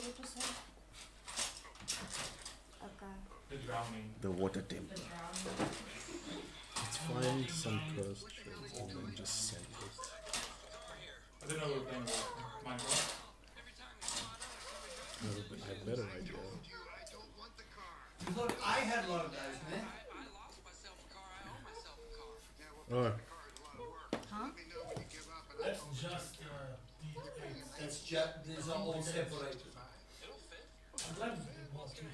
you just say? Okay. The drowning. The water temple. The drowning. Let's find some cursed shreds and then just send it. I don't know we're playing Minecraft. No, but I have a better idea. You thought I had a lot of those, man? Oh, Huh? That's just D8. That's just, these are all separated. I'm glad you did more too.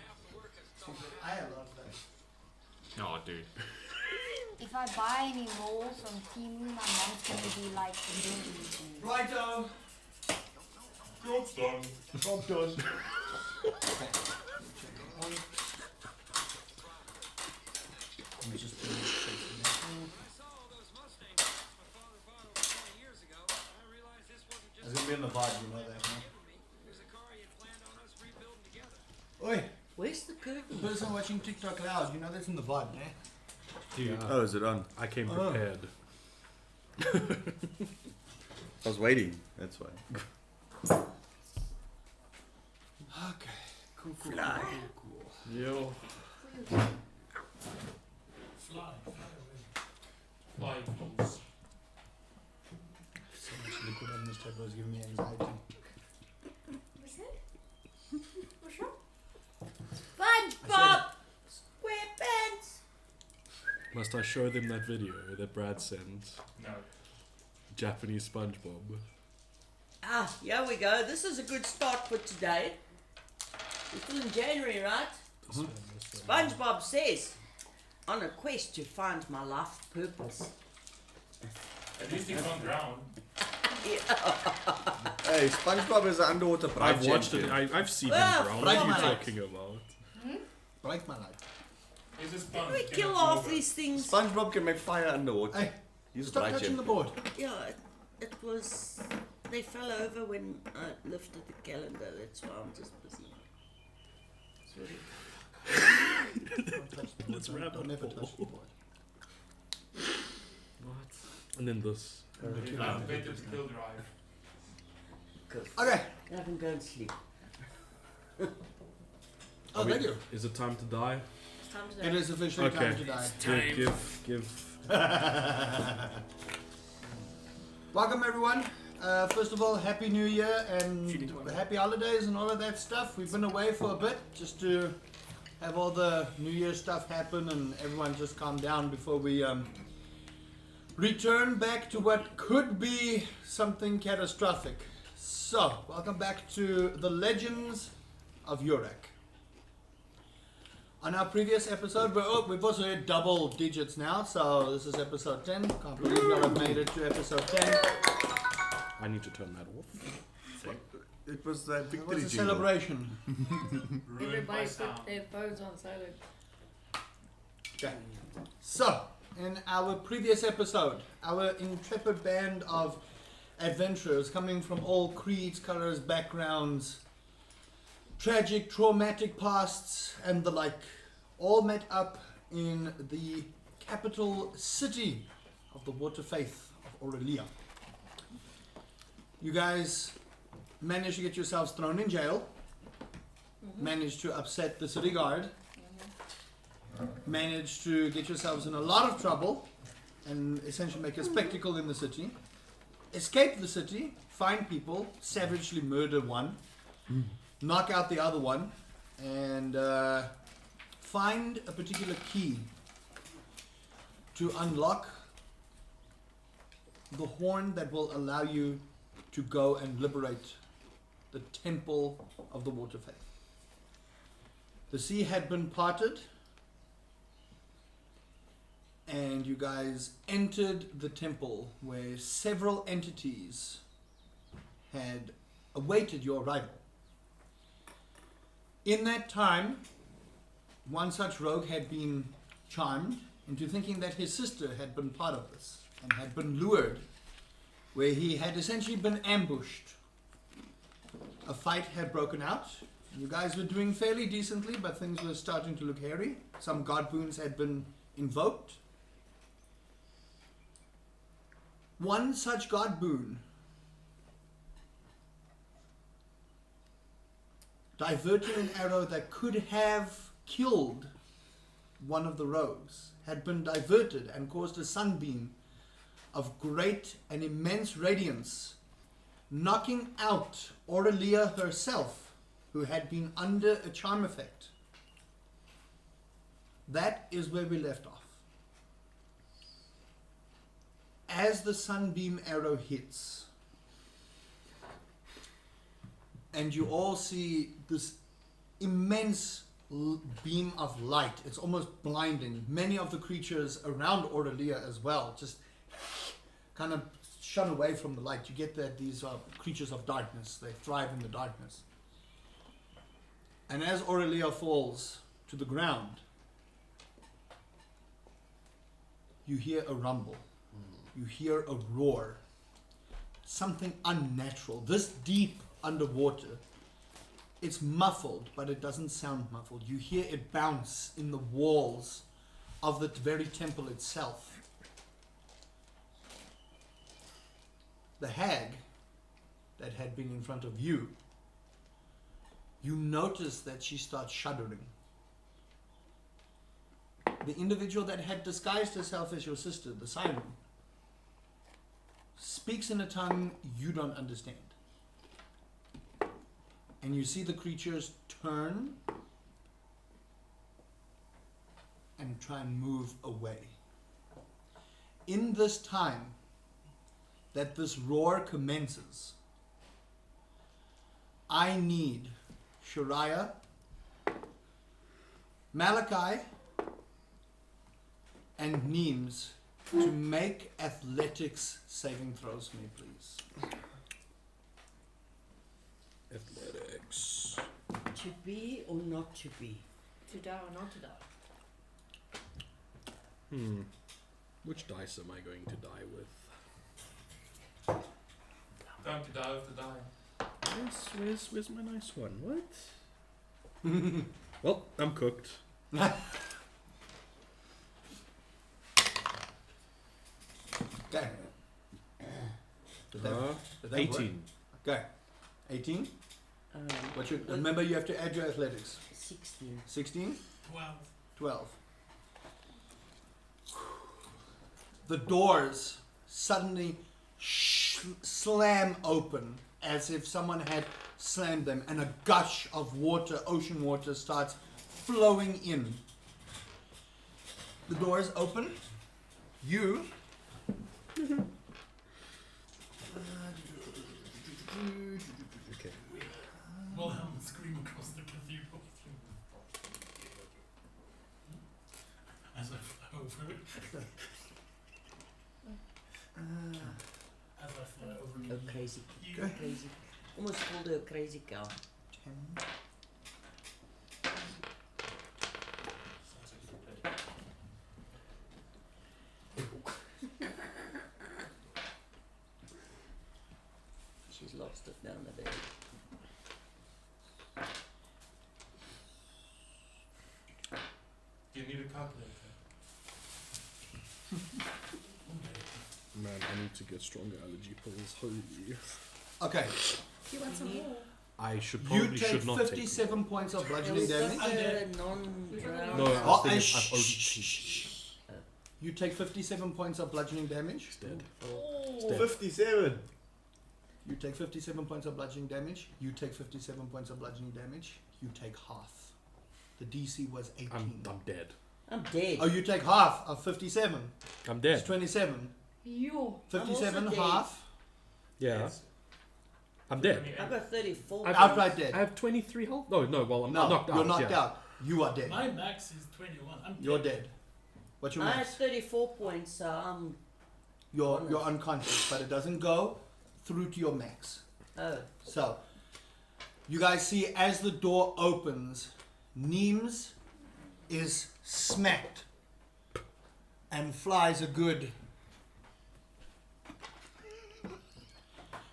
I had a lot of those. oh dude. If I buy any more from Timu, my mom's gonna be like, you don't need them. Righto! Job's done. Job done. Let me just put it in the It's gonna be in the VOD, you know that, huh? Oi, Where's the curtain? the person watching TikTok loud, you know that's in the VOD, eh? Dude, Oh, is it on? I came Oh. prepared. I was waiting. That's why. Okay, cool. Fly. Yo. Fly away. Like, please. So much liquid on this table is giving me anxiety. What's that? What's wrong? SpongeBob SquarePants. Must I show them that video that Brad sent? No. Japanese SpongeBob. Ah, here we go. This is a good start for today. We're still in January, right? This one, this one. SpongeBob says, on a quest to find my life purpose. At least he can't drown. Hey, SpongeBob is an underwater pride I've watched champion. it. I've seen Well, him drown. What right are you on my talking about? Break my life. It's a sponge. We it kill cannot off move it. these things. SpongeBob can make fire underwater. Hey, He's a stop pride touching the champion. board. Yeah, it was. They fell over when I lifted the calendar. That's why I'm just busy. Sorry. Don't touch the board. Let's wrap Don't up. never touch the board. What? And then this. It's activated the kill drive. Good. Okay. I can go and sleep. Oh, Are we- thank you. Is it time to die? It's time to It is officially Okay. time to die. Give. Welcome everyone. First of all, Happy New Year and Happy Holidays and all of that stuff. We've been away for a bit just to have all the New Year stuff happen and everyone just calm down before we return back to what could be something catastrophic. So, welcome back to the Legends of Urak. On our previous episode, we've also hit double digits now, so this is episode 10. Can't believe y'all have made it to episode 10. I need to turn that off. It was that It victory was a jingle. celebration. Ruined by Everybody sound. put their phones on silent. Okay. So, in our previous episode, our intrepid band of adventurers coming from all creeds, colors, backgrounds, tragic, traumatic pasts, and the like, all met up in the capital city of the Water Faith of Aurelia. You guys managed to get yourselves thrown in jail, managed to upset the city guard, managed to get yourselves in a lot of trouble and essentially make a spectacle in the city, escape the city, find people, savagely murder one, knock out the other one, and find a particular key to unlock the horn that will allow you to go and liberate the temple of the Water Faith. The sea had been parted, and you guys entered the temple where several entities had awaited your arrival. In that time, one such rogue had been charmed into thinking that his sister had been part of this and had been lured, where he had essentially been ambushed. A fight had broken out. You guys were doing fairly decently, but things were starting to look hairy. Some god boons had been invoked. One such god boon diverting an arrow that could have killed one of the rogues had been diverted and caused a sunbeam of great and immense radiance, knocking out Aurelia herself, who had been under a charm effect. That is where we left off. As the sunbeam arrow hits, and you all see this immense beam of light, it's almost blinding. Many of the creatures around Aurelia as well just kind of shun away from the light. You get that these are creatures of darkness, they thrive in the darkness. And as Aurelia falls to the ground, you hear a rumble. You hear a roar. Something unnatural. This deep underwater, it's muffled, but it doesn't sound muffled. You hear it bounce in the walls of the very temple itself. The hag that had been in front of you, you notice that she starts shuddering. The individual that had disguised herself as your sister, the siren, speaks in a tongue you don't understand. And you see the creatures turn and try and move away. In this time that this roar commences, I need Shariah, Malachi, and Neems to make athletics saving throws for me, please. Athletics. To be or not to be? To die or not to die? Which dice am I going to die with? Time to die with the die. Where's my nice one? What? Well, I'm cooked. Okay. Did that 18. work? Okay. 18? What's your, remember, you have to add your athletics. 16. 16? 12. 12. The doors suddenly slam open as if someone had slammed them, and a gush of water, ocean water, starts flowing in. The doors open. You Okay. Wilhelm scream across the cathedral as I fly over it. As I fly over Oh, crazy. you. Crazy. Almost called her a crazy cow. 10. She's lost it down the day. Do you need a calculator? Man, I need to get stronger allergy pills. Holy. Okay. You want some more? I should You probably take should not 57 points of bludgeoning damage. Non-brown. No, I Oh, was thinking shh, I've already shh. You take 57 points of bludgeoning damage. It's dead. Oh. dead. 57. You take 57 points of bludgeoning damage. You take 57 points of bludgeoning damage. You take half. The DC was 18. I'm dead. I'm dead. Oh, you take half of 57. I'm It's dead. 27. You. 57 dead. half. Yeah. I'm dead. I've got 34. Outright dead. I have 23 health. No, well, I'm No, knocked out. you're knocked yeah. out. You are dead. My max is 21. I'm You're dead. What's your I had max? 34 points, so I'm. You're unconscious, but it doesn't go through to your max. Oh. So, you guys see as the door opens, Neems is smacked and flies a good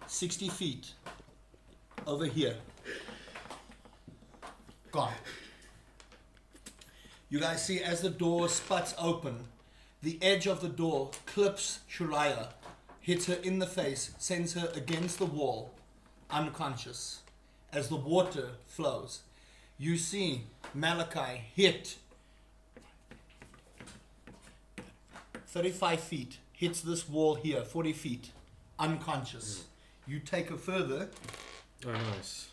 60 feet over here. Gone. You guys see as the door sputs open, the edge of the door clips Shariah, hits her in the face, sends her against the wall, unconscious. as the water flows. You see Malachi hit 35 feet, hits this wall here, 40 feet, unconscious. You take a further Oh, nice.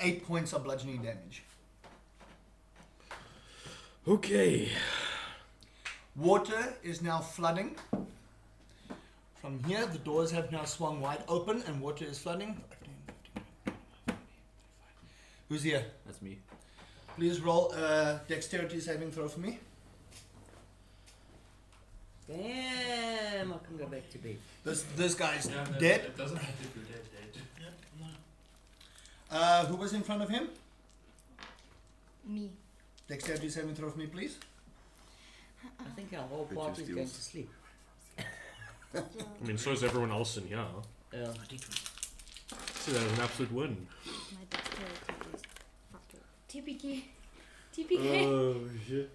8 points of bludgeoning damage. Okay. Water is now flooding. From here, the doors have now swung wide open and water is flooding. Who's here? That's me. Please roll a dexterity saving throw for me. Damn, I can go back to bed. This guy's Yeah, that, dead. It doesn't matter if you're dead. Yep, no. Who was in front of him? Me. Dexterity saving throw for me, please. I think our whole Picture party's going to steals. sleep. I mean, so is everyone else in here. Yeah. So that was an absolute win. My dexterity is fucked up. TPK. TPK. Oh, shit.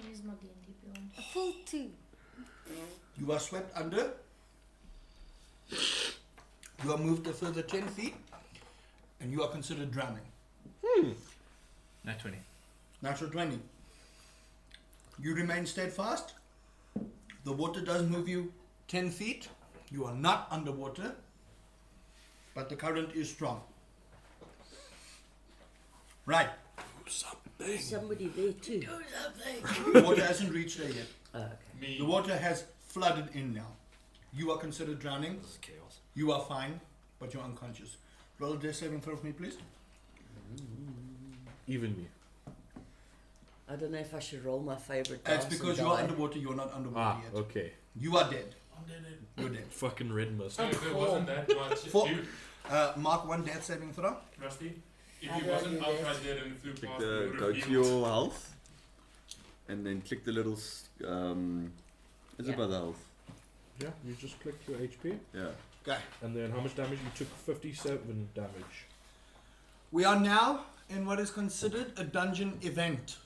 Where's my D&D beyond? Full 2. You are swept under. You are moved a further 10 feet. And you are considered drowning. Not 20. Natural 20. You remain steadfast. The water does move you 10 feet. You are not underwater. But the current is strong. Right. There's somebody there too. The water hasn't reached there yet. Oh, okay. Me. The water has flooded in now. You are considered drowning. This is chaos. You are fine, but you're unconscious. Roll a death saving throw for me, please. Even me. I don't know if I should roll my favorite That's dice because and you're die. underwater. You're not underwater Ah, yet. okay. You are dead. I'm dead. You're dead. Fucking red mist. If it wasn't that much, For- you, Mark one death saving throw. Rusty, if How he do I wasn't do outright dead and flew Click past, the, we would go have to healed. your health. And then click the little, is Yeah. it about the health? Yeah, you just click your HP. Yeah. Okay. And then how much damage? You took 57 damage. We are now in what is considered a dungeon event.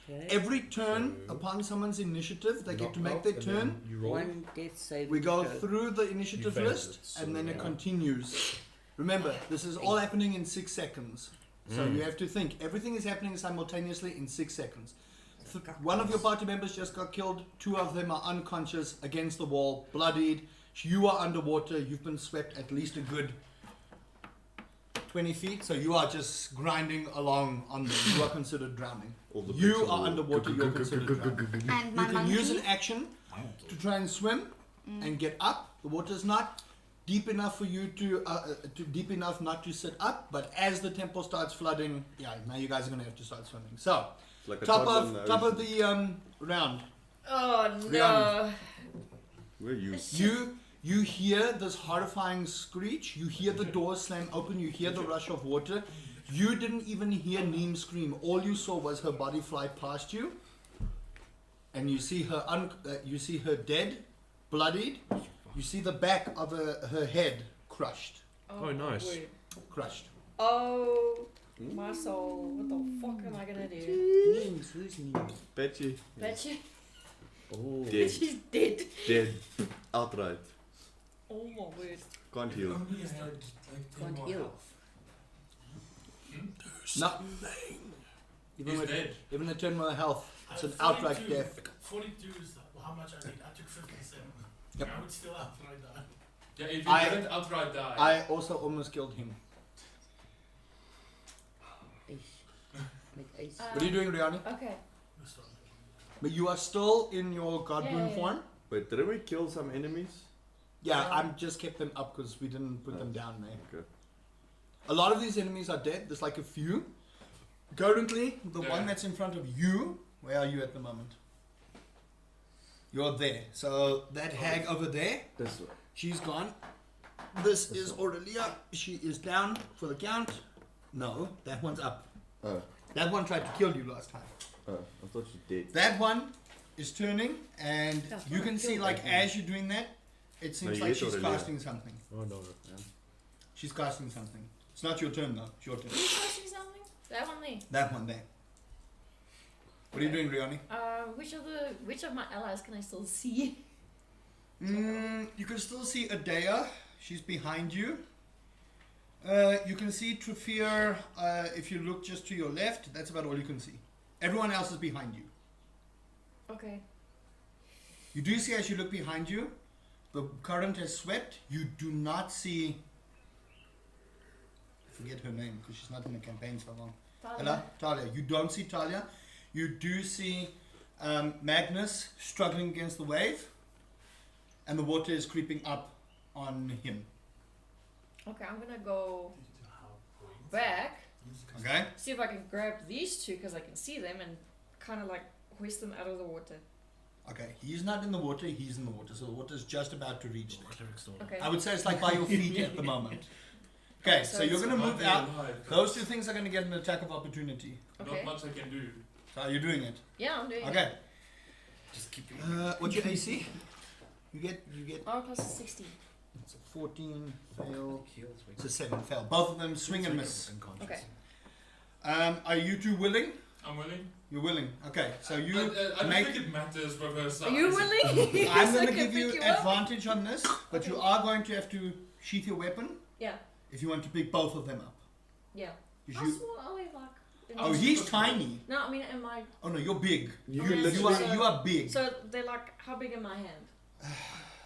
Okay. Every turn So- upon someone's initiative, they get to Knock make out, their and turn. then You roll. One death saving We go throw. through the initiative You failed list, it, so and then it yeah. continues. Remember, this is all happening in 6 seconds. So you have to think. Everything is happening simultaneously in 6 seconds. One of your party members just got killed. 2 of them are unconscious against the wall, bloodied. You are underwater. You've been swept at least a good 20 feet. So you are just grinding along on them. You are considered drowning. All the You bricks on the are wall. underwater. You're considered drowning. And You my can monkey. use an action to try and swim and get up. The water's not deep enough for you to deep enough not to sit up. But as the temple starts flooding, yeah, now you guys are gonna have to start swimming. So It's like a top toddler in of the top of ocean. the round, Oh Rihanna. Where are you? you hear this horrifying screech. You hear the doors slam open. You hear the rush of water. You didn't even hear Neem scream. All you saw was her body fly past you, and you see her dead, bloodied. You see the back of her head crushed. Oh, nice. wait. Crushed. Oh, my soul. What the fuck am I gonna do? Names, who's names? Betchy. Betcha. Oh. Dead. She's dead. Dead. Outright. Oh my word. Can't heal. Only had like 10 Can't more heal. health. No. He's Even with dead. even a 10 more health, it's an 42 outright death. 42 is how much I need. I took 57. Yep. I would still outright die. Yeah, if you I- didn't outright die. I also almost killed him. Ace. Make ace. What are you doing, Rihanna? Okay. This one. But you are still in your godmoon Yeah. form. Wait, didn't we kill some enemies? Yeah, I'm just kept them up because we didn't put them down, man. Okay. A lot of these enemies are dead. There's like a few. Currently, the Yeah. one that's in front of you. Where are you at the moment? You're there. So that hag over there, This way. she's gone. This is Aurelia. She is down for the count. No, that one's up. Oh, That one tried to kill you last time. I thought you did. That one is turning, and That's you not can see, killed like, that one. as you're doing that, it seems you like hit she's Aurelia. casting something. Oh no. She's casting something. It's not your turn, though. It's your turn. Who's touching something? That one there. That one there. What are you doing, Riani? Which of my allies can I still see? You can still see Adea. She's behind you. You can see Trufir. If you look just to your left, that's about all you can see. Everyone else is behind you. Okay. You do see as you look behind you, the current has swept. You do not see. I forget her name because she's not in the campaign so long. Hello? Talia. You don't see Talia. You do see Magnus struggling against the wave, and the water is creeping up on him. Okay, I'm gonna go back, Okay? see if I can grab these two because I can see them and kind of like hoist them out of the water. Okay, he's not in the water, he's in the water, so the water's just about to reach them. Okay. I would say it's like by your feet at the moment. Okay, so you're going to move out. Those two things are going to get an attack of opportunity. Okay. Not much I can do. So are you doing it? Yeah, I'm doing it. Okay. Just keep it. What's your AC? You get Oh, plus 16. it's a 14 fail. Heals, It's a 7 fail. Both of them swing and miss. Okay. Are you two willing? I'm willing. You're willing. Okay, so you I don't make. think it matters with her size. Are you willing? I'm So going I to can give you pick up? advantage on this, but you Okay. are going to have to sheath your weapon Yeah. if you want to pick both of them up. Yeah. 'Cause How you- small are they like? in oh, this- he's tiny. No, I mean, am I? Oh no, you're big. You Okay, can so- literally, You are big. So they're like, how big in my hand?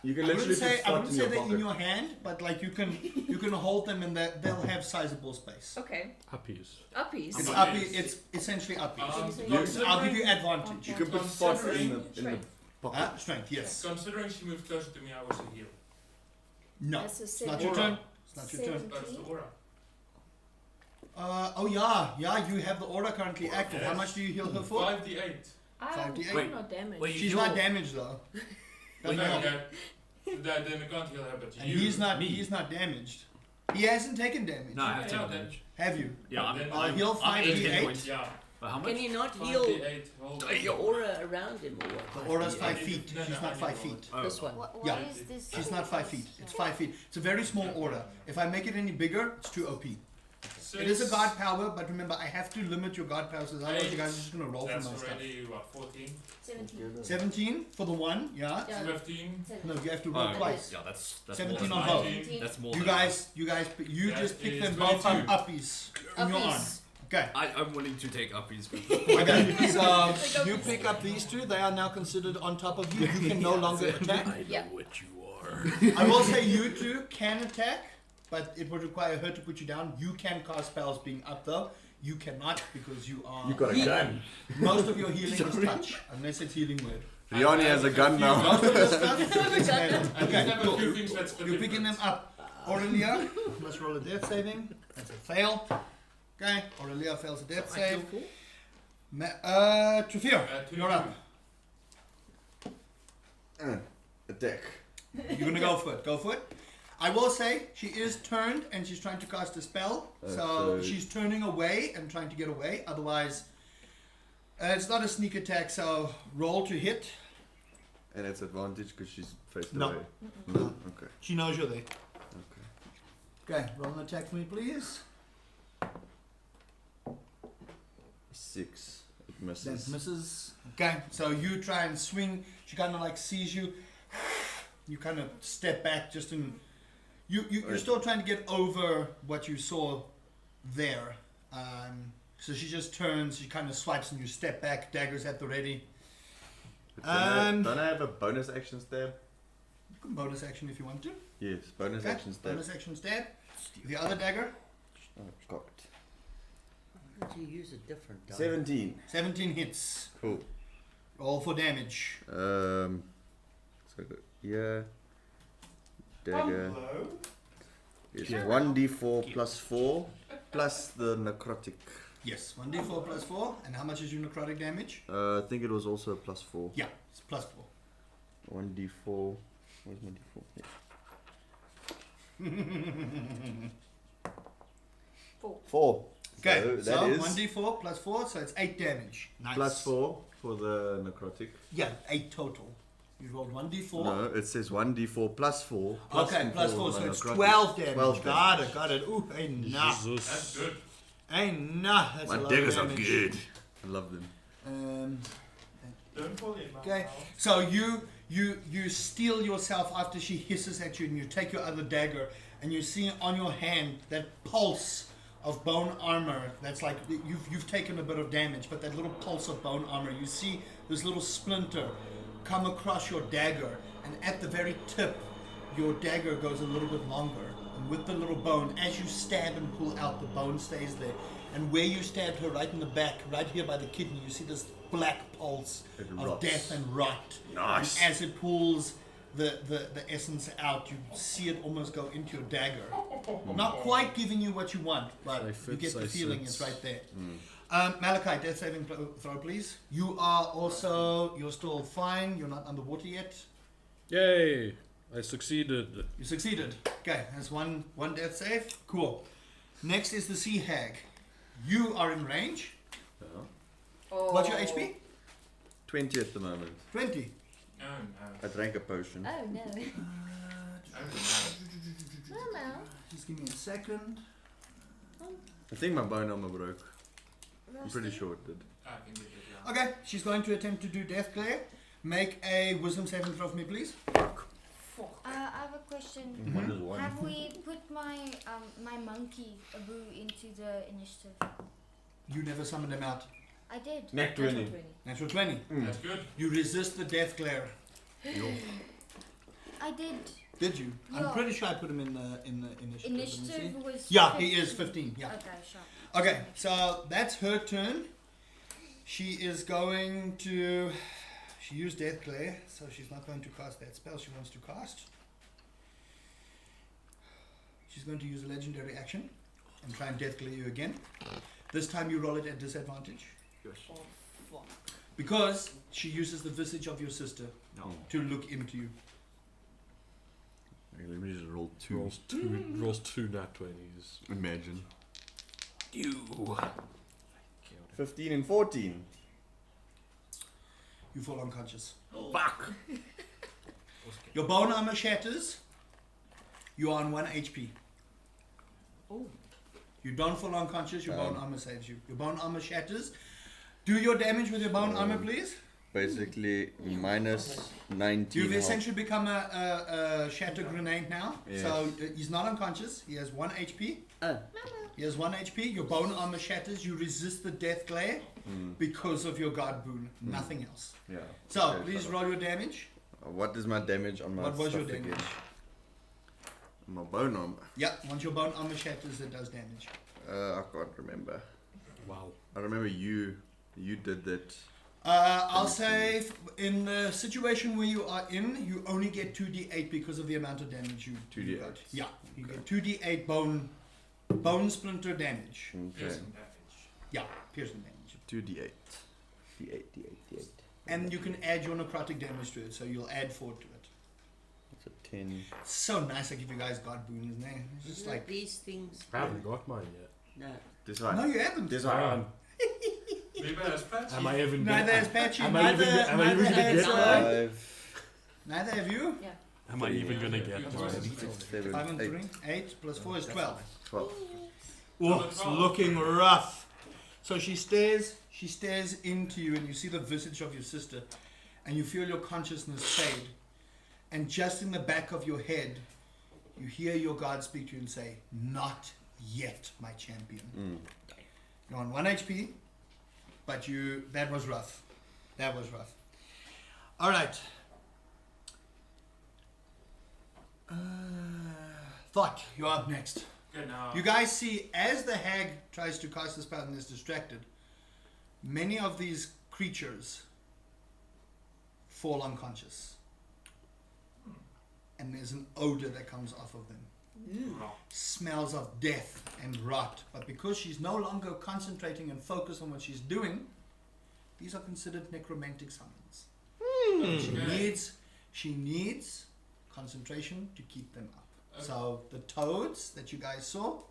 you can I literally wouldn't say put I spot wouldn't in say your they're in pocket. your hand, but like you can hold them and they'll have sizable space. Okay. Uppies. Uppies. It's I'm uppy. amazed. It's essentially uppy. You- I'll give you advantage. You can put spots in the Strength. pocket. Strength, yes. Considering she moved closer to me, I was a heal. No, That's a it's not your Aura. turn. It's not your turn. That's the aura. Oh yeah, you have the aura currently active. How Yes. much do you heal her for? 5d8. I'm 58. not damaged. Wait, She's not damaged though. Okay, Doesn't help. okay. Then I can't heal her, but And you. he's not. Me. He's not damaged. He hasn't taken damage. No, I have Yeah, taken then- damage. Have you? Yeah, I'm, Then- I'm, heal I'm 8 hit 5d8? points. Yeah. But how much? Can you not heal 5d8. Hold on. your aura around him or what? The aura's 5 Yeah. feet. No, She's no, not I 5 need feet. Oh. This one. What Yeah. is this? She's not 5 feet. It's 5 feet. It's a very small aura. If I make it any bigger, it's too OP. It is a guard power, but remember, I have to limit your guard powers, otherwise you guys are just gonna roll for That's my stuff. already, what, 14? 17. 17 for the one, yeah. Yeah. 15? No, you have to roll Oh, twice. yeah, that's 17 more on than both. 19. That's more You than guys, you That just pick is them both up 22. uppies in your arm. Uppies. Okay. I'm willing to take uppies. Okay. So you pick up these two. They are now considered on top of you. You can no longer attack. I know Yeah. what you are. I will say you two can attack, but it would require her to put you down. You can cast spells being up though. You cannot because you are. You got a gun. Most of your healing is touch, unless it's healing word. Riani has a gun now. Most of the stuff is melee. I Okay, have a cool. few things that's the You're picking them difference. up. Aurelia must roll a death saving. That's a fail. Okay, Aurelia fails a death save. Trufir, Two, you're up. Attack. You're gonna go for it. Go for it. I will say she is turned and she's trying to cast a spell, so so- she's turning away and trying to get away. Otherwise, it's not a sneak attack. So roll to hit. And it's advantage because she's faced No. away. No. Okay. She knows you're there. Okay. Okay, roll an attack for me, please. 6. It That misses. misses. Okay, so you try and swing. She kind of like sees you. You kind of step back just in. You're still trying to get over what you saw there. So she just turns. She kind of swipes and you step back. Daggers at the ready. Don't I have a bonus action stab? You can bonus action if you want to. Yes, bonus Okay, action stab. bonus action stab. The other dagger. Oh, cocked. Why don't you use a different die? 17. 17 hits. Cool. Roll for damage. So yeah. Dagger is 1d4 plus 4 plus the necrotic. Yes, 1d4 plus 4. And how much is your necrotic damage? I think it was also a plus 4. Yeah, it's plus 4. 1d4. Where's my d4? Yeah. 4. 4. Okay, So so that is 1d4 plus 4, so it's 8 damage. Nice. plus 4 for the necrotic. Yeah, 8 total. You rolled 1d4. No, it says 1d4 plus 4. Okay, plus 4, for so my it's necrotic. 12 damage. 12 got damage. it, got it. Ooh, hey, nah. That's Jesus. good. Hey, nah. That's My a lot daggers of are damage. good. I love them. Don't fall in my Okay, mouth. so you You steel yourself after she hisses at you, and you take your other dagger, and you see on your hand that pulse of bone armor. That's like you've taken a bit of damage, but that little pulse of bone armor. You see this little splinter come across your dagger, and at the very tip, your dagger goes a little bit longer. And with the little bone, as you stab and pull out, the bone stays there. And where you stabbed her, right in the back, right here by the kidney, you see this black pulse of death and rot. Nice. And as it pulls the essence out, you see it almost go into your dagger. Not quite giving you what you want, but you get the feeling it's right there. Malachi, death saving throw, please. You're still fine. You're not underwater yet. Yay! I succeeded. You succeeded. Okay, that's one death save. Cool. Next is the sea hag. You are in range. Oh. What's your HP? 20 at the moment. 20. No, I drank a potion. Oh no. no. Just give me a second. I think my bone armor broke. I'm pretty sure it did. I can get it, yeah. Okay, she's going to attempt to do death glare. Make a wisdom saving throw for me, please. I have a question. One is one. Have we put my my monkey Abu into the initiative? You never summoned him out. I did. Nat Natural 20. 20. Natural 20. That's good. You resist the death glare. I did. Did you? I'm Yeah. pretty sure I put him in the initiative. Let me see. Initiative was. Yeah, 15. he is 15. Yeah. Okay, sure. Okay, so that's her turn. She is going to. She used death glare, so she's not going to cast that spell she wants to cast. She's going to use a legendary action and try and death glare you again. This time you roll it at disadvantage. Oh, fuck. Because she uses the visage of your sister to look into you. Okay, let me just roll 2. Rolls two nat 20s. Imagine. You. 15 and 14. You fall unconscious. Fuck! Your bone armor shatters. You are on 1 HP. Oh. You don't fall unconscious, your bone armor saves you. Your bone armor shatters. Do your damage with your bone armor, please. Basically, minus 19. You've health. essentially become a shatter grenade now. Yeah. So he's not unconscious. He has 1 HP. He has 1 HP. Your bone armor shatters. You resist the death glare because of your guard boon. Nothing else. Yeah. So Okay, please so roll your damage. what is my damage on my What was your stuff damage? again? My bone armor. Yeah, once your bone armor shatters, it does damage. I can't remember. Wow. I remember you did that. I'll say in the situation where you are in, you only get 2d8 because of the amount of damage you 2d8. got. Yeah, you get 2d8 bone splinter damage. Okay. Piercing damage. Yeah, piercing damage. 2d8. D8. And you can add your necrotic damage to it, so you'll add 4 to it. That's a 10. It's so nice I give you guys God boon, isn't it? It's just Not like, these things. I haven't got mine yet. No. This one. no, you haven't. This one. Maybe that's patchy. Am I even Neither gonna, has Patchy, am I even neither, gonna- am I even neither gonna has, get uh, 5, neither have you. Yeah. am I even gonna get Yeah. mine? 7, 5 and 8, 3, 8 plus 4 is 12. 12. Oh, it's looking rough. So she stares into you, and you see the visage of your sister, and you feel your consciousness fade. And just in the back of your head, you hear your God speak to you and say, "Not yet, my champion." You're on 1 HP, but that was rough. That was rough. All right. Thought, you're up next. Good now. You guys see, as the hag tries to cast the spell and is distracted, many of these creatures fall unconscious. And there's an odor that comes off of them. Rot. Smells of death and rot. But because she's no longer concentrating and focused on what she's doing, these are considered necromantic summons. She needs concentration to keep them up. Okay. So the toads that you guys saw,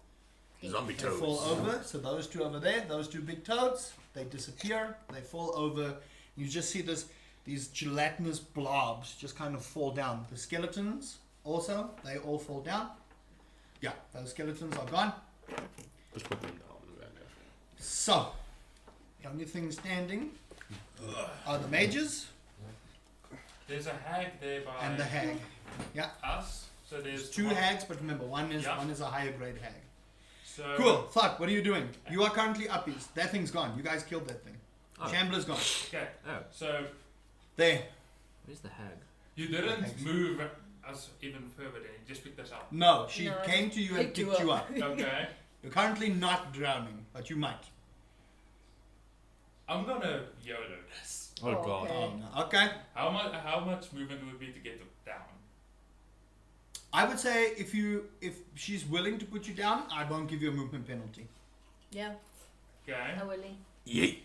Zombie they fall over. So those two over there, those two big toads, they disappear. They fall over. You just see these gelatinous blobs just kind of fall down. The skeletons also, they all fall down. Yeah, those skeletons are gone. Just put them down. So, the only thing standing are the mages. There's a hag there by and the hag. us. So there's There's two one- hags, but remember, one is Yeah. a higher grade hag. So Cool. Thought, what are you doing? You are currently uppies. That thing's gone. You guys killed that thing. Oh. Shambler's gone. Okay. Oh, So There. where's the hag? you didn't Thanks. move us even further. Then you just picked us up. No, she No, came to you and picked you picked you up. Okay. You're currently not drowning, but you might. I'm gonna YOLO this. Oh, Oh, god. okay. Oh, no. Okay. How much movement would be to get down? I would say if she's willing to put you down, I won't give you a movement penalty. Yeah, Okay. I'm willing. Yeet.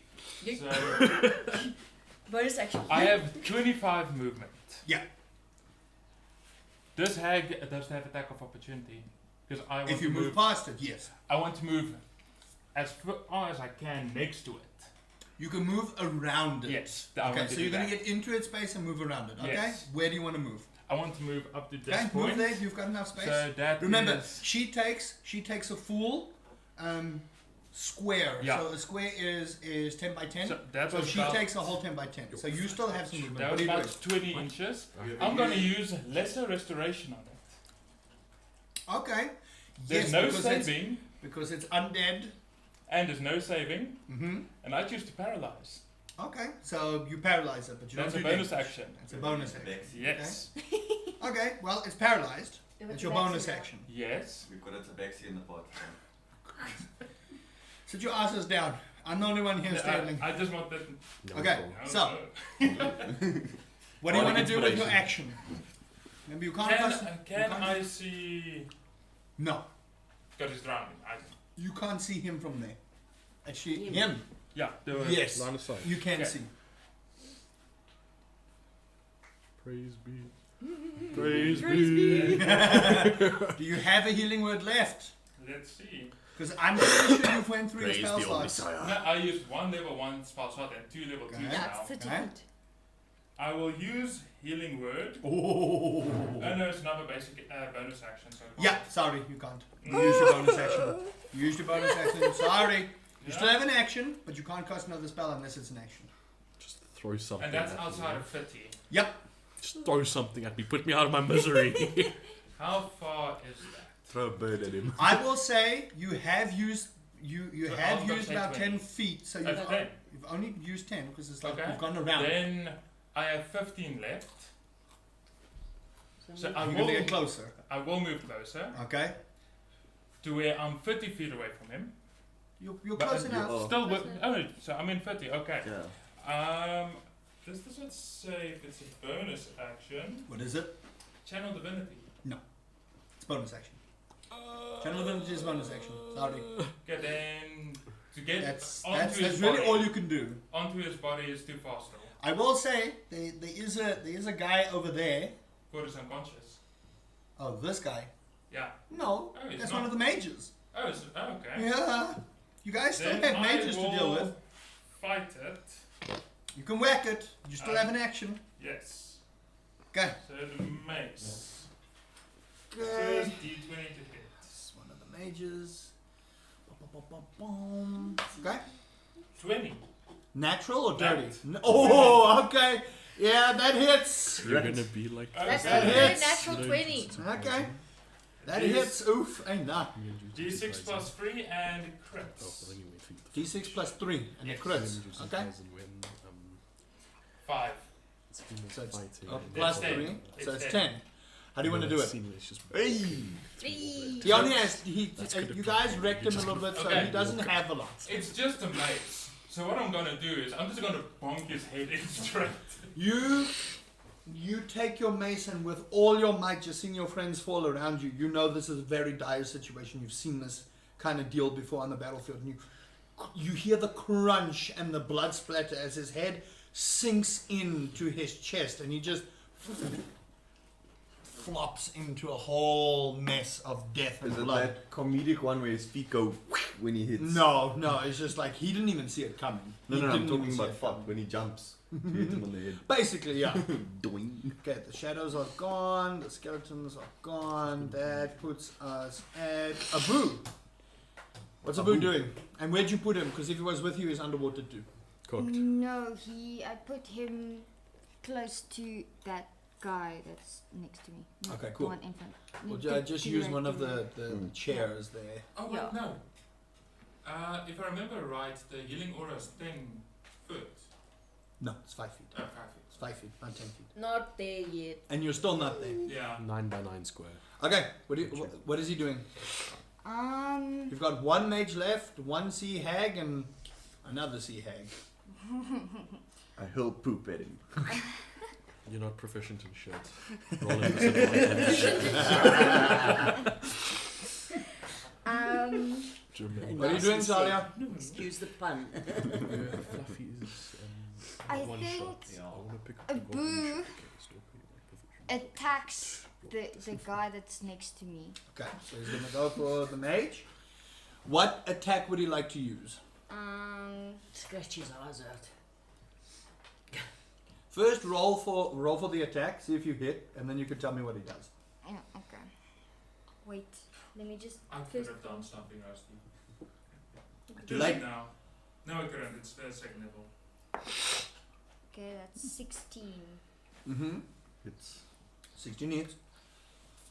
So Bonus action. I have 25 movement. Yeah. This hag does have attack of opportunity because I want If you to move past it, yes. I want to move as far as I can next to it. You can move around it. Yes. I Okay, want to so do you're going that. to get into its space and move around it. Okay? Yes. Where do you want to move? I want to move up to this Okay, point. move there. You've got enough space. So that Remember, is- she takes a full square. Yeah. So a square is 10 by 10. So that So was she about, takes a whole 10 by 10. So you still have some movement. that What was are you about doing? 20 inches. I'm going to use lesser restoration on it. Okay. There's yes, no because saving because it's undead. and there's no saving, Mm-hmm. and I choose to paralyze. Okay. So you paralyze it, but you That's a don't do bonus damage. action. It's a bonus action. Yes. Okay. Well, it's paralyzed. It was It's your relaxing bonus now. action. Yes. We've got a tabaxi in the pot. Sit your asses down. I'm the only one here standing. I just want that. No, Okay. cool. So, what do you want to do with your inspiration. action? Maybe you can't. Can, cast- can you can't- I see? No, Because he's drowning. you can't see him from there. Actually, Him. him. Yeah. Do it. Yes, Line of sight. you can Okay. see. Praise be. Praise be. Do you have a healing word left? Let's see. Because I'm pretty sure you went through your Praise spell the only slots. No, I used one level 1 spell slot and 2 level 2 Okay. now. That's 30 Okay. feet. I will use healing word. Oh. Oh no, it's another basic bonus action. So I Yeah, can't. sorry, you can't. You used your bonus action. You used your bonus action. Sorry. You Yeah. still have an action, but you can't cast another spell unless it's an action. Just throw something. And that's at me. outside of 30. Yep. Just throw something at me. Put me out of my misery. How far is that? Throw a bird at him. I will say you have used you So have I've got used 10, about 20. 10 feet, so That's you've, 10. you've only used 10 because it's like Okay. you've gone around. Then I have 15 left. So I You're will, gonna get closer. I will move closer Okay. to where I'm 30 feet away from him. You're But close you enough. are. Still, oh, so I'm in 30. Okay. Yeah. This doesn't say if it's a bonus action. What is it? Channel divinity. It's bonus action. Channel Divinity is bonus action. Sorry. Okay, then to get That's onto his really body, all you can do. onto his body is too fast though. I will say there is a guy over there. Put is unconscious. Oh, this guy. Yeah. No, Oh, he's that's not. one of the mages. Oh, okay. Yeah. You guys still Then have I mages to deal will with. Fight it. You can whack it. You still have an action. Yes. Okay. So the mace. Okay. First D20 to hit. It's one of the mages. Okay. 20. Natural or Nat. dirty? Oh, okay. Yeah, that hits. You're gonna be like. That's That a hits. natural 20. Okay. That Jeez. hits. Oof. Ain't nah. D6 plus 3 and Oh, crits. well, then you wait for the D6 plus 3 and Yes. it crits. Okay. 5. So it's fighting. plus It's 3. 10. So It's it's 10. 10. How do you want to do it? It's just Hey! He only has. You guys wrecked him a little bit, so Okay. he doesn't have a lot. It's just a mace. So what I'm gonna do is I'm just gonna bonk his head in straight. You take your mace and with all your might, just seeing your friends fall around you, you know this is a very dire situation. You've seen this kind of deal before on the battlefield. And you hear the crunch and the blood splatter as his head sinks into his chest, and he just flops into a whole mess of death and Is it blood. that comedic one where his feet go when he hits? No, it's just like he didn't even see it coming. No, He I'm didn't talking even see about it fuck coming. when he jumps to hit him on the head. Basically, yeah. Doing. Okay, the shadows are gone, the skeletons are gone. That puts us at Abu. What's Abu doing? And where'd you put him? Because if he was with you, he's underwater too. cooked. No, I put him close to that guy that's next to me. Not Okay, the cool. one in front. We'll The- just to use right, one of to the, right. the chairs there. Oh, Yeah. wait, no. If I remember right, the healing aura is 10 foot. No, it's 5 feet. 5 feet. It's 5 feet, not 10 feet. Not there yet. And you're still not there. Yeah. 9 by 9 square. Okay, what is he doing? You've got one mage left, one sea hag, and another sea hag. I hurl poop at him. You're not proficient in shit. Rolling disadvantage. German. What are you doing, Talia? Excuse the pun. Fluffy is I one think shot. I want to pick up a the golden boo showcase, don't be like proficient. attacks the guy that's next to me. Okay, so he's gonna go for the mage. What attack would he like to use? Scratch his eyes out. First, roll for the attack. See if you hit, and then you can tell me what he does. Yeah, okay. Wait, let me just I could have done something, Rusty. Too Do late? it now. No, I couldn't. It's the second level. Okay, that's 16. Mm-hmm. It's 16 hits.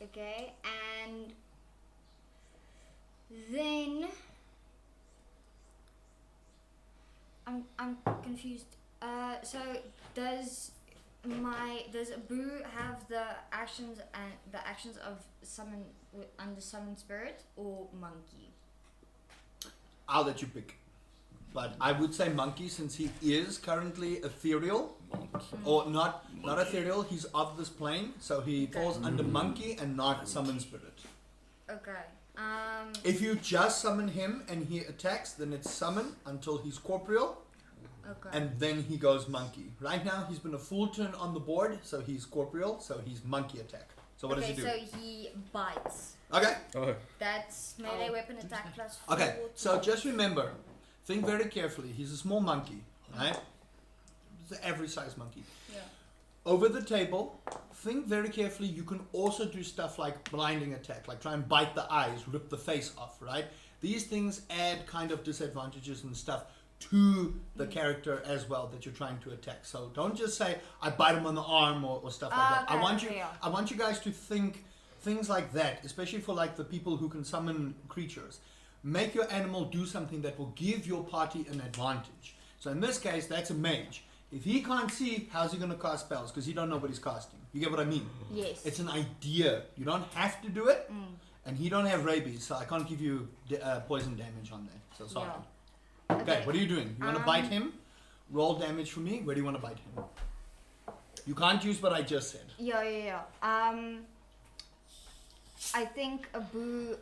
Okay, and then I'm confused. So does Abu have the actions of summon under summon spirit or monkey? I'll let you pick. But I would say monkey, since he is currently ethereal, or not ethereal. He's of this plane, so he falls under monkey and not summon spirit. Okay. If you just summon him and he attacks, then it's summon until he's corporeal, Okay. and then he goes monkey. Right now, he's been a full turn on the board, so he's corporeal, so he's monkey attack. So what does he do? Okay, so he bites. Okay. Oh, That's melee weapon attack plus 4. Okay. So just remember, think very carefully. He's a small monkey, right? It's an average size monkey. Yeah. Over the table, think very carefully. You can also do stuff like blinding attack, like try and bite the eyes, rip the face off, right? These things add kind of disadvantages and stuff to the character as well that you're trying to attack. So don't just say, I bite him on the arm or stuff like that. Okay, I want you guys to think things like that, especially for like the people who can summon creatures. Make your animal do something that will give your party an advantage. So in this case, that's a mage. If he can't see, how's he going to cast spells? Because he don't know what he's casting. You get what I mean? Yes. It's an idea. You don't have to do it. And he don't have rabies, so I can't give you poison damage on that. So sorry. Yeah. Okay, what are you doing? You want to bite him? Roll damage for me. Where do you want to bite him? You can't use what I just said. Yeah. I think Abu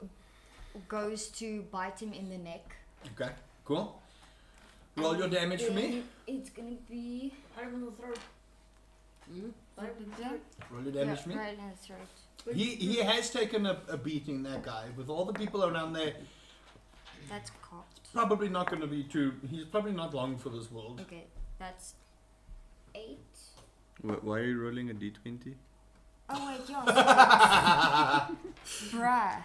goes to bite him in the neck. Okay, cool. Roll your damage for me. Then it's gonna be Bite him in the throat. Bite him in the throat. Roll your damage for me. right in the throat. He has taken a beating, that guy. With all the people around there, That's cocked. probably not going to be too... He's probably not long for this world. Okay, that's 8. why are you rolling a d20? Oh wait, yeah. Bruh,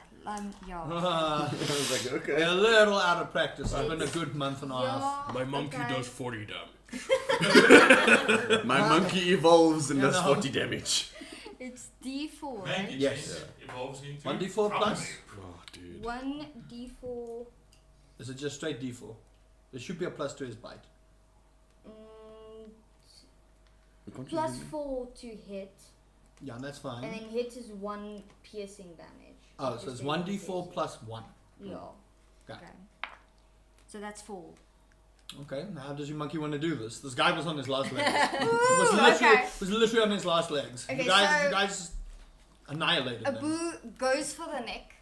yeah. I was like, okay. We're a little out of practice. It's been a good month and a half. Yeah, my monkey okay. does 40 damage. My monkey evolves and Yeah, does no. 40 damage. It's D4, Maybe right? Yes. evolves into 1d4 plus? Oh, dude. 1d4. Is it just straight d4? There should be a plus to his bite. Plus 4 to hit, Yeah, that's fine. and then hit is 1 piercing damage. Oh, so it's Just 1d4 piercing. plus 1. Yeah. Okay. So that's 4. Okay, now how does your monkey want to do this? This guy was on his last legs. was literally on his last legs. Okay, you guys annihilated him. Abu goes for the neck,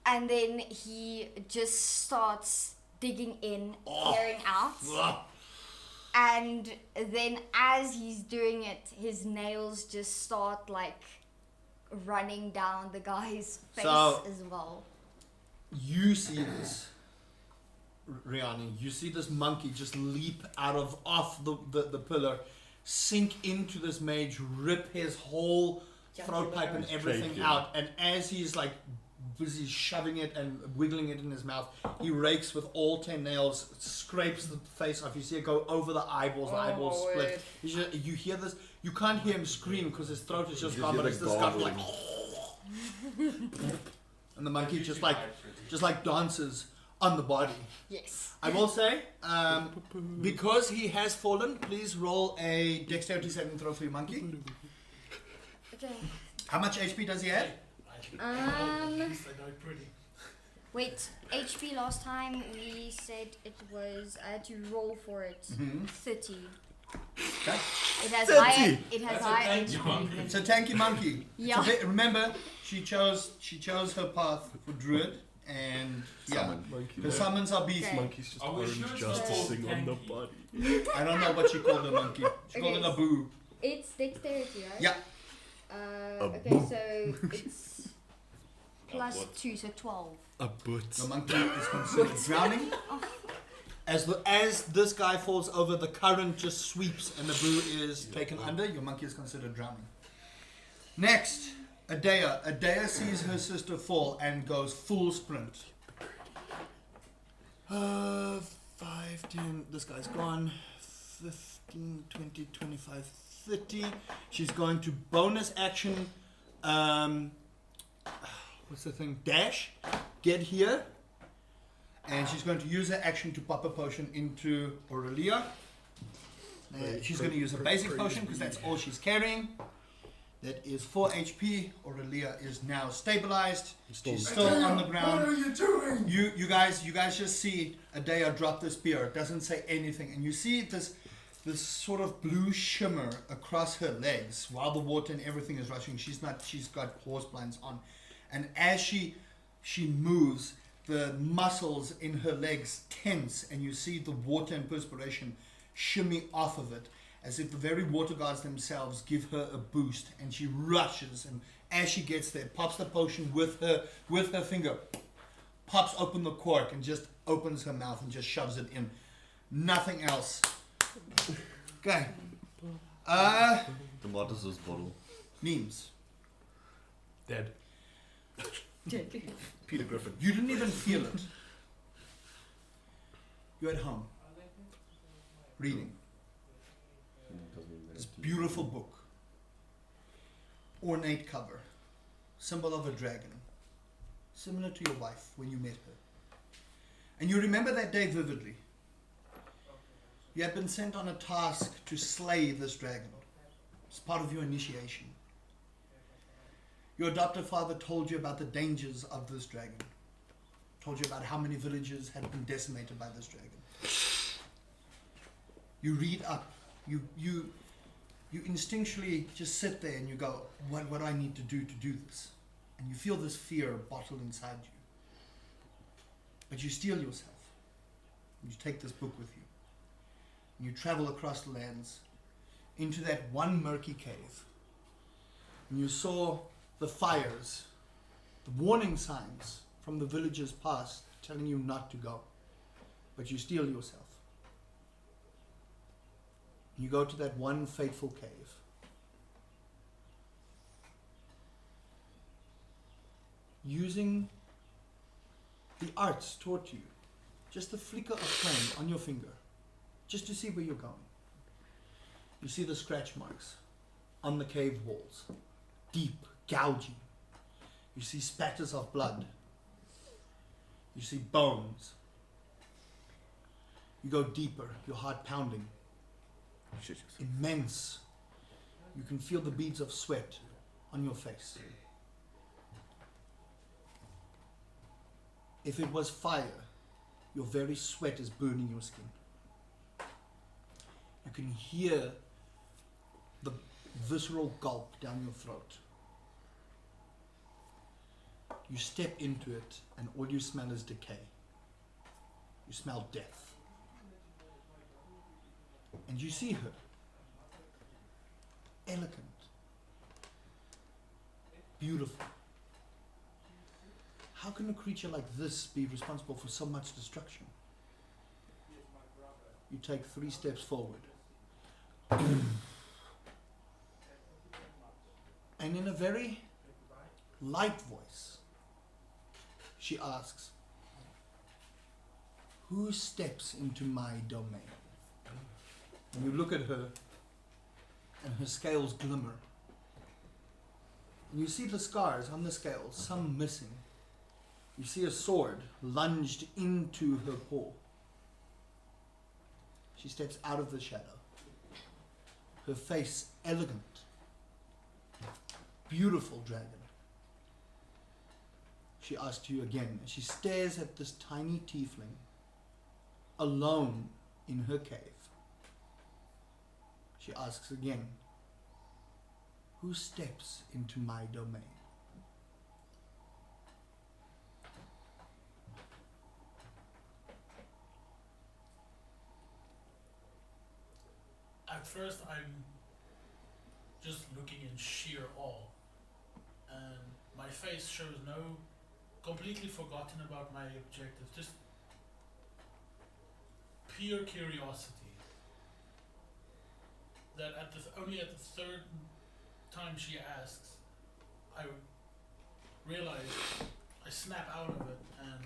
and then he just starts digging in, tearing out. Ugh. And then as he's doing it, his nails just start like running down the guy's face So- as well. You see this, Riani. You see this monkey just leap off the pillar, sink into this mage, rip his whole throat pipe and everything Shaking. out. And as he's like busy shoving it and wiggling it in his mouth, he rakes with all 10 nails, scrapes the face off. You see it go over the eyeballs. The eyeballs split. You hear this You can't hear him scream because his throat is just You gone, hear but the it's this guy like, gargling. and the monkey just like dances on the body. Yes. I will say, because he has fallen, please roll a dexterity saving throw for your monkey. Okay. How much HP does he have? At least I know pretty. Wait, HP last time we said it was, I had to roll for it. 30. Okay. It has 30? high, it has That's a high tanky HP. monkey. It's a tanky monkey. Yeah. Remember, she chose her path for druid, and Summon. Monkey. the summons are beefy. Okay. Monkey's just Are we orange sure it's just to called sing on the Tanky? body. I don't know what she called the monkey. She called it a boo. It's dexterity, right? Yeah. Okay, so it's plus 2, so 12. A boot. The monkey is considered drowning. As this guy falls over, the current just sweeps and the boo is taken under. Your monkey is considered drowning. Next, Adea. Adea sees her sister fall and goes full sprint. 5, 10, this guy's gone. 15, 20, 25, 30. She's going to bonus action. What's the thing? Dash. Get here. And she's going to use her action to pop a potion into Aurelia. She's going to use a basic potion because that's all she's carrying. That is 4 HP. Aurelia is now stabilized. She's still on the ground. What are you doing? You guys just see Adea drop the spear. It doesn't say anything, and you see this sort of blue shimmer across her legs while the water and everything is rushing. She's got horse blinds on, and as she moves, the muscles in her legs tense, and you see the water and perspiration shimmy off of it, as if the very water gods themselves give her a boost, and she rushes, and as she gets there, pops the potion with her finger, pops open the cork, and just opens her mouth and just shoves it in. Nothing else. Okay. Tomato sauce bottle. Memes. Dead. Peter Griffin. You didn't even feel it. You're at home. Reading. This beautiful book. Ornate cover. Symbol of a dragon. Similar to your wife when you met her. And you remember that day vividly. You had been sent on a task to slay this dragon. It's part of your initiation. Your adoptive father told you about the dangers of this dragon. Told you about how many villages had been decimated by this dragon. You read up. You instinctually just sit there and you go, what do I need to do this? And you feel this fear bottled inside you. But you steel yourself. You take this book with you. And you travel across the lands into that one murky cave. And you saw the fires, the warning signs from the villagers past telling you not to go. But you steel yourself. You go to that one fateful cave. Using the arts taught you, just a flicker of flame on your finger, just to see where you're going. You see the scratch marks on the cave walls, deep, gouging. You see spatters of blood. You see bones. You go deeper, your heart pounding. Immense. You can feel the beads of sweat on your face. If it was fire, your very sweat is burning your skin. You can hear the visceral gulp down your throat. You step into it and all you smell is decay. You smell death. And you see her. Elegant. Beautiful. How can a creature like this be responsible for so much destruction? You take 3 steps forward. And in a very light voice, she asks, who steps into my domain? And you look at her and her scales glimmer. And you see the scars on the scales, some missing. You see a sword lunged into her paw. She steps out of the shadow. Her face elegant. Beautiful dragon. She asks you again. She stares at this tiny tiefling, alone in her cave. She asks again, who steps into my domain? At first, I'm just looking in sheer awe, and my face shows no completely forgotten about my objective, just pure curiosity. That only at the third time she asks, I realize I snap out of it, and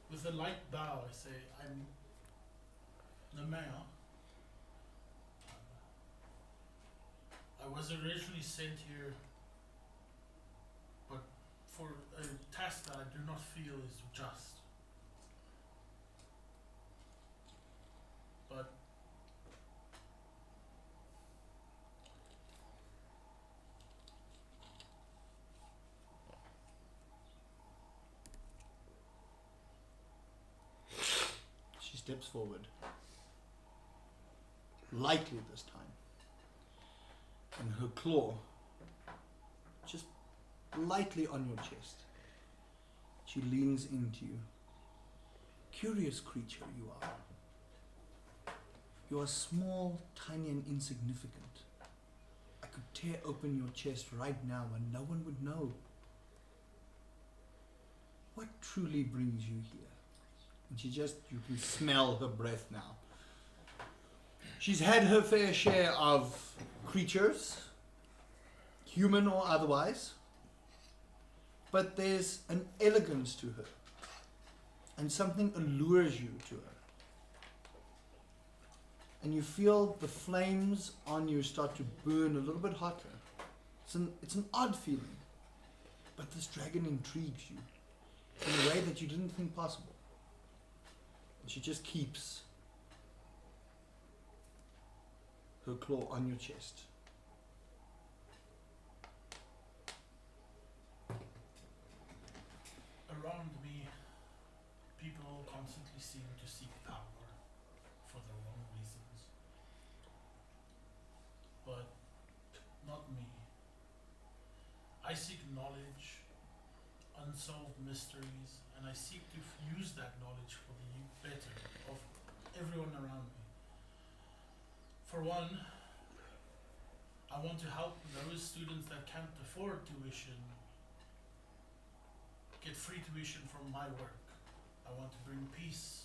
with a light bow, I say, I'm the mayor. I was originally sent here, but for a task that I do not feel is just. But She steps forward, lightly this time, and her claw just lightly on your chest. She leans into you. Curious creature you are. You are small, tiny, and insignificant. I could tear open your chest right now and no one would know. What truly brings you here? And you can smell her breath now. She's had her fair share of creatures, human or otherwise, but there's an elegance to her, and something allures you to her. And you feel the flames on you start to burn a little bit hotter. It's an odd feeling, but this dragon intrigues you in a way that you didn't think possible. And she just keeps her claw on your chest. around me, people constantly seem to seek power for the wrong reasons. But not me. I seek knowledge, unsolved mysteries, and I seek to use that knowledge for the better of everyone around me. For one, I want to help those students that can't afford tuition get free tuition from my work. I want to bring peace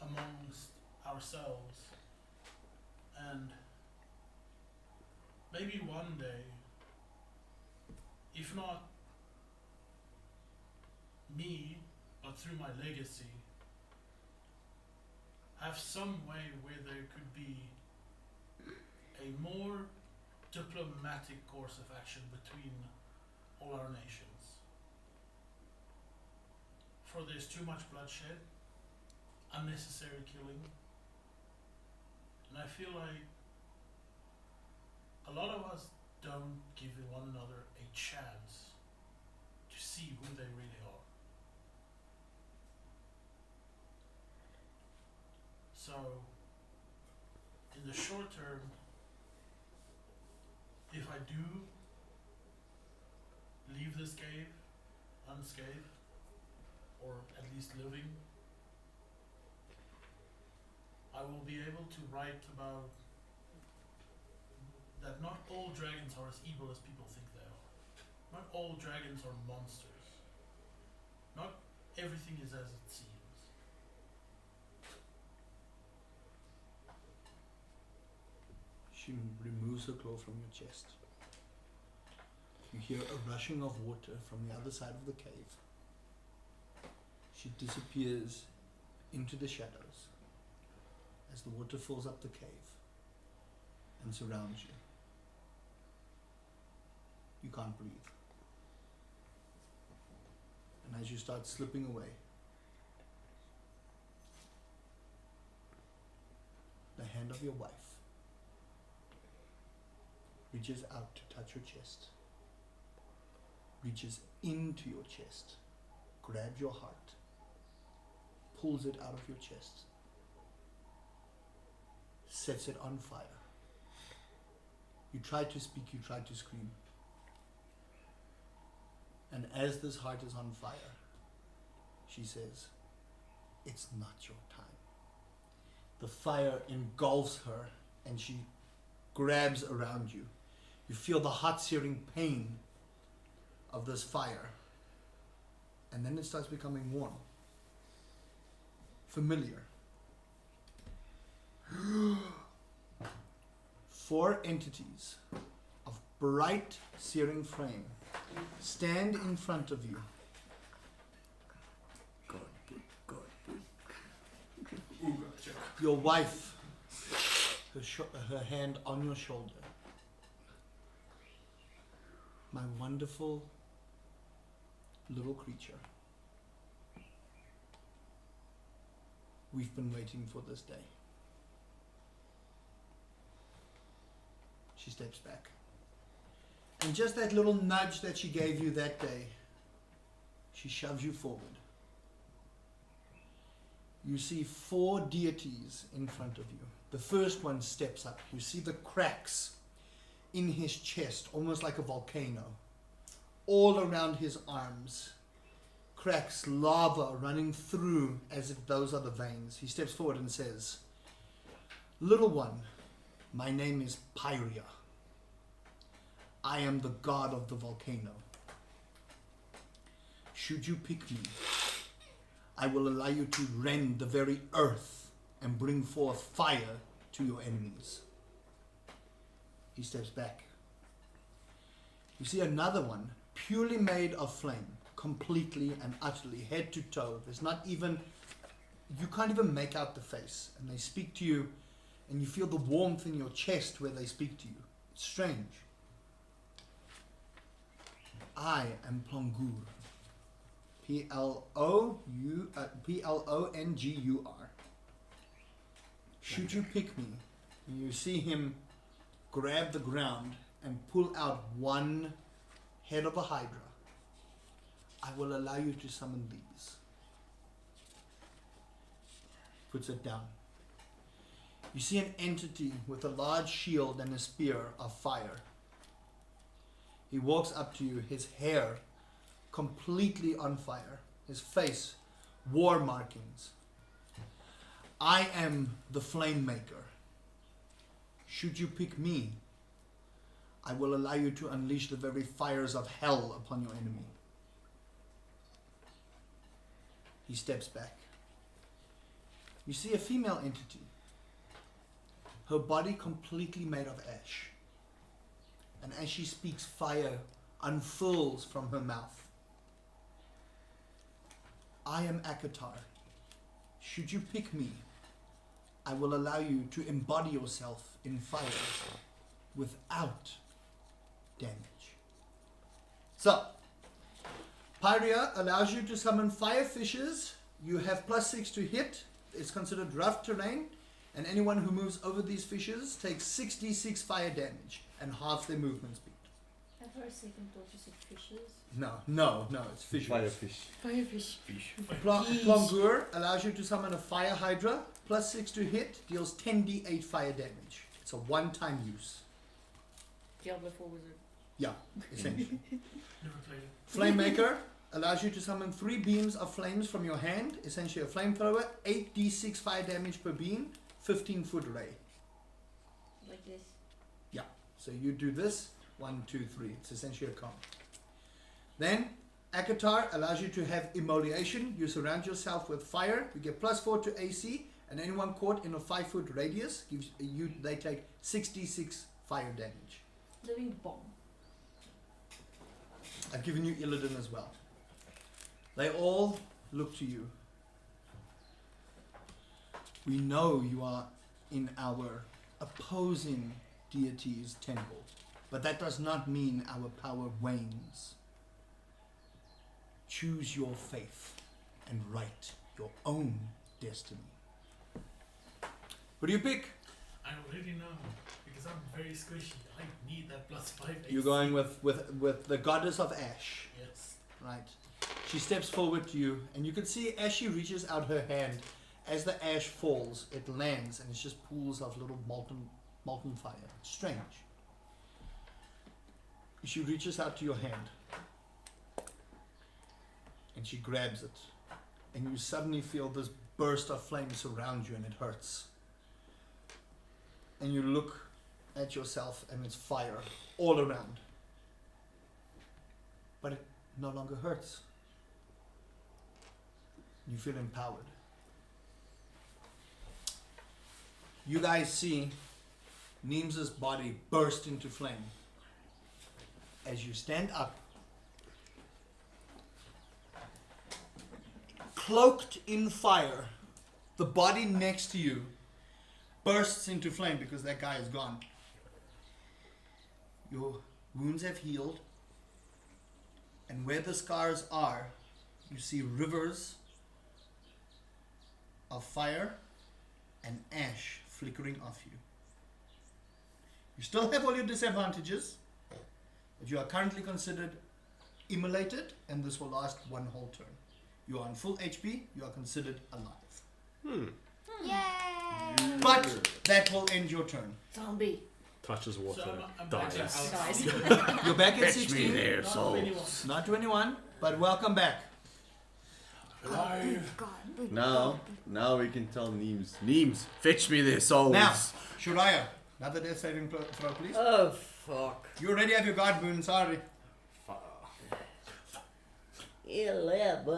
amongst ourselves, and maybe one day, if not me, but through my legacy, have some way where there could be a more diplomatic course of action between all our nations. For there's too much bloodshed, unnecessary killing, and I feel like a lot of us don't give one another a chance to see who they really are. So, in the short term, if I do leave this cave unscathed, or at least living, I will be able to write about that not all dragons are as evil as people think they are. Not all dragons are monsters. Not everything is as it seems. She removes her claw from your chest. You hear a rushing of water from the other side of the cave. She disappears into the shadows as the water fills up the cave. and surrounds you. You can't breathe. And as you start slipping away, the hand of your wife reaches out to touch your chest, reaches into your chest, grabs your heart, pulls it out of your chest, sets it on fire. You try to speak, you try to scream. And as this heart is on fire, she says, "It's not your time." The fire engulfs her and she grabs around you. You feel the hot searing pain of this fire. And then it starts becoming warm. Familiar. 4 entities of bright searing flame stand in front of you. Your wife, her hand on your shoulder. My wonderful little creature. We've been waiting for this day. She steps back. And just that little nudge that she gave you that day, she shoves you forward. You see 4 deities in front of you. The first one steps up. You see the cracks in his chest, almost like a volcano. All around his arms. Cracks, lava running through as if those are the veins. He steps forward and says, "Little one, my name is Pyria. I am the god of the volcano. Should you pick me, I will allow you to rend the very earth and bring forth fire to your enemies." He steps back. You see another one, purely made of flame, completely and utterly, head to toe. There's not even, you can't even make out the face. And they speak to you, and you feel the warmth in your chest where they speak to you. It's strange. I am Plongur. Plongur. Should you pick me, and you see him grab the ground and pull out one head of a hydra, I will allow you to summon these. Puts it down. You see an entity with a large shield and a spear of fire. He walks up to you, his hair completely on fire, his face war markings. I am the flame maker. Should you pick me, I will allow you to unleash the very fires of hell upon your enemy. He steps back. You see a female entity, her body completely made of ash. And as she speaks, fire unfurls from her mouth. I am Akatar. Should you pick me, I will allow you to embody yourself in fire without damage. So, Pyria allows you to summon fire fishes. You have +6 to hit. It's considered rough terrain. And anyone who moves over these fishes takes 66 fire damage and halves their movement speed. I for a second thought you said fishes. No, it's fishes. Firefish. Firefish. Plongur allows you to summon a fire hydra. +6 to hit, deals 10d8 fire damage. It's a one-time use. Diablo 4 wizard. Yeah, essentially. Never played it. Flamemaker allows you to summon 3 beams of flames from your hand, essentially a flamethrower, 8d6 fire damage per beam, 15-foot ray. Like this. Yeah, so you do this, 1, 2, 3. It's essentially a cone. Then, Akatar allows you to have immolation. You surround yourself with fire. You get +4 to AC, and anyone caught in a 5-foot radius, they take 66 fire damage. Living bomb. I've given you Illidan as well. They all look to you. We know you are in our opposing deity's temple. But that does not mean our power wanes. Choose your faith and write your own destiny. What do you pick? I already know because I'm very squishy. I need that +5 AC. You're going with the goddess of ash, Yes. right? She steps forward to you, and you can see as she reaches out her hand, as the ash falls, it lands, and it's just pools of little molten fire. Strange. She reaches out to your hand, and she grabs it, and you suddenly feel this burst of flame surround you, and it hurts. And you look at yourself, and it's fire all around. But it no longer hurts. You feel empowered. You guys see Neems's body burst into flame. As you stand up, cloaked in fire, the body next to you bursts into flame because that guy is gone. Your wounds have healed, and where the scars are, you see rivers of fire and ash flickering off you. You still have all your disadvantages, but you are currently considered immolated, and this will last one whole turn. You are on full HP, you are considered alive. Yay! But that will end your turn. Zombie. Touches water, So I'm back to dies. Guys. You're back at Fetch me 16. there, Not souls. 21. Not 21, but welcome back. Alive. Now we can tell Neems, fetch me their souls. Now, Shuraya, another death saving throw, please. Oh, fuck. You already have your guard boon, sorry. 11.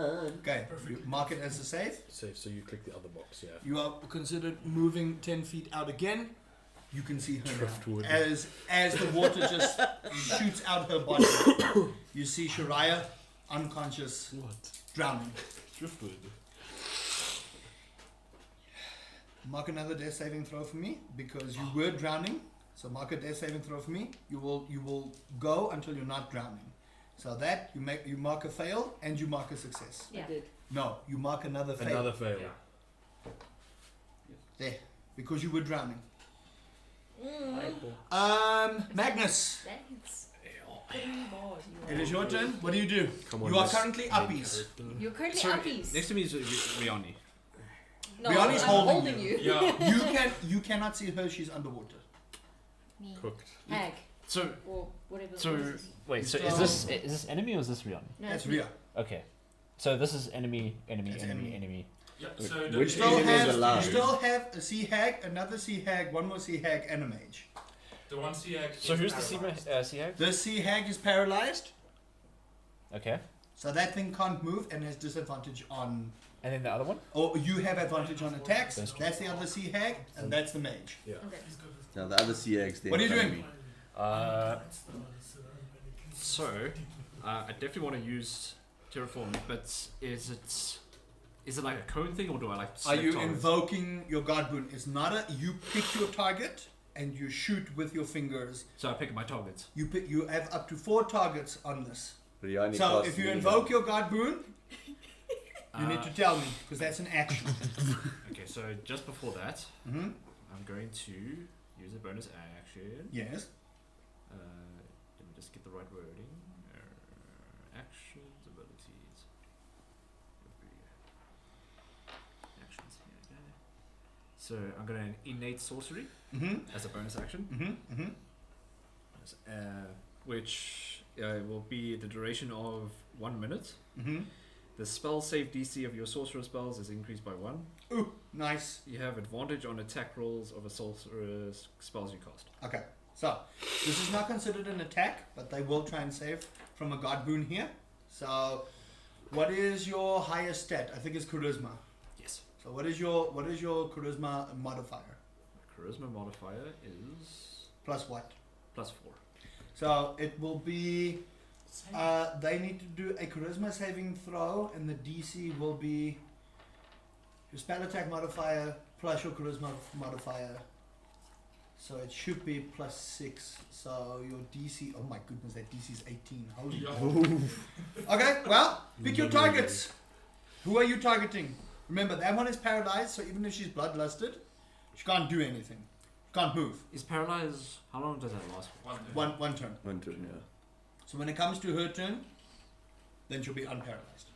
Okay, you mark it as a save. Save, so you click the other box, yeah. You are considered moving 10 feet out again. You can see her Driftwood. now. As the water just shoots out her body. You see Shuraya unconscious, What? drowning. Driftwood. Mark another death saving throw for me because you were drowning. So mark a death saving throw for me. You will go until you're not drowning. So that you mark a fail and you mark a success. Yeah. I did. No, you mark another fail. Another fail. Yeah. There, because you were drowning. Mm. Magnus, Thanks. it is your turn. What do you do? Come on, You are Miss currently main uppies. character. You're currently Sorry, uppies. next to me is Riani. No, Rihanna's I'm holding holding you. you. Yeah. You cannot see her. She's underwater. Me. Cooked. Hag. So, Or whatever. so what is this? wait. So So- is this enemy or is this Riani? No, That's it's me. Rhea. Okay. So this is enemy, That's enemy. enemy. Yep. So Which the You still enemy is have alive? you still have a sea hag, another sea hag, one more sea hag, and a mage. the one CX. So is who's the paralyzed. CH? This sea hag is paralyzed, Okay. so that thing can't move and has disadvantage on. And then the other one? Or you have advantage on attacks. That's true. That's the other sea hag, and that's the mage. Yeah. Okay. He's got his Now the other CX there. What are you in front doing? of me. So I definitely want to use terraform, but is it like a cone thing or do I like? Are select you targets? invoking your god boon? It's not a. You pick your target and you shoot with your fingers. So I pick my targets. You have up to 4 targets on this. Riani So costs if you me invoke your god boon, you need to Uh, tell me because that's an action. Okay, so just before that, hmm I'm going to use a bonus action. Yes. Let me just get the right wording. Actions, abilities. Actions here. Okay. So I'm going to innate sorcery hmm as a bonus action, hmm hmm which will be the duration of 1 minute. hmm The spell save DC of your sorcerer spells is increased by 1. Ooh, nice. You have advantage on attack rolls of a sorcerer's spells you cast. Okay, so this is not considered an attack, but they will try and save from a god boon here. So, what is your highest stat? I think it's charisma. Yes. So what is your charisma modifier? Charisma modifier is Plus what? +4. So it will be. They need to do a charisma saving throw, and the DC will be your spell attack modifier plus your charisma modifier. So it should be +6. So your DC. Oh my goodness, that DC is 18. Holy. Okay, well, pick your targets. Who are you targeting? Remember, that one is paralyzed, so even if she's bloodlusted, she can't do anything. Can't move. Is paralyzed? How long does that last for? One turn. One turn, yeah. So when it comes to her turn, then she'll be unparalyzed.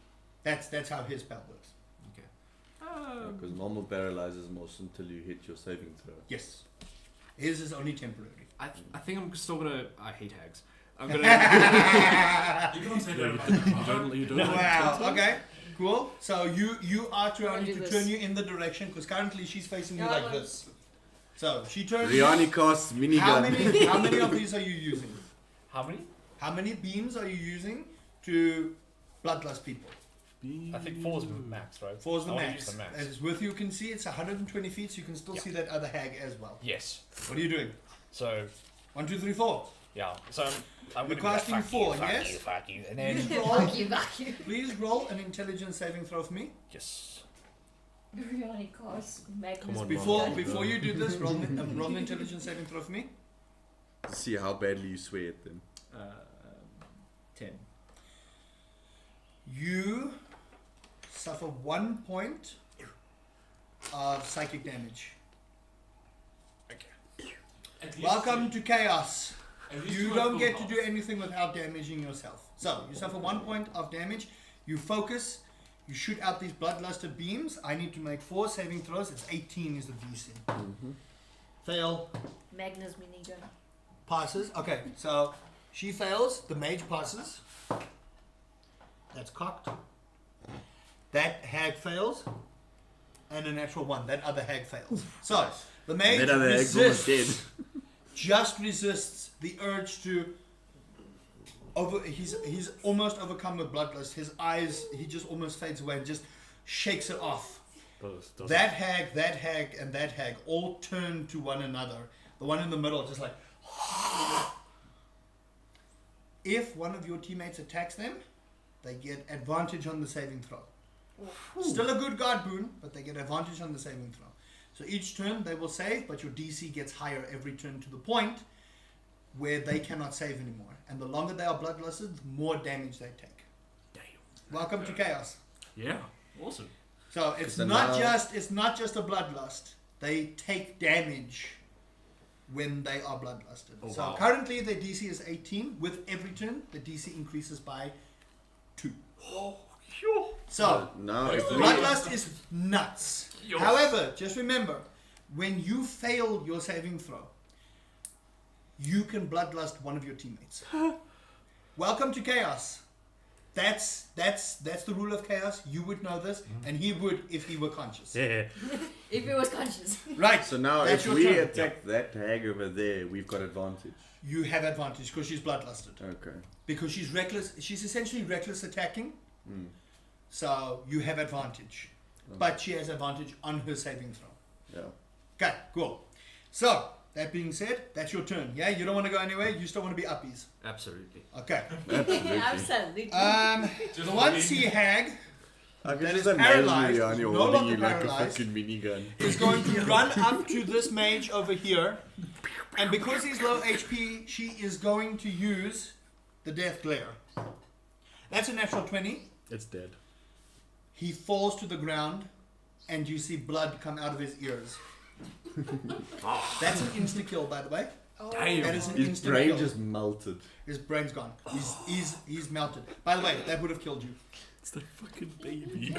That's how his spell works. Okay. Because normal paralyzes most until you hit your saving throw. Yes. His is only temporary. I think I'm still gonna. I hate hags. I'm gonna. You can't say that about You don't Wow. Okay. Cool. So you are trying do to this. turn you in the direction because currently she's facing you Yeah, like like- this. So she turns. Riani casts minigun. How many of these are you using? How many? How many beams are you using to bloodlust people? I think 4 is max, right? 4 is the I wanna max. use the max. As with you can see, it's 120 feet, so you can still Yeah. see that other hag as well. Yes. What are you doing? So 1, 2, 3, 4. yeah. So I'm You're gonna be like, casting fuck 4, you, fuck yes? you, fuck you, and then Please roll, Fuck you. please roll an intelligence saving throw for me. yes. Really cost Magnus. Come on, Before Ron. before you do this, roll an intelligence saving throw for me. See how badly you swear at them. 10. You suffer 1 point of psychic damage. At least Welcome to chaos. at least You two don't are get full to do anything without damaging yourself. So you suffer 1 point of damage. You focus. You shoot out these bloodluster beams. I need to make 4 saving throws. It's 18 is the DC. Fail. Magnus minigun. Passes. Okay, so she fails. The mage passes. That's cocked. That hag fails. And a natural 1. That other hag fails. So the mage That other egg's almost dead. just resists the urge to he's almost overcome with bloodlust. His eyes, he just almost fades away and just shakes it off. That hag, and that hag all turn to one another. The one in the middle just like if one of your teammates attacks them, they get advantage on the saving throw. Still a good guard boon, but they get advantage on the saving throw. So each turn they will save, but your DC gets higher every turn to the point where they cannot save anymore. And the longer they are bloodlusted, the more damage they take. Damn. Welcome to chaos. Yeah. Awesome. So it's So not now- just a bloodlust. They take damage when they are bloodlusted. Oh, So wow. currently their DC is 18. With every turn, the DC increases by 2. So Now if we bloodlust is nuts. Yo. However, just remember, when you fail your saving throw, you can bloodlust one of your teammates. Welcome to chaos. That's the rule of chaos. You would know this, and he would if he were conscious. Yeah. If he was conscious. Right. So now That's if your we turn. attack that hag over there, we've got advantage. You have advantage because she's bloodlusted. Okay. Because she's reckless. She's essentially reckless attacking. So you have advantage. But she has advantage on her saving throw. Yeah. Okay, cool. So, that being said, that's your turn. Yeah, you don't want to go anywhere. You still want to be uppies. Absolutely. Okay. Absolutely. Absolutely. Just The one within- sea hag I can that just is imagine paralyzed, Riani is no holding longer you like a paralyzed. fucking minigun. is going to run up to this mage over here. And because he's low HP, she is going to use the Death Glare. That's a natural 20. It's dead. He falls to the ground, and you see blood come out of his ears. That's an insta kill, by the way. Damn. That is an His insta brain kill. just melted. His brain's gone. He's melted. By the way, that would have killed you. It's the fucking baby.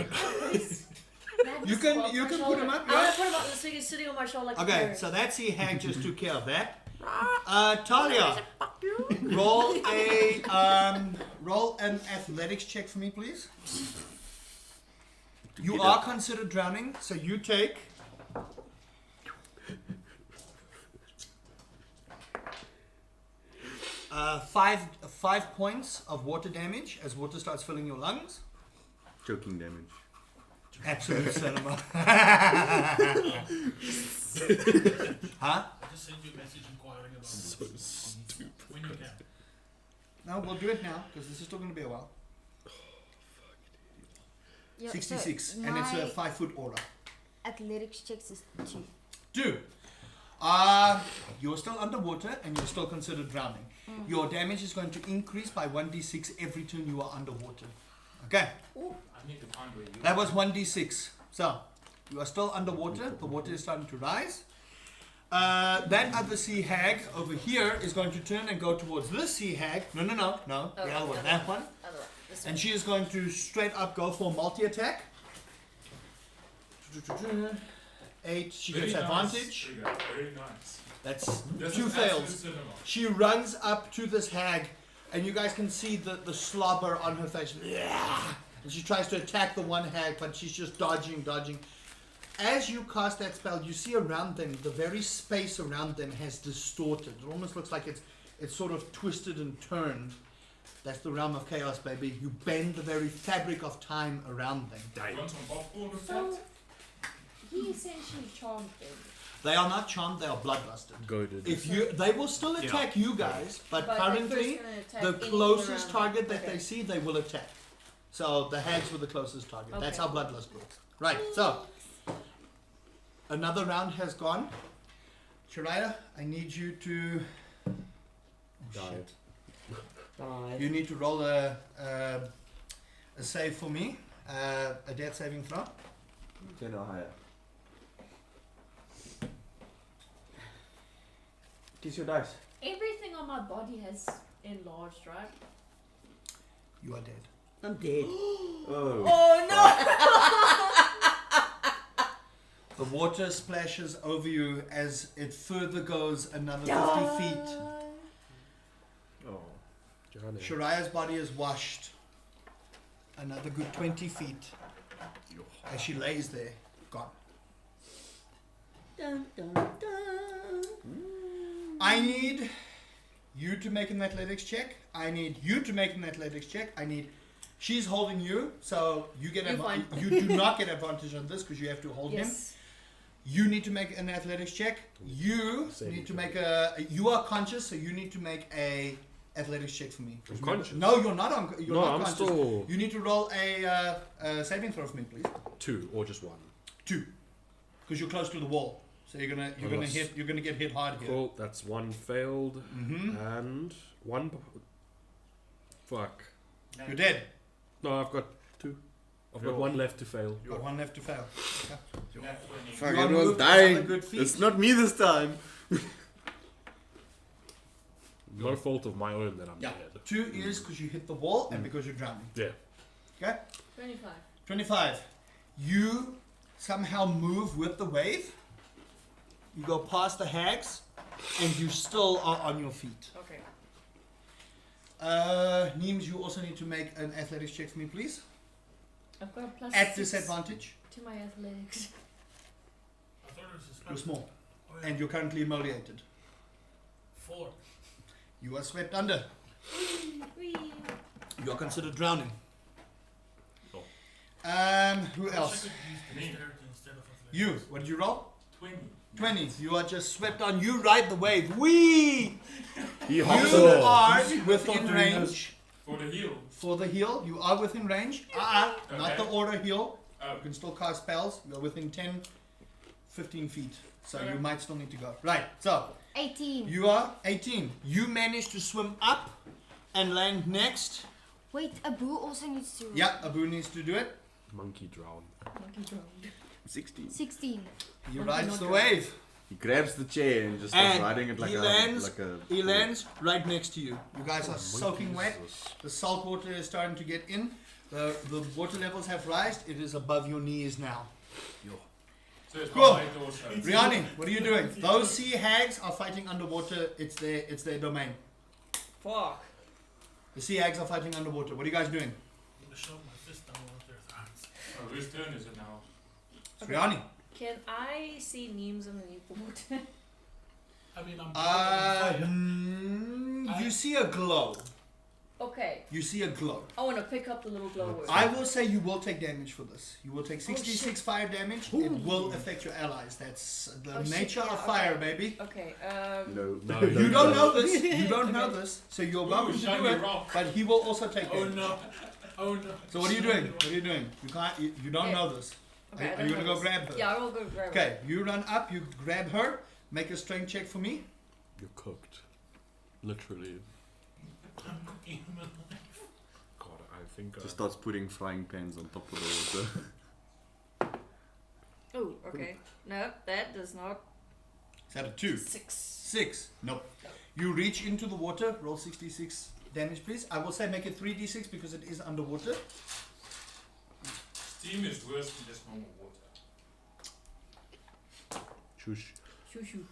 You can put him up. I want Yeah? to put him up so he's sitting on my shoulder like a Okay, parrot. so that's the hag just took care of that. Talia, roll an athletics check for me, please. You are considered drowning, so you take. Five points of water damage as water starts filling your lungs. Choking damage. Absolute cinema. Huh? I just sent you a message inquiring about So stupid. when you can. No, we'll do it now because this is still going to be a while. Yeah, 66, so and it's a my 5-foot aura. athletics checks is 2. 2. You're still underwater and you're still considered drowning. Your damage is going to increase by 1d6 every turn you are underwater. Okay, I need to find where you that was 1d6. So, you are still underwater. The water is starting to rise. That other sea hag over here is going to turn and go towards this sea hag. No. The other one. That one. Other one. This And she is going to straight up go for multi-attack. 8, she Very gets nice. advantage. There you go. Very nice. That's This 2 is fails. absolute cinema. She runs up to this hag, and you guys can see the slobber on her face. And she tries to attack the one hag, but she's just dodging. As you cast that spell, you see around them, the very space around them has distorted. It almost looks like it's sort of twisted and turned. That's the realm of chaos, baby. You bend the very fabric of time around them. You want some popcorn with So, that? he essentially charmed them. They are not charmed, they are bloodlusted. Goaded. They will still attack you guys, but But currently they're first gonna attack the anything closest around target them. that they see, they will attack. So the hags were the closest target. That's Okay. how bloodlust works. Right, so another round has gone. Shariah, I need you to Died. you need to roll a save for me. A death saving throw. 10 or higher. Kiss your dice. Everything on my body has enlarged, right? You are dead. I'm dead. Oh. The water splashes over you as it further goes another 50 feet. Oh. Johnny. Shariah's body is washed another good 20 feet as she lays there, gone. Dun, dun, dun. I need you to make an athletics check. I need you to make an athletics check. She's holding you, so you get You're fine. you do not get advantage on this because you have to hold him. Yes. You need to make an athletics check. You Saving need to throw. make you are conscious, so you need to make a athletics check for me. I'm conscious? No, you're not. You're No, not I'm conscious. still You need to roll a saving throw for me, please. 2 or just 1. 2, because you're close to the wall, so you're gonna get hit hard here. Cool. That's 1 failed Mm-hmm. and 1. Fuck. You're dead. No, I've got 2. I've got You're- 1 left to fail. Got 1 left to fail. Nat 20. Fuck, You are it was moved dying. another good feat. It's not me this time. No fault of my own that I'm Yeah. dead. 2 is because you hit the wall and because you're drowning. Yeah. Okay. 25. 25. You somehow move with the wave. You go past the hags, and you still are on your feet. Okay. Neems, you also need to make an athletics check for me, please. I've got a plus At 6 disadvantage. to my athletics. I thought it was a You're special. small, Oh, yeah. and you're currently immolated. 4. You are swept under. Whee. You are considered drowning. Oh. Who I wish I else? could use Me. dexterity instead of athletics. You. What did you roll? 20. 20. You are just swept on. You ride the wave. Wee! He You hops are off. within doing range. For the heal. For the heal, you are within range. Not Okay. the aura heal. Oh. You can still cast spells. You are within 10, 15 feet. So Okay. you might still need to go. Right, so 18. you are 18. You manage to swim up and land next. Wait, Abu also needs to. Yeah, Abu needs to do it. Monkey drown. Monkey drowned. 16. 16. He Monkey rides not the drowned. wave. He grabs the chair and just starts And riding it like he a lands- like a. He lands right next to you. You guys are soaking wet. Jesus. The salt water is starting to get in. The water levels have risen. It is above your knees now. So it's Cool. my daughter. Riani, what are you doing? Those sea hags are fighting underwater. It's their domain. Fuck. The sea hags are fighting underwater. What are you guys doing? I'm gonna shove my fist down one of their throats. Oh, whose turn is it now? It's Riani. Can I see Neems underneath the water? I mean, I'm fire. You see a glow. Okay. You see a glow. I want to pick up the little glower. I will say you will take damage for this. You will take Oh, 66 shit. fire damage. It will affect your allies. That's the Oh, shit, nature yeah, of fire, okay. baby. Okay. No. No, You don't know this. You don't know Okay. this. So you're welcome to do shiny it. rock. But he will also take Oh damage. no. Oh no. So what are you doing? What are you doing? You can't. You don't Okay. know this. Okay. I Are don't you gonna know go this. grab her? Yeah, I will go grab her. Okay. You run up. You grab her. Make a strength check for me. You're cooked. Literally. I'm cooking him alive. God, I think. Just starts putting frying pans on top of the water. Oh, okay. No, that does not. Is that a 2? 6. 6. Nope. You reach into the water. Roll 66 damage, please. I will say make it 3d6 because it is underwater. Steam is worse than just normal water. Shush. Shoo shoo.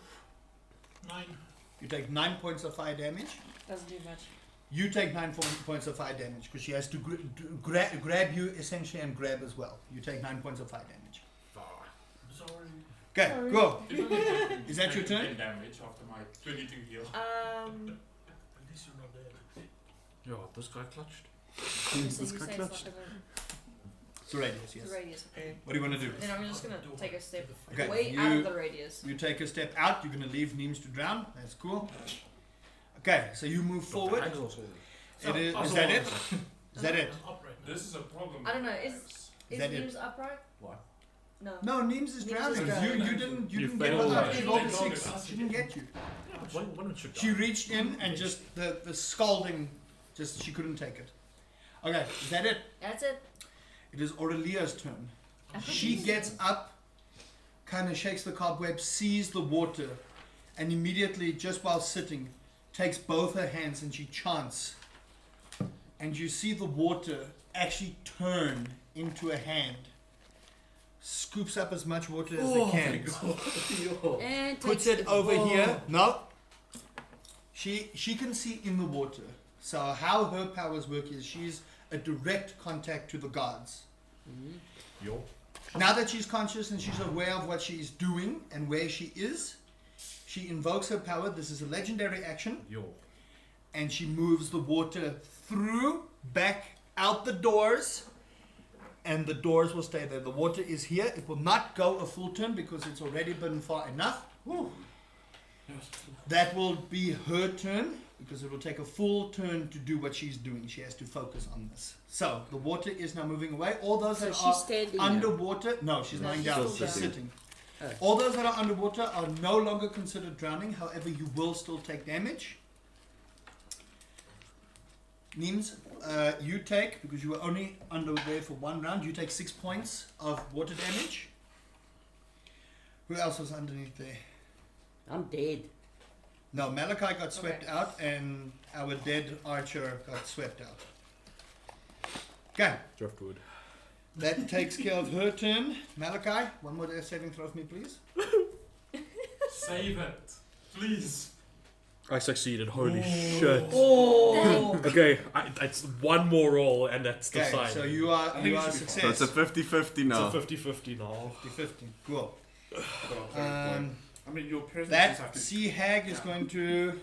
9. You take 9 points of fire damage. Doesn't do much. You take 9 points of fire damage because she has to grab you essentially and grab as well. You take 9 points of fire damage. Sorry. Okay, go. It only took Is that your 10 turn? damage after my 22 heal. At least you're not dead. Yeah, this guy clutched. So you say it's like It's a radius, yes. the radius, okay. What do you want to do? Then I'm just gonna take a step Okay, way out of the radius. You take a step out. You're going to leave Neems to drown. That's cool. Okay, so you move forward. Is that it? Is that it? It's upright. This is a problem. I don't know, is that it? Neems upright? What? No. No, Neems is Neems is drowning. drowning. You didn't You get failed. her up. She Yeah. rolled a 6. She didn't get you. One should She reached in and just the scalding, just she couldn't take it. Okay, is that it? That's it. It is Aurelia's turn. She gets up, kind of shakes the cobweb, sees the water, and immediately, just while sitting, takes both her hands and she chants. And you see the water actually turn into a hand. Scoops up as much water as it can. And Puts takes it over here. No. She can see in the water. So how her powers work is she's a direct contact to the gods. Yo. Now that she's conscious and she's aware of what she's doing and where she is, she invokes her power. This is a legendary action. Yo. And she moves the water through, back, out the doors, and the doors will stay there. The water is here. It will not go a full turn because it's already been far enough. That will be her turn because it will take a full turn to do what she's doing. She has to focus on this. So the water is now moving away. All those So that she's are standing now. underwater, no, she's No, lying she's down. still She's sitting. sitting. Oh. All those that are underwater are no longer considered drowning. However, you will still take damage. Means you take, because you were only under there for 1 round, you take 6 points of water damage. Who else was underneath there? I'm dead. No, Malachi got swept Okay. out and our dead archer got swept out. Okay, Driftwood. that takes care of her turn. Malachi, one more death saving throw for me, please. Save it. Please. I succeeded. Holy shit. Oh! Okay, it's one more roll and that's the Okay, sign. so you are think you it are a should be success. So it's a 50-50 now. It's a 50-50 now. 50-50. Cool. I mean, your presence That have to. sea hag is going to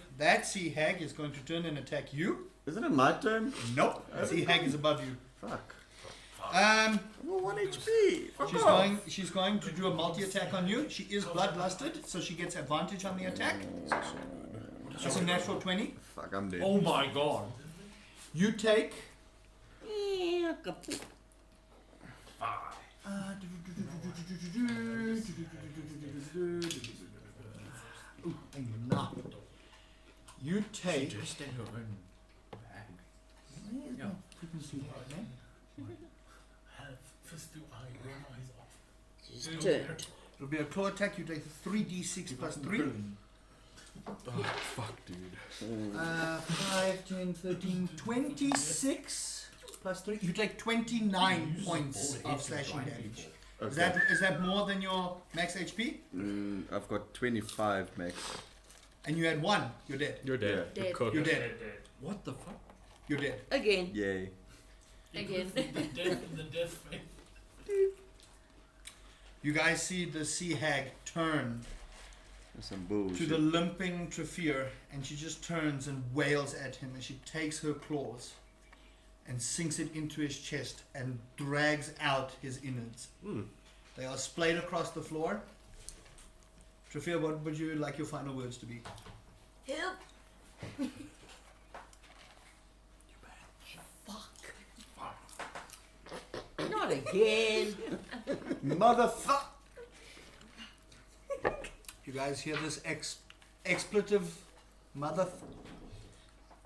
turn and attack you. Isn't it my turn? Nope. Sea hag is above you. Fuck. Um, I'm on 1 HP. Fuck off. she's going to do a multi attack on you. She is bloodlusted, so she gets advantage on the attack. That's a natural 20. Fuck, I'm dead. Oh my god. You take Yeah, kapot. Ooh, enough. You take. Just in her own bag. Yeah. Frequency hag, man. Have fist to eye, one eye's off. She's turned. It'll be a claw attack. You take 3d6 plus 3. Oh, fuck, dude. 5, 10, 13, 26 plus 3. You take 29 points of slashing damage. Okay. Is that more than your max HP? I've got 25 max. And you had 1. You're dead. You're dead. Dead. You're cooked. You're dead. What the fuck? You're dead. Again. Yay. Again. The death in the death face. You guys see the sea hag turn That's some to bullshit. the limping Trafir, and she just turns and wails at him, and she takes her claws and sinks it into his chest and drags out his innards. They are splayed across the floor. Trafir, what would you like your final words to be? Help! Not again. Motherfucker! You guys hear this expletive mother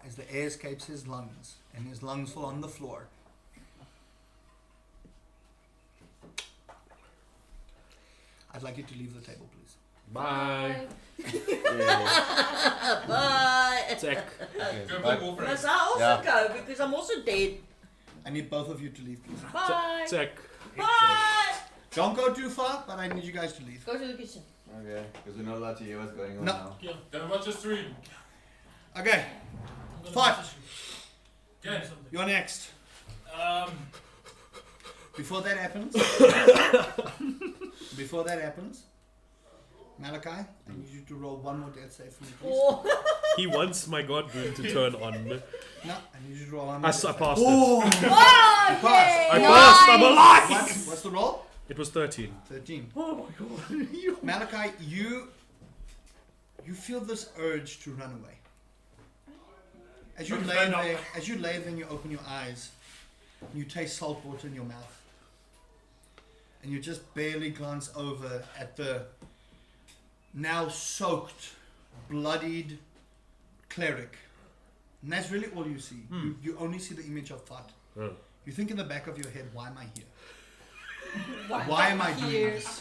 as the air escapes his lungs and his lungs fall on the floor. I'd like you to leave the table, please. Bye. Bye. Check. Go play Warframe. Must I also go because I'm also dead? I need both of you to leave, please. Bye. Check. Bye. Don't go too far, but I need you guys to leave. Go to the kitchen. Okay, because we're not allowed to hear what's going on No. now. Yeah, Don't watch the stream. Okay, I'm gonna Fight. message you. Okay. Something. you're next. Before that happens, Malachi, I need you to roll one more death save for me, please. Oh. He wants my god rune to turn on. No, I need you to roll one I more. passed it. Oh, Oh, you passed. I passed. I'm alive. What's the roll? It was 13. 13. Oh my god. Malachi, you feel this urge to run away. As you lay there and you open your eyes, you taste salt water in your mouth. And you just barely glance over at the now soaked, bloodied cleric. And that's really all you see. You only see the image of Fat. Oh. You think in the back of your head, why am I here? Why am I doing this?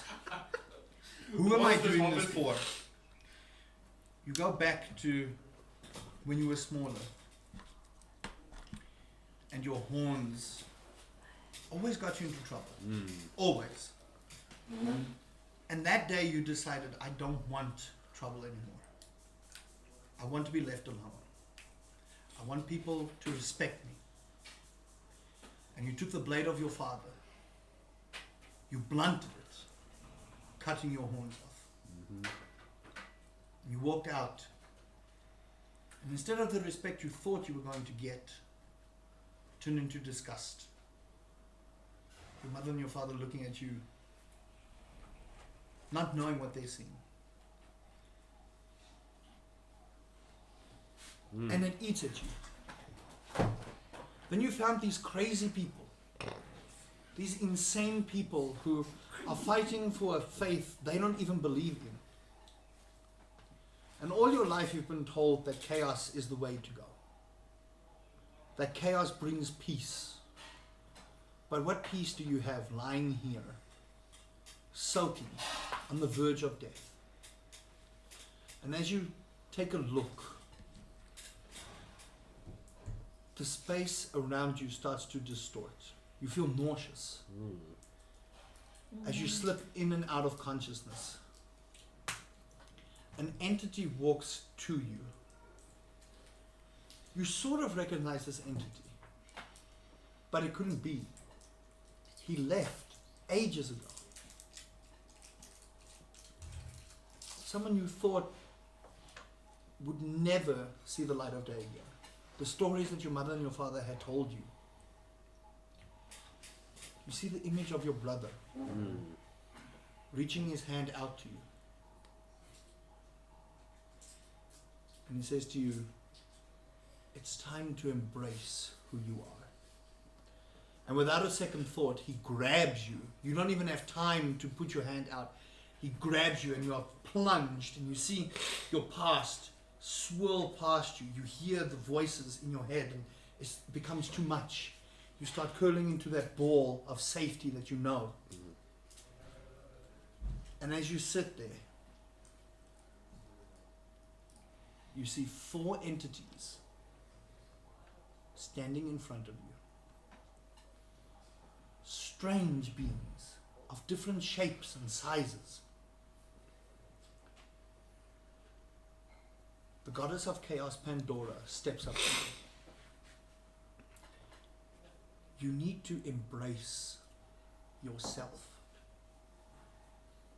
Who am I What's this doing this hobby? for? You go back to when you were smaller. And your horns always got you into trouble. Always. And that day you decided, I don't want trouble anymore. I want to be left alone. I want people to respect me. And you took the blade of your father. You blunted it, cutting your horns off. You walked out. And instead of the respect you thought you were going to get, turned into disgust. Your mother and your father looking at you, not knowing what they're seeing. And it eats at you. Then you found these crazy people, these insane people who are fighting for a faith they don't even believe in. And all your life you've been told that chaos is the way to go. That chaos brings peace. But what peace do you have lying here, soaking, on the verge of death? And as you take a look, the space around you starts to distort. You feel nauseous. As you slip in and out of consciousness, an entity walks to you. You sort of recognize this entity, but it couldn't be. He left ages ago. Someone you thought would never see the light of day again. The stories that your mother and your father had told you. You see the image of your brother reaching his hand out to you. And he says to you, it's time to embrace who you are. And without a second thought, he grabs you. You don't even have time to put your hand out. He grabs you and you are plunged, and you see your past swirl past you. You hear the voices in your head, and it becomes too much. You start curling into that ball of safety that you know. And as you sit there, you see 4 entities standing in front of you. Strange beings of different shapes and sizes. The goddess of chaos, Pandora, steps up to you. You need to embrace yourself.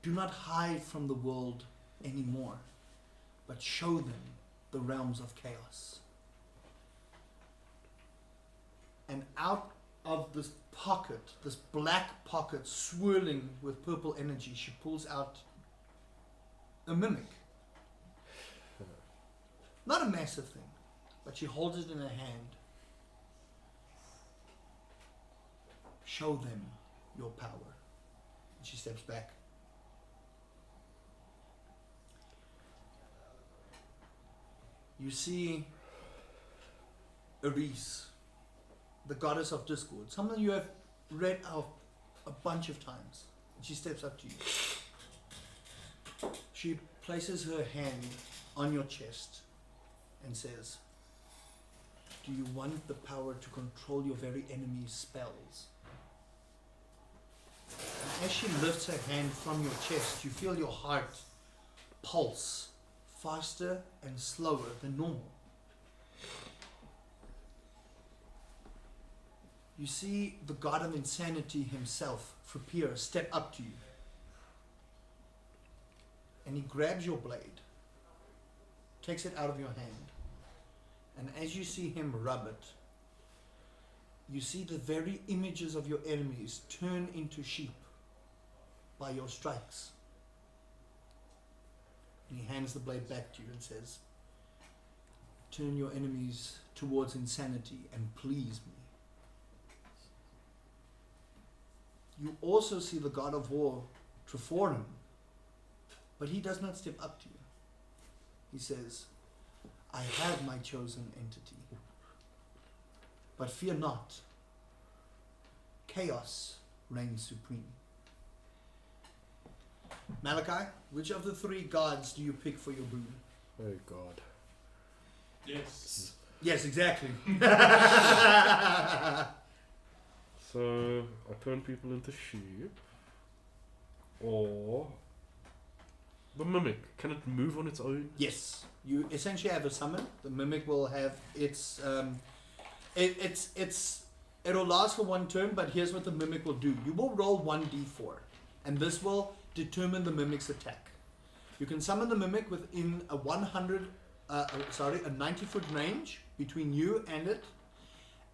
Do not hide from the world anymore, but show them the realms of chaos. And out of this pocket, this black pocket swirling with purple energy, she pulls out a mimic. Not a massive thing, but she holds it in her hand. Show them your power. And she steps back. you see Eris, the goddess of discord, someone you have read of a bunch of times. She steps up to you. She places her hand on your chest and says, do you want the power to control your very enemy's spells? And as she lifts her hand from your chest, you feel your heart pulse faster and slower than normal. You see the god of insanity himself, Frapir, step up to you. And he grabs your blade, takes it out of your hand, and as you see him rub it, you see the very images of your enemies turn into sheep by your strikes. And he hands the blade back to you and says, turn your enemies towards insanity and please me. You also see the god of war, Treforim, but he does not step up to you. He says, I have my chosen entity, but fear not. Chaos reigns supreme. Malachi, which of the three gods do you pick for your boon? Oh God. Yes. Yes, exactly. So I turn people into sheep, or the mimic. Can it move on its own? Yes, you essentially have a summon. The mimic will have its it'll last for one turn, but here's what the mimic will do. You will roll 1d4, and this will determine the mimic's attack. You can summon the mimic within a 90-foot range between you and it,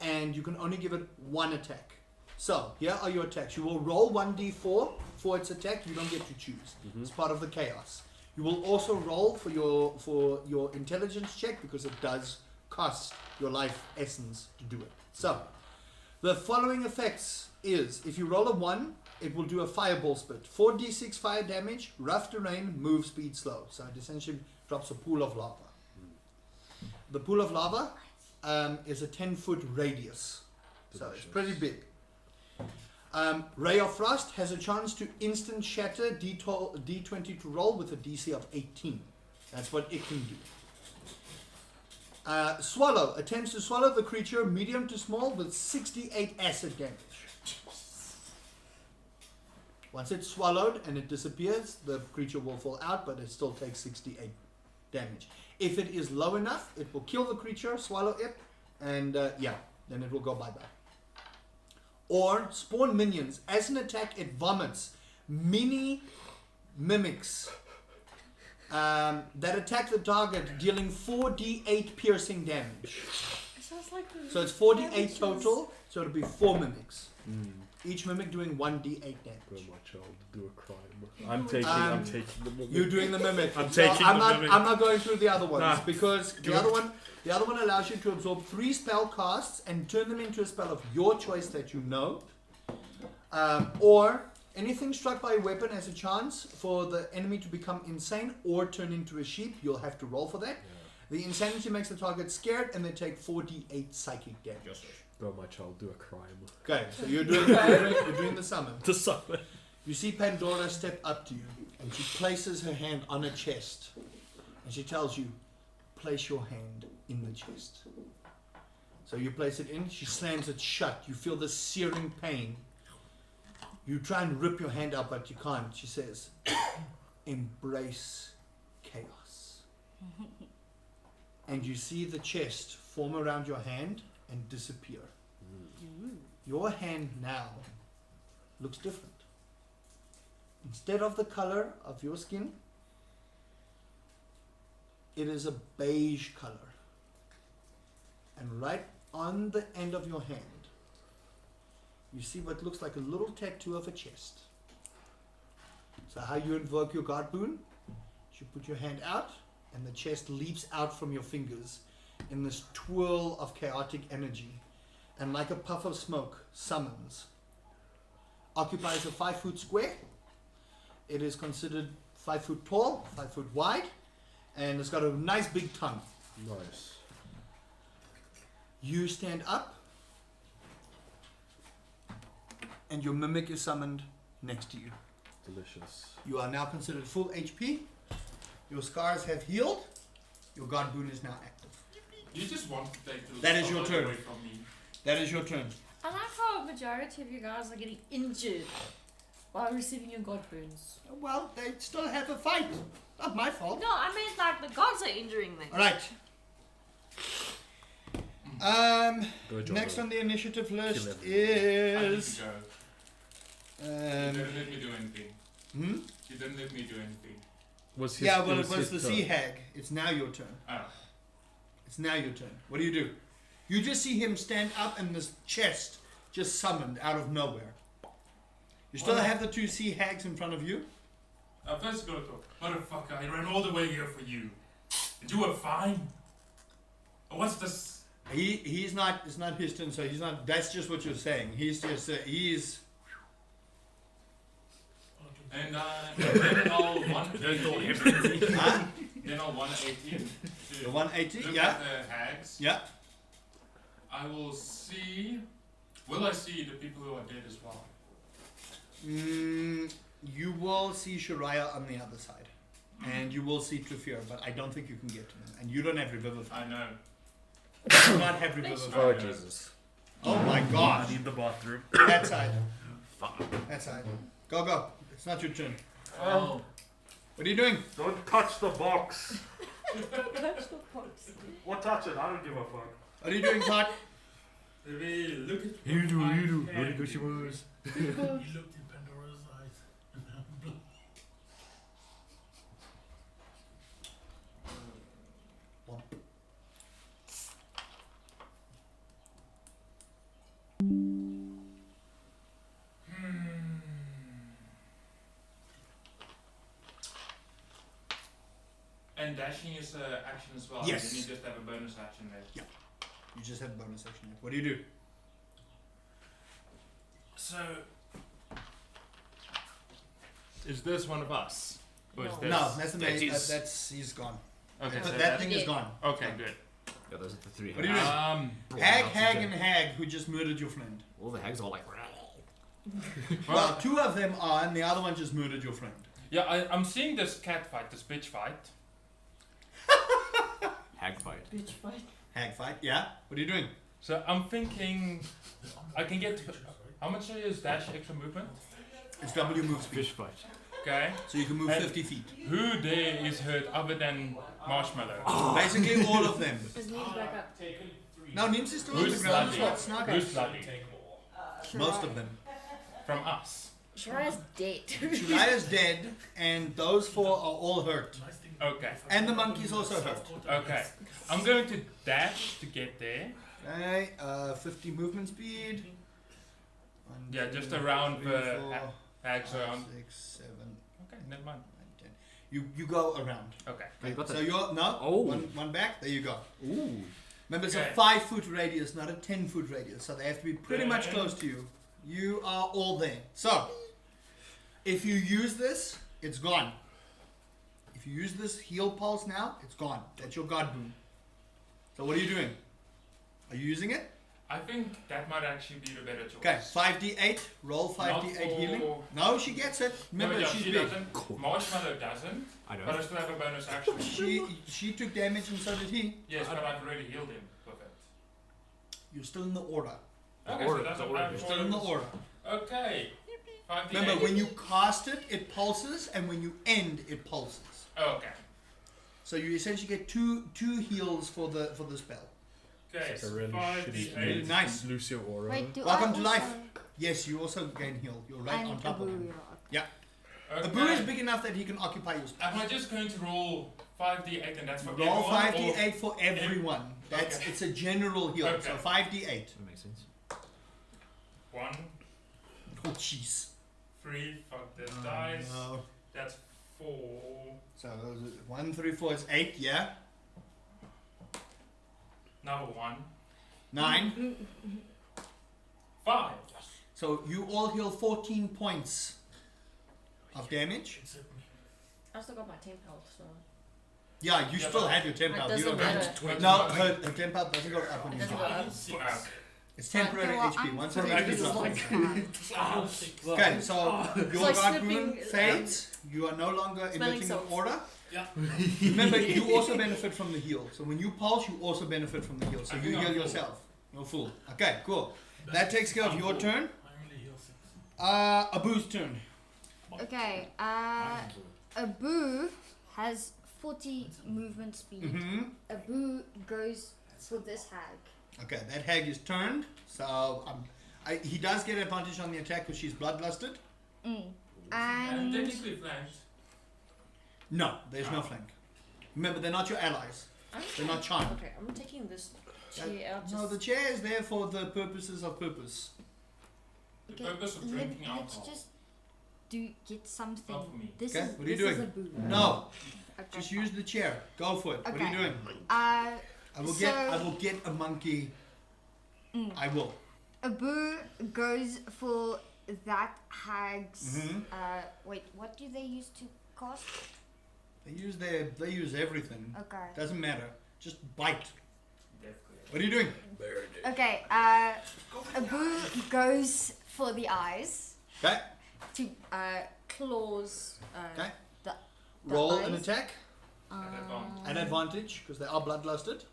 and you can only give it one attack. So here are your attacks. You will roll 1d4 for its attack. You don't get to choose. It's part of the chaos. You will also roll for your intelligence check because it does cost your life essence to do it. So the following effects is, if you roll a 1, it will do a fireball spit. 4d6 fire damage, rough terrain, move speed slow. So it essentially drops a pool of lava. The pool of lava is a 10-foot radius. So it's pretty big. Ray of Frost has a chance to instant shatter D20 to roll with a DC of 18. That's what it can do. Swallow attempts to swallow the creature medium to small with 68 acid damage. Once it's swallowed and it disappears, the creature will fall out, but it still takes 68 damage. If it is low enough, it will kill the creature, swallow it, and then it will go bye-bye. Or spawn minions. As an attack, it vomits mini mimics that attack the target, dealing 4d8 piercing damage. Sounds like the So it's 4d8 damages. total, so it'll be 4 mimics. Each mimic doing 1d8 Go damage. my child, do a crime. I'm taking the mimic. You're doing the mimic. I'm taking I'm the not, mimic. I'm not going through the other ones Nah, because the other one allows you to absorb 3 spell casts and turn them into a spell of your choice that you know. Or anything struck by a weapon has a chance for the enemy to become insane or turn into a sheep. You'll have to roll for that. The insanity makes the target scared and they take 4d8 psychic damage. Go my child, do a crime. Okay, so you're doing the summon. The summon. You see Pandora step up to you and she places her hand on her chest and she tells you, place your hand in the chest. So you place it in, she slams it shut. You feel this searing pain. You try and rip your hand out, but you can't. She says, embrace chaos. And you see the chest form around your hand and disappear. Your hand now looks different. Instead of the color of your skin, it is a beige color. And right on the end of your hand, you see what looks like a little tattoo of a chest. So how you invoke your god boon, you put your hand out and the chest leaps out from your fingers in this twirl of chaotic energy, and like a puff of smoke summons. Occupies a 5-foot square. It is considered 5 foot tall, 5 foot wide, and it's got a nice big tongue. Nice. You stand up, and your mimic is summoned next to you. Delicious. You are now considered full HP. Your scars have healed. Your God boon is now active. You just want to take the That is your spotlight turn. away from me. That is your turn. I like how a majority of you guys are getting injured while receiving your god boons. Well, they still have a fight. Not my fault. No, I meant like the gods are injuring them. All right. Go, John. Next on the initiative list everyone. is. I need to go. You didn't let me do anything. Hmm? You didn't let me do anything. Was his, Yeah, well, it was his the turn. sea hag. It's now your turn. Oh. It's now your turn. What do? You just see him stand up and this chest just summoned out of nowhere. You still Oh. have the two sea hags in front of you. First gotta talk. Motherfucker, I ran all the way here for you. And you were fine. What's this? He's not. It's not his turn, so he's not. That's just what you're saying. He's just. He's. And then I'll 118. Huh? Then I'll 118. The 180. Look Yeah. at the hags. Yeah. I will see. Will I see the people who are dead as well? You will see Shariah on the other side, and you will see Trufir, but I don't think you can get to him. And you don't have Revivify. I know. You do not have Revivify. Oh, Jesus. Oh my gosh. I need the bathroom. That side. That side. Go, go. It's not your turn. Oh. What are you doing? Don't touch the box. Touch the box. What touch it? I don't give a fuck. What are you doing, Todd? Look at You do. my What do hand. you was? He looked in Pandora's eyes and then And dashing is an action as well. Yes. Then you just have a bonus action there. You just have bonus action. What do you do? So Is this one of us? Or is No. this No, that's the main. is- that's he's gone. Okay, so that that's thing is gone. okay, good. Yeah, those are the three. What are you doing? Hags. Hag, and hag who just murdered your friend. All the hags are like. Well, two of them are, and the other one just murdered your friend. yeah, I'm seeing this cat fight, this bitch fight. Hag fight. Bitch fight. Hag fight, yeah. What are you doing? So I'm thinking I can get. How much is dash extra movement? It's W move speed. Fish fight. Okay. So you can move Hey. 50 feet. Who there is hurt other than Marshmallow? Basically all of them. His knees back up. Now Nims is still on the Who's ground. bloody? It's not Who's bloody? most of them. From us. Shariah's dead. Shariah's dead, and those four are all hurt. Okay. And the monkey's also hurt. Okay. I'm going to dash to get there. Okay, 50 movement speed. One, Yeah, two, just around three, the four, hag five, zone. 6, 7, Okay, never mind. 9, 10. You go around. Okay. You got So that. you're no Oh. one back. There you go. Ooh. Remember, it's Okay. a 5-foot radius, not a 10-foot radius. So they have to be pretty much Okay. close to you. You are all there. So if you use this, it's gone. If you use this heal pulse now, it's gone. That's your god boon. So what are you doing? Are you using it? I think that might actually be the better choice. Okay, 5d8. Roll 5d8 Not healing. for- No, she gets it. No, Remember, yeah, she's she big. doesn't. Marshmallow doesn't. I know. But I still have a bonus action. She took damage and so did he. Yes, but I've already healed him with it. You're still in the order. Okay, order- so that's the a order bad is You're still in the order. Okay. 5d8. Remember, when you cast it, it pulses, and when you end, it pulses. Okay. So you essentially get two heals for the spell. Okay. It's like a really 5d8. shitty Nice. Lucio aura. Wait, do Welcome I to also... life. Yes, you also gain heal. You're right and on top of Abu him. Urak. The boo is big enough that he can occupy your space. Am I just going to roll 5d8 and that's for Roll everyone? 5d8 for everyone. That's Okay. it's a general heal. Okay. So 5d8. That makes sense. Or 1, Oh jeez. 3, fuck this dice. No. That's 4. So 1, 3, 4 is 8. Yeah. Another 1. 9. 5. So you all heal 14 points of damage. I still got my 10 health, so. Yeah, you Yeah, still but- have your temp It out. You doesn't don't matter. No, her temp out doesn't go up when It you doesn't drop. go up. Fuck. It's temporary Well, HP. I'm Once the pretty HP It's drops. like- I heal 6. Okay, so your like guard slipping, boon fades. You are no longer smelling emitting salts. aura. Yeah. Remember, you also benefit from the heal. So when you pulse, you also benefit from the heal. So I you think I'm heal full. yourself. You're full. Okay, cool. That takes care of your turn. I only heal 6. Abu's turn. Okay, Abu has 40 movement speed. Mm-hmm. Abu goes for this hag. Okay, that hag is turned. So he does get advantage on the attack because she's bloodlusted. And And technically flanked. No, there's no flank. Remember, they're not your allies. I'm They're not charmed. Okay, I'm taking this chair out. No, Just the chair is there for the purposes of purpose. The okay, purpose of drinking let's alcohol. just get something. Not for me. This Okay, is what are you this is doing? Abu. No, Okay, just fine. use the chair. Go for it. What are you Okay. doing? Uh, I will So- get a monkey. I will. Abu goes for that hag's. Mhm. Wait, what do they use to cast? They use everything. Okay. Doesn't matter. Just bite. Death glare. What are you doing? Okay. Abu goes for the eyes Okay. to claws. Okay. The Roll an eyes. attack advantage. at advantage because they are bloodlusted.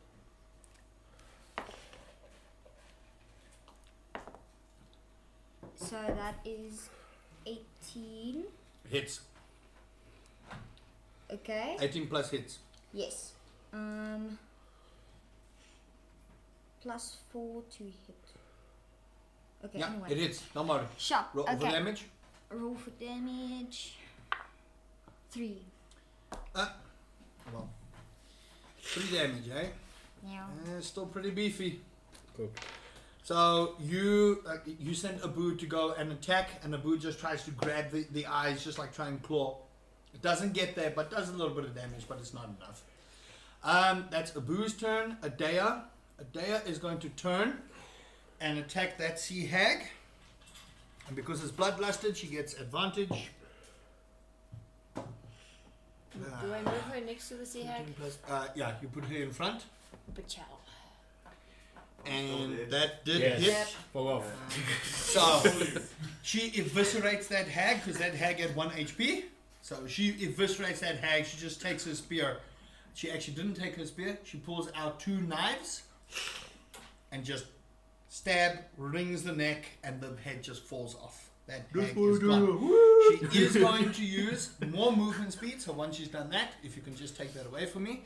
So that is 18. Hits. Okay. 18 plus hits. Yes. Plus 4 to hit. Okay. Yeah, Anyway. it hits. Don't worry. Sharp. Roll Okay. for damage. Roll for damage. 3. Well, 3 damage, eh? Yeah. Still pretty beefy. Cool. So you send Abu to go and attack, and Abu just tries to grab the eyes, just like try and claw. It doesn't get there, but does a little bit of damage, but it's not enough. That's Abu's turn. Adea is going to turn and attack that sea hag, and because it's bloodlusted, she gets advantage. do I move her next to the sea hag? Yeah, you put her in front, Pachow. and that did Yes. hit. Fall off. So she eviscerates that hag because that hag had 1 HP. So she eviscerates that hag. She just takes her spear. She actually didn't take her spear. She pulls out 2 knives and just rings the neck, and the head just falls off. That hag is gone. She is going to use more movement speed. So once she's done that, if you can just take that away from me,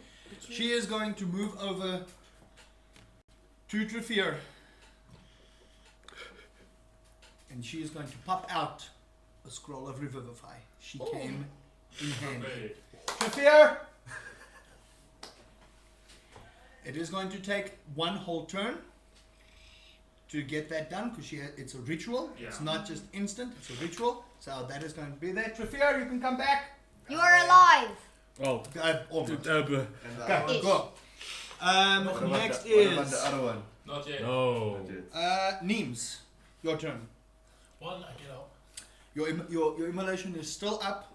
she is going to move over to Trafir. And she is going to pop out a scroll of Revivify. She came in handy. Wait. Trafir! It is going to take 1 whole turn to get that done because it's a ritual. Yeah. It's not just instant, it's a ritual. So that is going to be there. Trafir, you can come back. You are alive. Oh. Almost. And the other one? Ish. Go. What about Next the, what about is the other one? Not yet. No. Not yet. Neems. Your turn. 1, I get out. Your immolation is still up,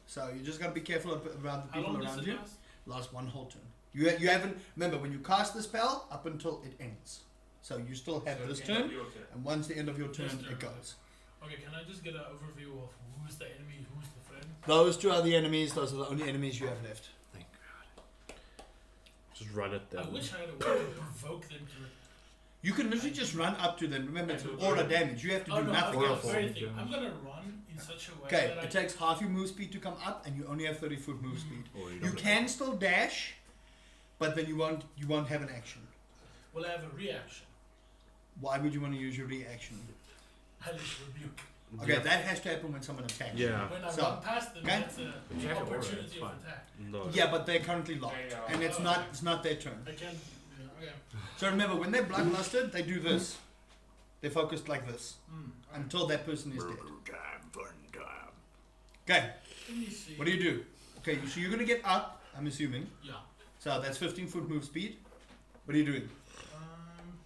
so you just gotta be careful around the How people long does around it you. last? Last 1 whole turn. You haven't, remember, when you cast the spell, up until it ends. So you still have So this it's the end turn, of your turn. and once the end of your turn, This turn, it goes. Okay, can I just get an overview of who's the enemy, who's the friend? Those 2 are the enemies, those are the only enemies you have left. Thank God. Just run it I down. wish I had a way to provoke them to. You can literally just run up to them. Remember, it's And an do aura it. damage. You have to do Oh no, I've nothing got else. a very thing. Yeah. I'm gonna run in such a way Okay, that I it takes half your move speed to come up, and you only have 30-foot move speed. Or You don't can still dash, but then you won't have an action. will have a reaction. Why would you want to use your reaction? Hellish rebuke. Okay, that has to happen when someone attacks you. Yeah. When I So, run past them, okay. that's you an have to order it, opportunity it's of fine. attack. No. Yeah, but they're currently locked, They are. and it's not their turn. I can. Yeah, okay. So remember, when they're bloodlusted, they do this. They're focused like this Mm. until that person is dead. Okay, Let me see. what do you do? Okay, so you're gonna get up, I'm assuming. Yeah. So that's 15-foot move speed. What are you doing? Um,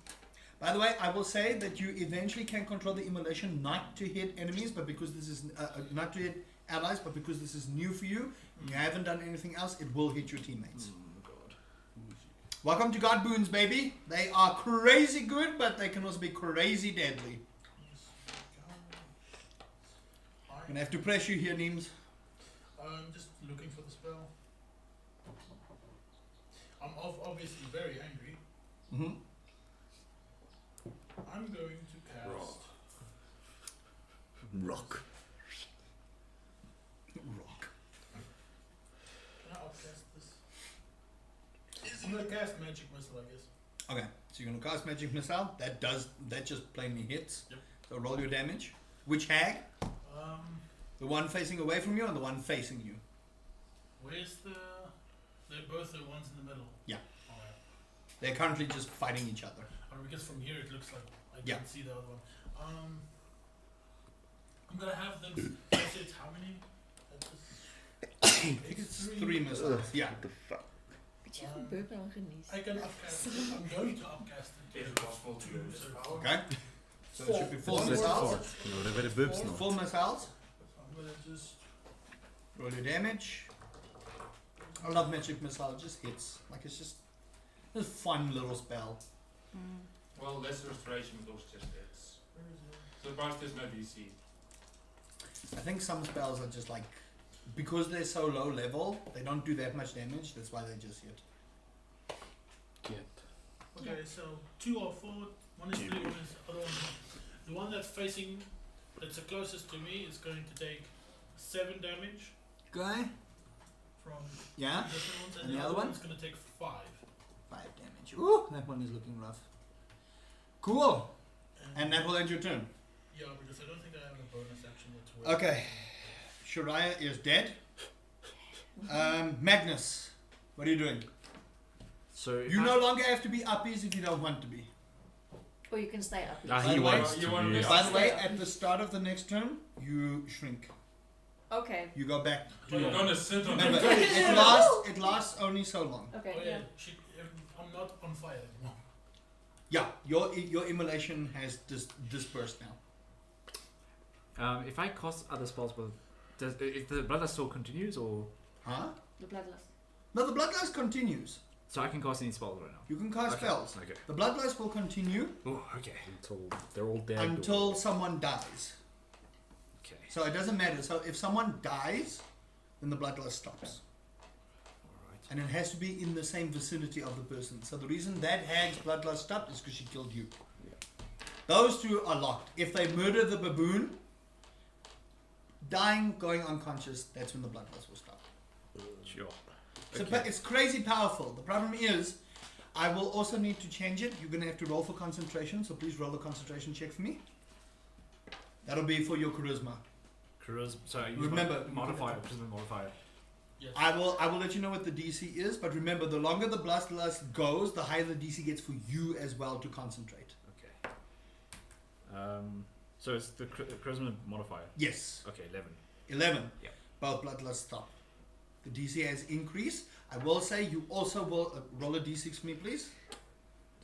By the way, I will say that you eventually can control the immolation not to hit enemies, but because this is not to hit allies, but because this is new for you, and you haven't done anything else, it will hit your teammates. God. Welcome to God Boons, baby. They are crazy good, but they can also be crazy deadly. I'm gonna have to press you here, Neems. I'm just looking for the spell. I'm obviously very angry. Mm-hmm. I'm going to cast. Rock. Rock. Can I upcast this? I'm gonna cast magic missile, I guess. Okay, so you're gonna cast Magic Missile. That just plainly hits. Yep. So roll your damage. Which hag? The one facing away from you and the one facing you. Where's the? They're both the ones in the middle. Yeah. Alright. They're currently just fighting each other. Because from here it looks like I Yeah. can see the other one. I'm gonna have them. I say it's how many? I think it's 3 missiles. Yeah. What the fuck? But you have burp and genees. I can upcast it. I'm going to upcast it. Is it possible to do this? Okay. So it should be 4 Let's missiles. fart. Whatever the boobs now. 4 missiles. I'm gonna just. Roll your damage. I love Magic Missile. It just hits. Like it's just a fun little spell. Well, less restoration with those just hits. Where is it? So Bart, there's no DC. I think some spells are just like, because they're so low level, they don't do that much damage. That's why they just hit. Okay, so 2 or 4. One is 3, one is other one. The one that's facing, that's the closest to me, is going to take 7 damage Okay. from Yeah. different ones, And the other one? one's going to take 5. 5 damage. Ooh, that one is looking rough. Cool. And that will end your turn. Yeah, because I don't think I have a bonus action that's worth. Okay. Shariah is dead. Magnus, what are you doing? So if You I- no longer have to be uppies if you don't want to be. Or you can stay up. Ah, By he the way, wants you to wanna be. miss- By the way, at the start of the next turn, you shrink. Okay. You go back to You're your. gonna sit on Remember, it. it lasts only so long. Okay, Oh, yeah. I'm not on fire anymore. Yeah, your immolation has dispersed now. If I cast other spells, if the bloodlust still continues, or Huh? The bloodlust. No, the bloodlust continues. so I can cast any spells right now. You can cast Okay, spells. Okay. The bloodlust will continue Oh, okay. Until they're all dead. until someone dies. Okay. So it doesn't matter. So if someone dies, then the bloodlust stops. Alright. And it has to be in the same vicinity of the person. So the reason that hag's bloodlust stopped is because she killed you. Yeah. Those two are locked. If they murder the baboon, dying, going unconscious, that's when the bloodlust will stop. Sure. So it's crazy powerful. The problem is, I will also need to change it. You're going to have to roll for concentration, so please roll a concentration check for me. That'll be for your charisma. Charisma. So I use Remember, my modifier, charisma modifier. Yes. I will let you know what the DC is, but remember, the longer the bloodlust goes, the higher the DC gets for you as well to concentrate. Okay. So it's the charisma modifier. Yes. Okay, 11. 11. Yeah. Both bloodlust stop. The DC has increased. I will say you also will roll a D6 for me, please.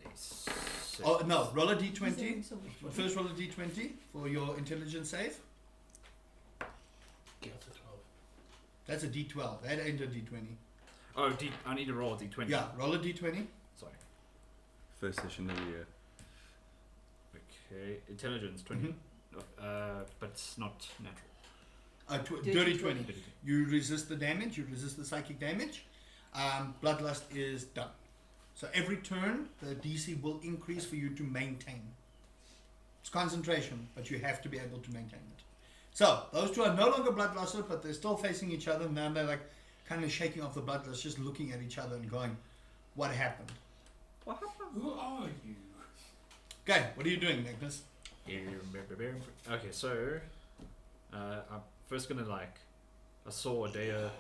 D6. Oh no, roll a He's D20. doing so much work. First, roll a D20 for your intelligence save. That's a 12. That's a D12. That ain't a D20. Oh, I need to roll a D20. Yeah, roll a D20. Sorry. First session of the year. Okay, intelligence 20. Mhm. But it's not natural. Dirty 20. Dirty. You resist the damage. You resist the psychic damage. Bloodlust is done. So every turn, the DC will increase for you to maintain. It's concentration, but you have to be able to maintain it. So those two are no longer bloodlusted, but they're still facing each other. Now they're like kind of shaking off the bloodlust, just looking at each other and going, "What happened?" Who are you? Okay, what are you doing, Magnus? Okay, so I'm first gonna I saw Adea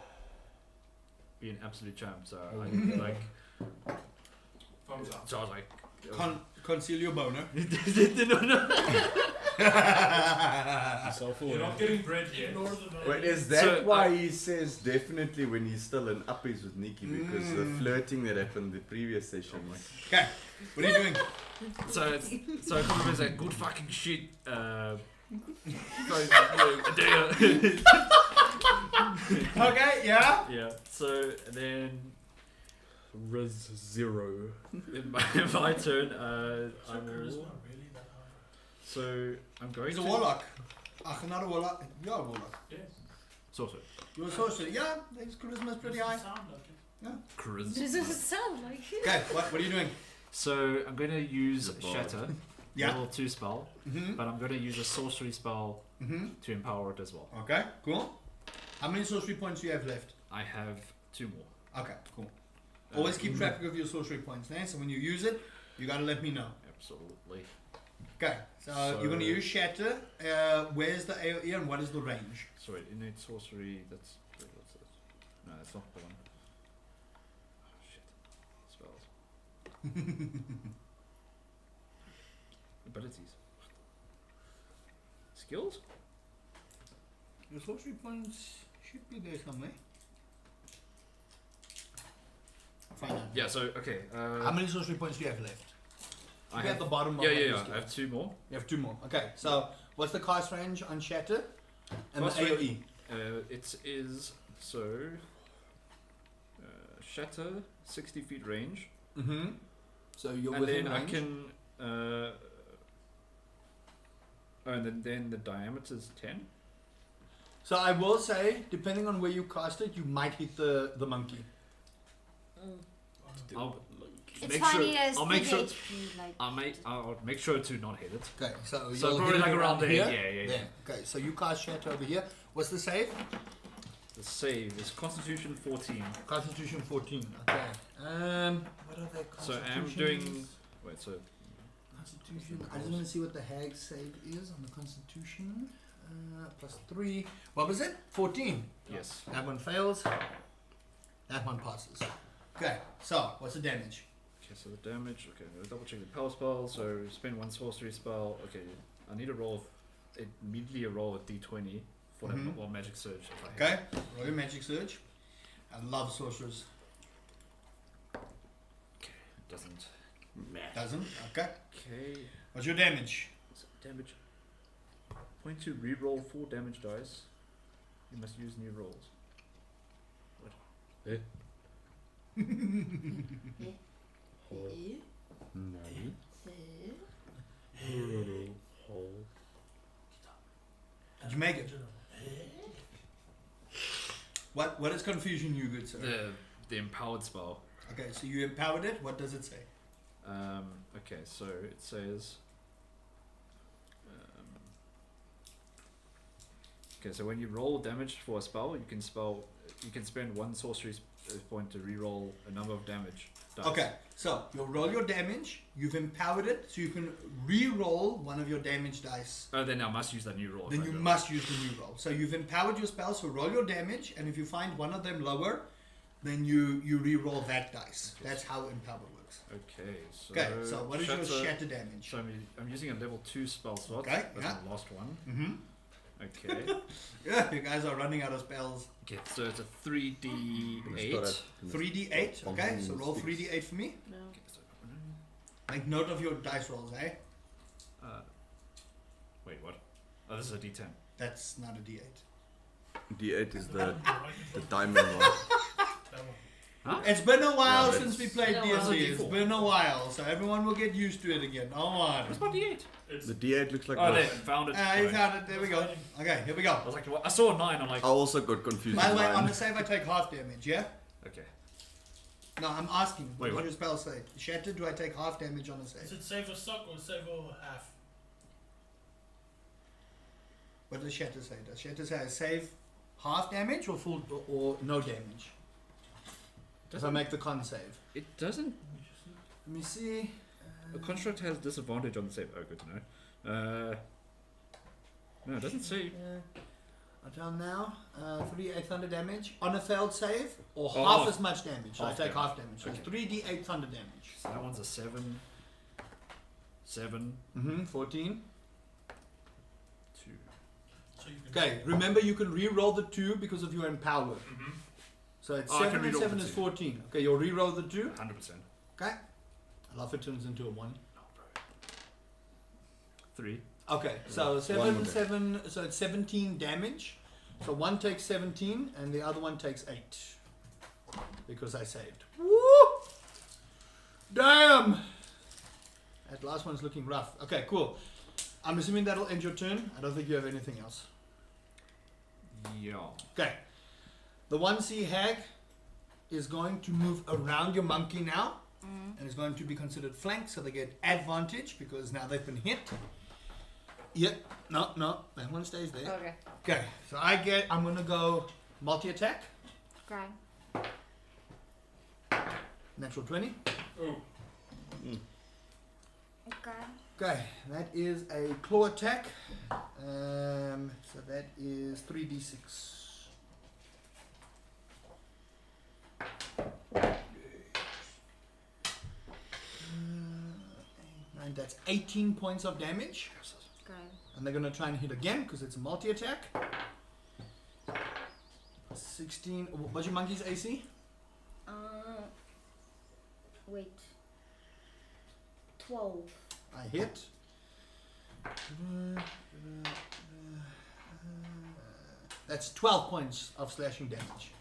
be an absolute champ, so I Thumbs up. so I was like, Conceal your boner. You're not getting bread yet. Ignore the Wait, is So, that why he says definitely when he's still in uppies with Nikki? Because the Mm. flirting that happened the previous session. Okay, what are you doing? so I come up like good fucking shit. Adea. Okay, yeah. Yeah. So then, Riz 0. in my turn, So I will. charisma really that high? So I'm going He's a to warlock. Not a warlock. You're a warlock. Yes. sorcerer. You're a sorcerer. Yeah, his charisma's pretty high. Doesn't sound like it. Charisma. Does it sound like it? Okay, what are you doing? So I'm going to use He's a bard. Shatter, Yeah. level 2 spell, Mm-hmm. but I'm going to use a sorcery spell Mm-hmm. to empower it as well. Okay, cool. How many sorcery points do you have left? I have 2 more. Okay, cool. Always keep track of your sorcery points, eh? So when you use it, you gotta let me know. Absolutely. Okay, so you're gonna use Shatter. Where's the AoE and what is the range? So wait, innate sorcery, that's... wait, what's that? No, that's not the one. Oh, shit. Spells. Abilities. Skills? Your sorcery points should be there somewhere. Find out. Yeah, so, okay. How many sorcery points do you have left? I You have, at the bottom of yeah, what yeah, you yeah. skill. I have 2 more. You have 2 more. Okay, so what's the cast range on Shatter? And Cast the range- AoE? It is, so... Shatter, 60 feet range. Mm-hmm. So you're And within then range. I can... and then the diameter is 10. So I will say, depending on where you cast it, you might hit the monkey. I'll It's make fine, sure. he has I'll make big sure. HP, like, I'll make sure to not hit it. Okay, so So you'll probably hit it like around there. here. Yeah. There. Okay, so you cast Shatter over here. What's the save? The save is Constitution 14. Constitution 14. Okay. What are they? So I'm doing. Wait. So Constitution. I just want to see what the hag save is on the Constitution. Plus 3. What was it? 14. yes. That one fails. That one passes. Okay, so what's the damage? Okay. So the damage. Okay. I'm gonna double check the power spell. So spend 1 sorcery spell. Okay. I need a roll. Immediately a roll of D20 for Mhm. that one magic surge. If I hit. Okay, roll your magic surge. I love sorcerers. Okay. It doesn't. Doesn't? Okay. Okay. What's your damage? So damage. Point to reroll 4 damage dice. You must use new rolls. Eh? No. Did you make it? What is confusion you, good sir? The empowered spell. Okay, so you empowered it. What does it say? Okay, so it says. Okay, so when you roll damage for a spell, you can spend 1 sorcery point to reroll a number of damage dice. Okay, so you'll roll your damage. You've empowered it, so you can re-roll one of your damage dice. Oh, then I must use that new roll. if Then I you do it. must use the re-roll. So you've empowered your spell, so roll your damage, and if you find one of them lower, then you re-roll that dice. Okay. That's how empower works. Okay, so. Okay, so what is your shatter- shatter damage? So I'm using a level 2 spell slot. Okay, That's yeah. my last one. Mm-hmm. Okay. Yeah, you guys are running out of spells. Okay, so it's a 3d8. Start at 3d8. Okay, so roll 106. 3d8 for me. No. Okay, so, Make note of your dice rolls, eh? wait, what? Oh, this is a d10. That's not a d8. D8 is the The diamond one. It's been a while Yeah, since we it's- played No, D&D. it's a It's D4. been a while, so everyone will get used to it again. Come on. What's my d8? The D8 looks like Oh, there, this. found it. You Sorry. found it. There we go. Okay, here we go. I was like, what? I saw a 9. I'm like, I also got confused. By the way, with on mine. the save I take half damage, yeah? okay. No, I'm asking. Wait, What what? does your spell say? Shatter, do I take half damage on a Is save? it save a suck or save a half? What does Shatter say? Does Shatter say I save half damage or full or no damage? If I make the con save. It doesn't. Let me see. A construct has disadvantage on the save. Oh, good to know. No, it doesn't say. I tell now. 3d8 thunder damage on a failed save or Oh, half half. as much damage. So I Half take damage. half damage. So Okay. it's 3d8 thunder damage. So that one's a 7. 7, Mm-hmm. 14. 2. So you can Okay, remember you can re-roll the 2 because of your empower. So it's Oh, I 7 can and re-roll 7 the is 2. 14. Okay, you'll re-roll the 2. 100%. Okay. I love it turns into a 1. No, bro. 3. Okay, so One 7 more and 7, so it's 17 damage. So one takes 17 and the other one takes 8. Because I saved. Woo! Damn! That last one's looking rough. Okay, cool. I'm assuming that'll end your turn. I don't think you have anything else. Yeah. Okay. The 1C hag is going to move around your monkey now. And is going to be considered flanked, so they get advantage because now they've been hit. Yep. No. That one stays there. Okay. Okay. So I'm going to go multi-attack. Okay. Natural 20. Oh. Okay. Okay, that is a claw attack. So that is 3d6. And that's 18 points of damage. Okay. And they're going to try and hit again because it's a multi-attack. 16. What's your monkey's AC? Wait. 12. I hit. That's 12 points of slashing damage.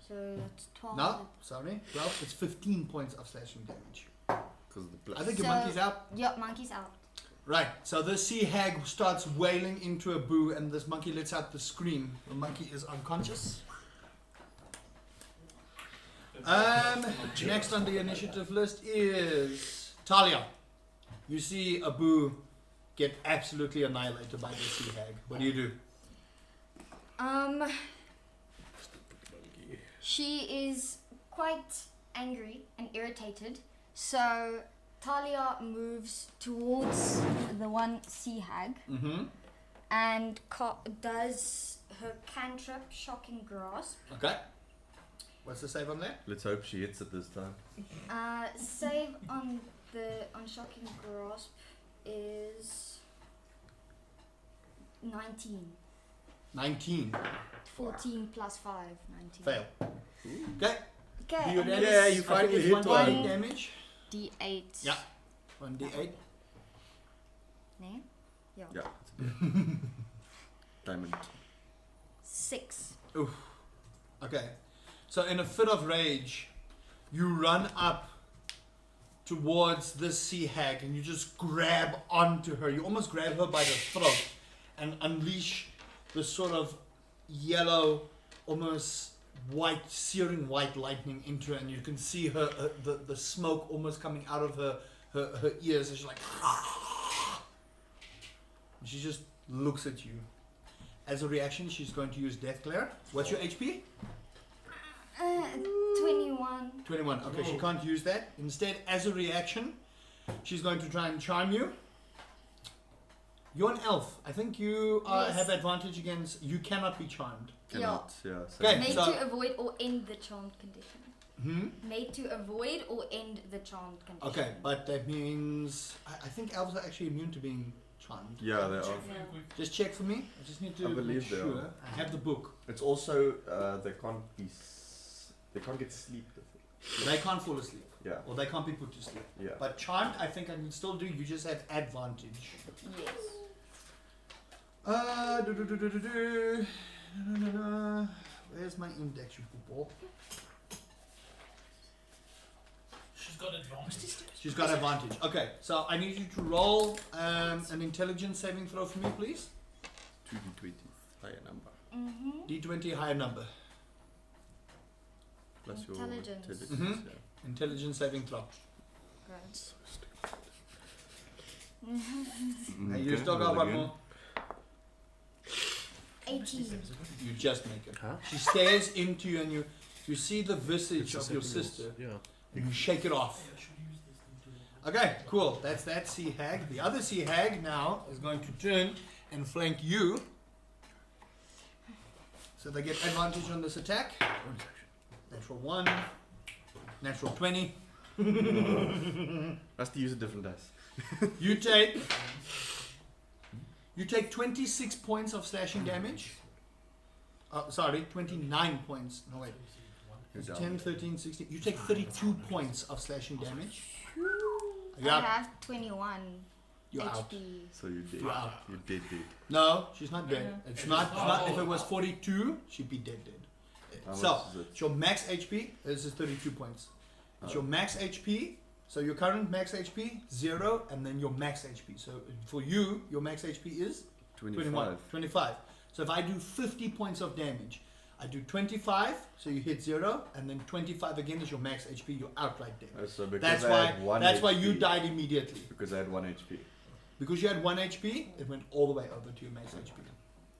So that's 12. No, sorry. 12. It's 15 points of slashing damage. Because of the plus. I think your So- monkey's out. Yep, monkey's out. Right. So this sea hag starts wailing into a boo, and this monkey lets out the scream. The monkey is unconscious. Next on the initiative list is Talia. You see Abu get absolutely annihilated by the sea hag. What do you do? She is quite angry and irritated, so Talia moves towards the one sea hag Mm-hmm. and does her cantrip, Shocking Grasp. Okay. What's the save on that? Let's hope she hits it this time. Save on Shocking Grasp is 19. 19. 14 plus 5, 19. Fail. Okay. Okay. Do you and damage? then Yeah, you I finally think it's hit 1d8 one. damage. D8. Yeah. 1d8. Yeah? Yeah. Yeah, it's a bit. Diamond. 6. Okay. So in a fit of rage, you run up towards this sea hag and you just grab onto her. You almost grab her by the throat and unleash this sort of yellow, almost white, searing white lightning into her, and you can see her the smoke almost coming out of her ears, and she's like and she just looks at you. As a reaction, she's going to use Death Glare. What's your HP? 21. 21. Okay, she can't use that. Instead, as a reaction, she's going to try and charm you. You're an elf. I think you Yes. have advantage against. You cannot be charmed. Cannot. Yeah. So Okay. Made so- to avoid or end the charmed condition. Made to avoid or end the charmed condition. Okay, but that means I think elves are actually immune to being charmed. Yeah, they are. Just check for me. I just need to I believe make they sure. are. I have the book. It's also they can't be. They can't get sleep with it. They can't fall asleep, Yeah. or they can't be put to sleep. Yeah. But charmed, I think I can still do. You just have advantage. Yes. Where's my index, you football? She's got advantage. She's got advantage. Okay, so I need you to roll an intelligence saving throw for me, please. 2d20 higher number. D20 higher number. Plus Intelligence. your intelligence. Mhm. Yeah. Intelligence saving throw. Great. Now you still got one more. 18. You just make it. Huh? She stares into you, and you see the visage of your sister. Yeah. And you shake it off. Okay, cool. That's that sea hag. The other sea hag now is going to turn and flank you. So they get advantage on this attack. Natural 1. Natural 20. Has to use a different dice. You take 26 points of slashing damage. Sorry, 29 points. No, wait. It's 10, 13, 16. You take 32 points of slashing damage. I have 21. You're out. HP. So you dead. You're out. You're dead. No, she's not dead. Yeah. It's It not, is it's not. not. If it was 42, she'd be dead. How So, much is it? it's your max HP. This is 32 points. It's Oh. your max HP. So your current max HP 0, and then your max HP. So for you, your max HP is 25. 25. So if I do 50 points of damage, I do 25, so you hit 0, and then 25 again is your max HP. You're outright dead. Oh, so because That's I why. had 1 That's why HP, you died immediately. Because I had 1 HP. Because you had 1 HP, it went all the way over to your max HP.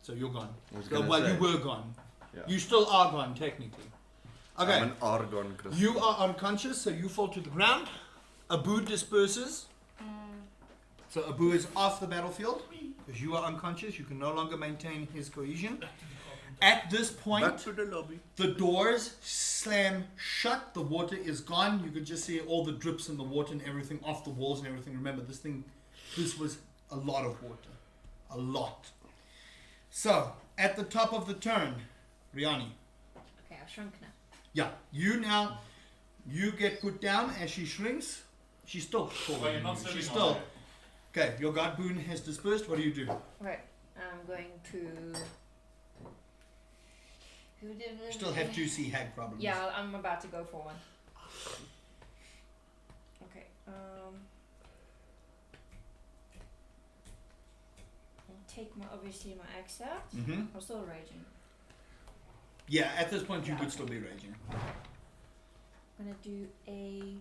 So you're gone. I was So, gonna well, say. you were gone. Yeah. You still are gone, technically. Okay. I'm an Argon crystal. You are unconscious, so you fall to the ground. Abu disperses. So Abu is off the battlefield because you are unconscious. You can no longer maintain his cohesion. Back to the carpenter. At this point, Back to the lobby. the doors slam shut. The water is gone. You can just see all the drips in the water and everything off the walls and everything. Remember, this was a lot of water. A lot. So, at the top of the turn, Riani. Okay, I've shrunk now. Yeah, you get put down as she shrinks. She's still But falling. you're not sitting She's on still. it. Okay, your guard boon has dispersed. What do you do? Okay, I'm going to. Who did You still have 2 sea hag problems. Yeah, I'm about to go for one. Okay, I'll take obviously my axe out. Mm-hmm. I'm still raging. Yeah, at this point you could still be raging. I'm gonna do a.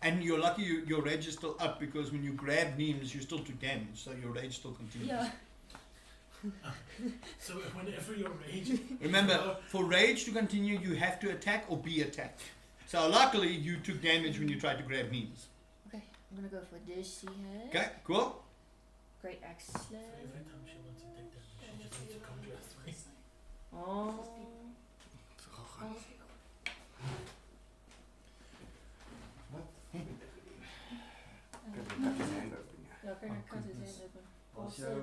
And you're lucky your rage is still up because when you grab Neems, you still took damage, so your rage still continues. Yeah. So whenever you're raging, Remember, for rage to continue, you have to attack or be attacked. So luckily, you took damage when you tried to grab Neems. Okay, I'm gonna go for this here. Okay, cool. Great axe so slam. every time she wants to take damage, she just needs to come to us three. Oh. Yeah, okay, cut his hand open. Also,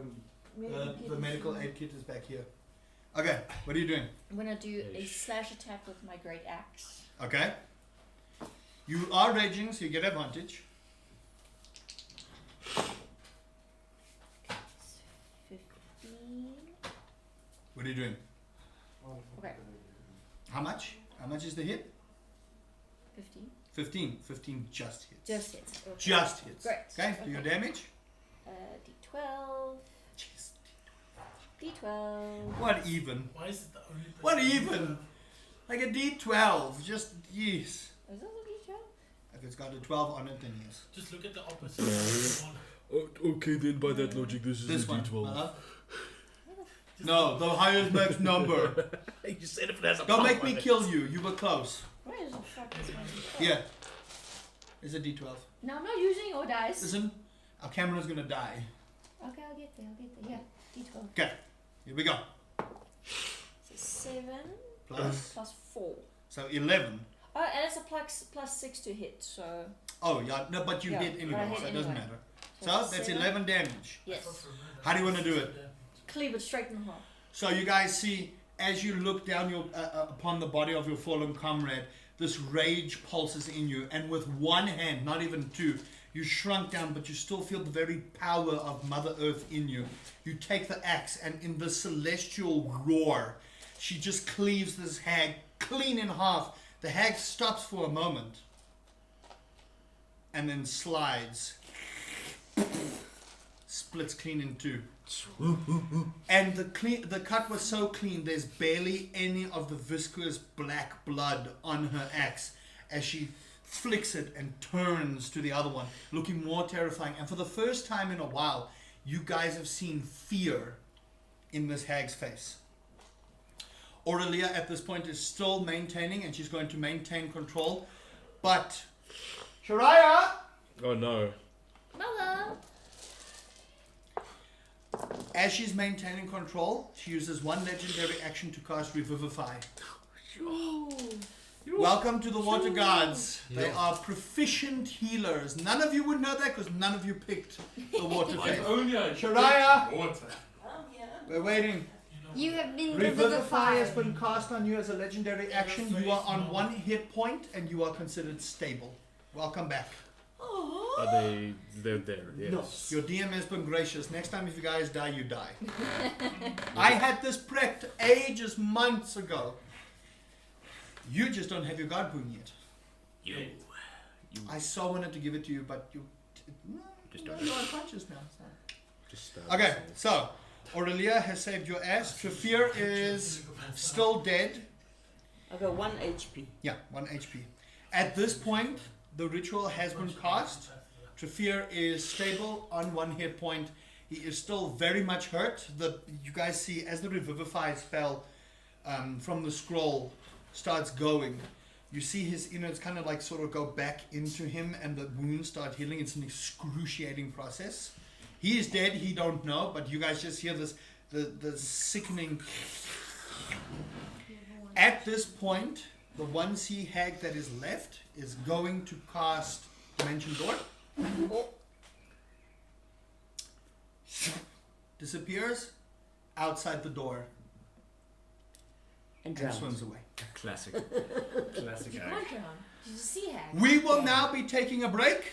The medical aid kit is back here. Okay, what are you doing? I'm gonna do a slash attack with my great axe. Okay. You are raging, so you get advantage. 15. What are you doing? Okay, How much? How much is the hit? 15. 15. 15 just hits. Just hits. Okay. Just hits. Great. Okay, do your damage. D12. Jeez. D12. What even? Why is it the only person? What even? Like a D12. Just, yes. Is that a D12? If it's got a 12 on it, then yes. Just look at the opposite. Okay, then by that logic, this is This a one. D12. No, the highest max number. You said if it has a Don't make me kill you. You were close. Where is the fuck is my D12? Yeah. It's a D12. No, I'm not using your dice. Listen, our camera's gonna die. Okay, I'll get there. Yeah, D12. Okay, here we go. So 7 Plus. plus 4. So 11. Oh, and it's a plus 6 to hit, so. Oh, yeah, no, but you Yeah, hit but I anyway, hit so it doesn't anyway. matter. So that's 7. 11 damage. Yes. How do you want to do it? Cleave it straight in half. So you guys see, as you look down your upon the body of your fallen comrade, this rage pulses in you, and with one hand, not even two, you shrunk down, but you still feel the very power of Mother Earth in you. You take the axe, and in the celestial roar, she just cleaves this hag clean in half. The hag stops for a moment, and then slides, splits clean in two. And the cut was so clean, there's barely any of the viscous black blood on her axe as she flicks it and turns to the other one, looking more terrifying. And for the first time in a while, you guys have seen fear in this hag's face. Aurelia at this point is still maintaining, and she's going to maintain control. But Shariah! Oh no. Mother! As she's maintaining control, she uses one legendary action to cast Revivify. Welcome to the Water Guards. They are proficient healers. None of you would know that because none of you picked the water phase. If only I Shariah! water. Oh, yeah. We're waiting. You have been Revivify has revivified. been cast on you as a legendary action. You are on 1 hit point and you are considered stable. Welcome back. Oh, Are they? They're there. Yes. Your DM has been gracious. Next time, if you guys die, you die. I had this prepped ages, months ago. You just don't have your guard boon yet. You. I so wanted to give it to you, but you. Just No, don't. you're unconscious now. So. Just Okay, so Aurelia has saved your ass. Trafir is still dead. I got 1 HP. Yeah, 1 HP. At this point, the ritual has been cast. Trafir is stable on 1 hit point. He is still very much hurt. You guys see as the revivify spell from the scroll starts going, you see his innards kind of like sort of go back into him and the wounds start healing. It's an excruciating process. He is dead, he don't know, but you guys just hear this, the sickening. At this point, the 1C hag that is left is going to cast Dimension Door. Disappears outside the door And and drowns. swims away. Classic. Classic. You Act. can't drown. She's a sea hag. We will now be taking a break.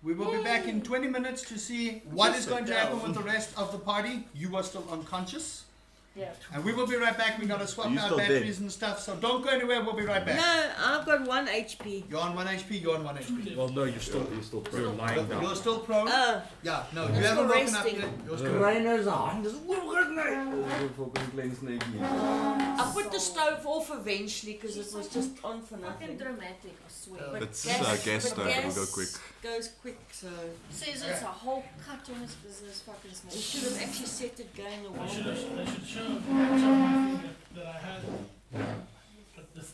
We will be back in 20 minutes to see what is going to happen with the rest of the party. You are still unconscious. Yeah. And we will be right back. We're going to swap You out still batteries and stuff. So don't go anywhere. We'll be right back. No, I've got 1 HP. You're on 1 HP. You're on 1 HP. Well, no, you're still prone. you're lying down. You're still prone. Oh, Yeah, no, you That's haven't for woken up resting. yet. You're still Reiner se hand is fucking klein sneetjie. I put the stove off eventually because it was just on for Fucking nothing. dramatic, I swear. But It's gas- gas but stove, it'll gas go quick. Goes quick, so Says it's a whole cut on his business, fucking small. we should have actually set it going a They while should ago. show my thing that I had. But this.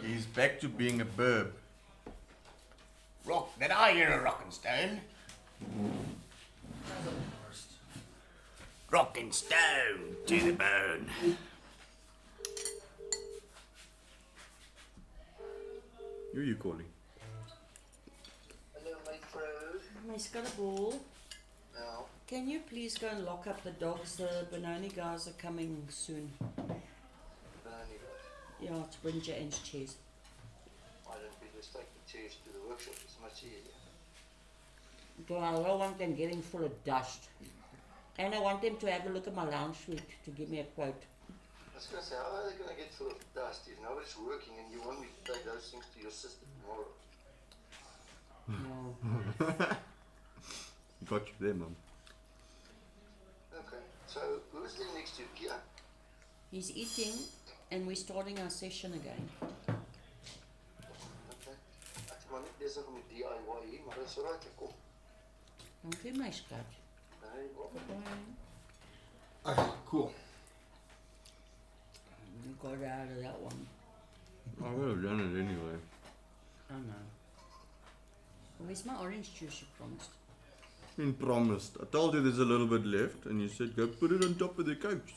He's back to being a burb. Rock, did I hear a rockin' stone? Rockin' stone to the bone. Who are you calling? Hello, my friend. My Scuttleball, No, can you please go and lock up the dogs? The Benoni guys are coming soon. Yeah, it's Brinja and Cheese. why don't we just take the chairs to the workshop? It's much easier. Because I don't want them getting full of dust. And I want them to have a look at my lounge suite to give me a quote. I was going to say, how are they going to get full of dust if nobody's working and you want me to take those things to your sister tomorrow? No. Got you there, Mum. Okay, so who's there next to Kia? He's eating and we're starting our session again. Okay. Ek maar net besig met DIY hier, maar dis alright, ek kom. Dankie my skat. Nee, wat? Bye. Okay, cool. You got out of that one. I would have done it anyway. I know. Where's my orange juice you promised? Been promised. I told you there's a little bit left, and you said go put it on top of the couch.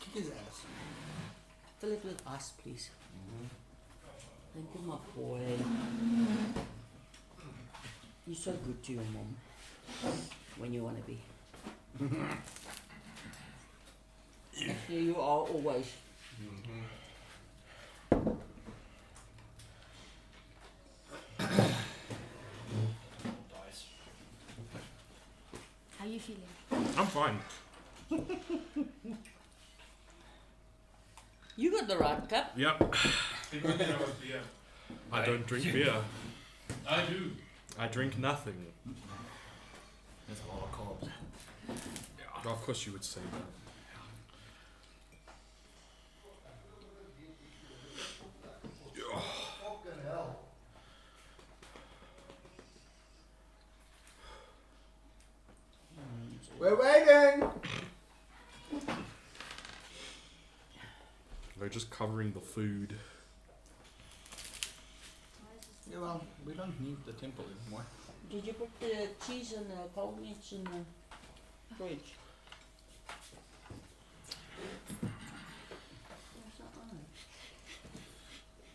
Kick his ass. Fill it with ice, please. Thank you, my boy. You're so good to your mom. When you want to be. Actually, you are always. How you feeling? I'm fine. You got the right cup. Yep. People think I was beer. I don't drink beer. I do. I drink nothing. There's a lot of carbs. Oh, of course you would say that. Fucking hell. We're waiting! They're just covering the food. Yeah, well, we don't need the temple anymore. Did you put the cheese and the cold meats in the fridge?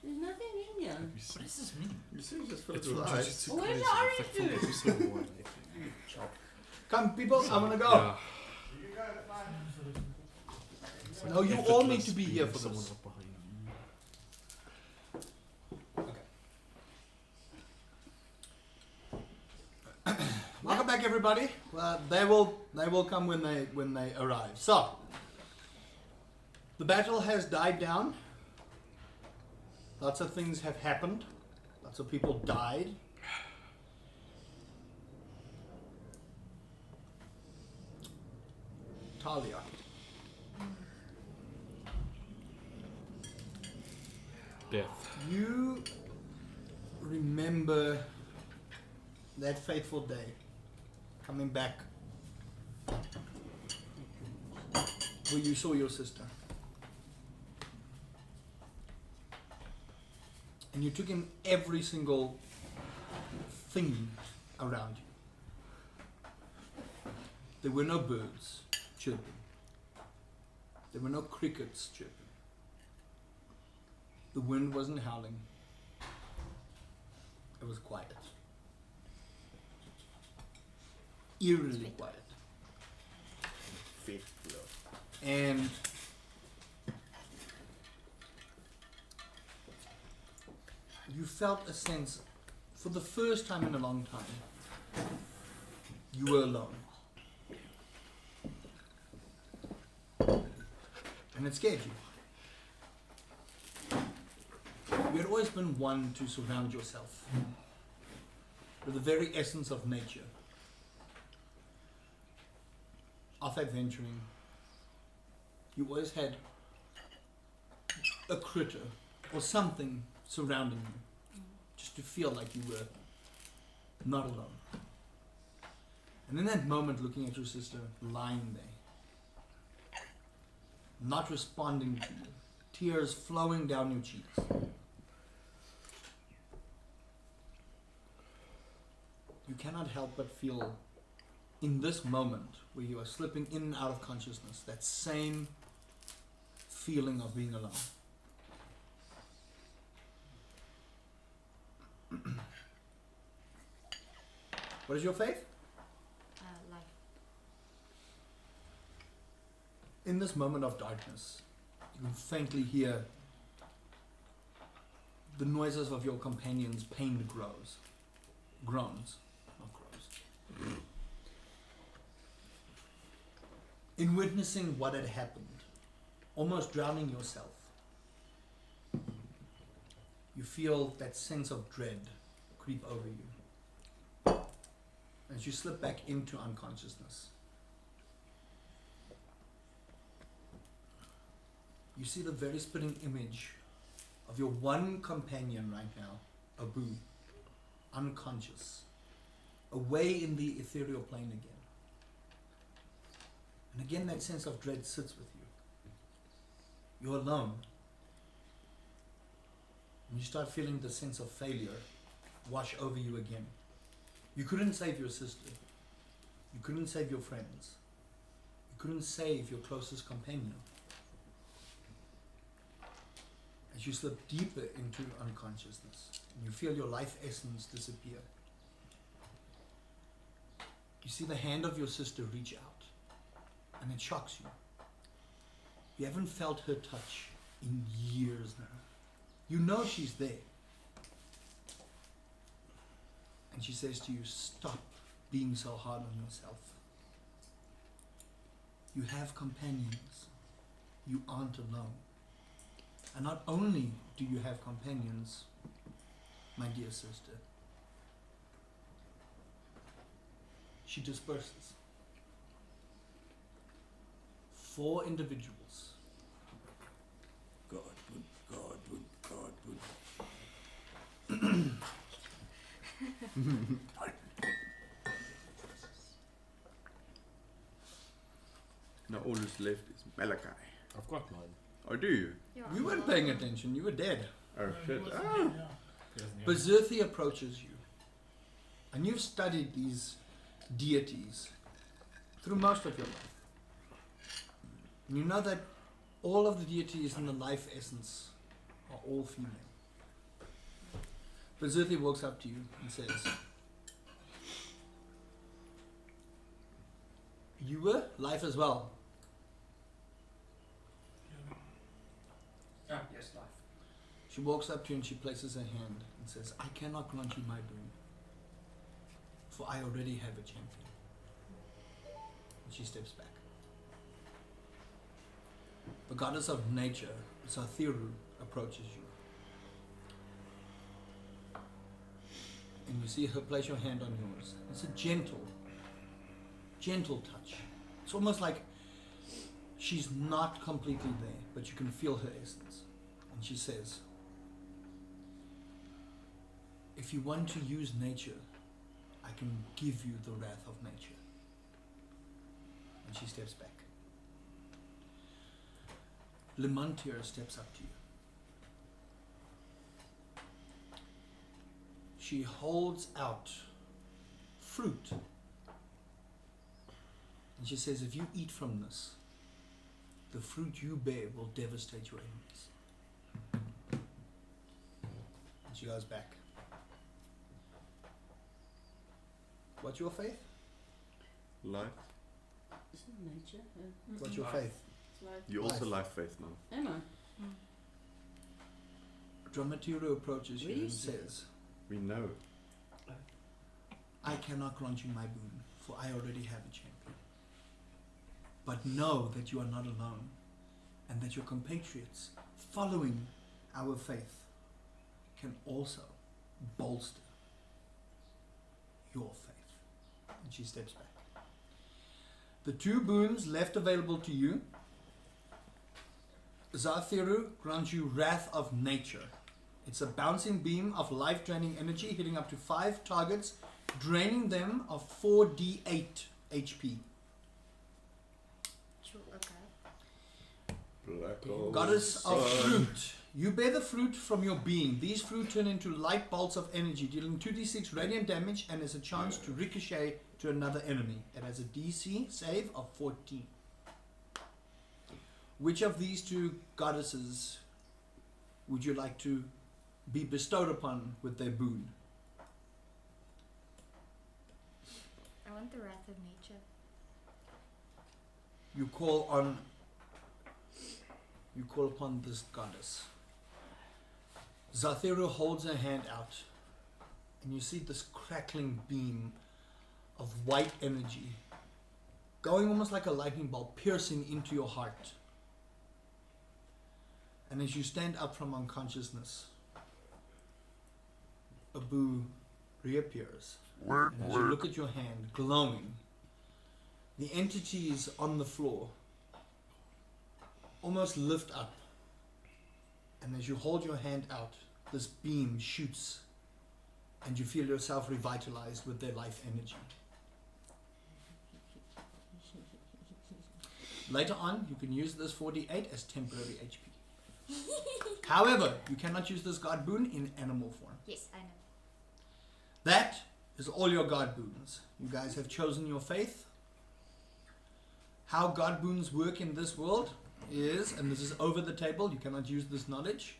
There's nothing in here. What does this mean? You said just for It's the all flies. just Where's crazy. the orange It's like juice? from episode 1. Come, people, I wanna go. Yeah. It's No, you all need effortless to be being here for someone this. up behind you. Welcome back, everybody. They will come when they arrive. So, the battle has died down. Lots of things have happened. Lots of people died. Talia. Death. You remember that fateful day, coming back, where you saw your sister. And you took in every single thing around you. There were no birds chirping. There were no crickets chirping. The wind wasn't howling. It was quiet. Eerily quiet. And you felt a sense, for the first time in a long time, you were alone. And it scared you. You had always been one to surround yourself with the very essence of nature, of adventuring. You always had a critter or something surrounding you, just to feel like you were not alone. And in that moment, looking at your sister lying there, not responding to you, tears flowing down your cheeks. You cannot help but feel, in this moment where you are slipping in and out of consciousness, that same feeling of being alone. What is your faith? Life. In this moment of darkness, you can faintly hear the noises of your companions' pained groans, not groans. In witnessing what had happened, almost drowning yourself, you feel that sense of dread creep over you as you slip back into unconsciousness. You see the very spitting image of your one companion right now, Abu, unconscious, away in the ethereal plane again. And again that sense of dread sits with you. You're alone. And you start feeling the sense of failure wash over you again. You couldn't save your sister. You couldn't save your friends. You couldn't save your closest companion. As you slip deeper into unconsciousness, and you feel your life essence disappear, you see the hand of your sister reach out, and it shocks you. You haven't felt her touch in years now. You know she's there. And she says to you, stop being so hard on yourself. You have companions. You aren't alone. And not only do you have companions, my dear sister, she disperses. 4 individuals. Godwin. Now all that's left is Malachi. I've got mine. Oh, do you? You weren't paying attention, you were dead. Oh, No, shit. he wasn't Oh. there, yeah. Berserthi approaches you, and you've studied these deities through most of your life. And you know that all of the deities in the life essence are all female. Berserthi walks up to you and says, you were life as well. Yeah, yes, life. She walks up to you and she places her hand and says, I cannot grant you my boon, for I already have a champion. And she steps back. The goddess of nature, Zathiru, approaches you. And you see her place your hand on yours. It's a gentle touch. It's almost like she's not completely there, but you can feel her essence. And she says, if you want to use nature, I can give you the wrath of nature. And she steps back. Limantir steps up to you. She holds out fruit. And she says, if you eat from this, the fruit you bear will devastate your enemies. And she goes back. What's your faith? Life. Isn't nature? What's your Life. faith? It's like, You also Life. life faith now. am I? Dramatiru approaches you Really? and says, We know. I cannot grant you my boon, for I already have a champion. But know that you are not alone, and that your compatriots, following our faith, can also bolster your faith. And she steps back. The 2 boons left available to you, Zathiru grants you Wrath of Nature. It's a bouncing beam of life-draining energy hitting up to 5 targets, draining them of 4d8 HP. Sure, okay. Black hole Goddess of sun. fruit. You bear the fruit from your being. These fruit turn into light bolts of energy, dealing 2d6 radiant damage and has a chance to ricochet to another enemy. It has a DC save of 14. Which of these two goddesses would you like to be bestowed upon with their boon? I want the wrath of nature. You call upon this goddess. Zatheru holds her hand out, and you see this crackling beam of white energy going almost like a lightning bolt, piercing into your heart. And as you stand up from unconsciousness, Abu reappears. And as you look at your hand, glowing, the entities on the floor almost lift up. And as you hold your hand out, this beam shoots, and you feel yourself revitalized with their life energy. Later on, you can use this 4d8 as temporary HP. However, you cannot use this god boon in animal form. Yes, I know. That is all your god boons. You guys have chosen your faith. How god boons work in this world is, and this is over the table, you cannot use this knowledge.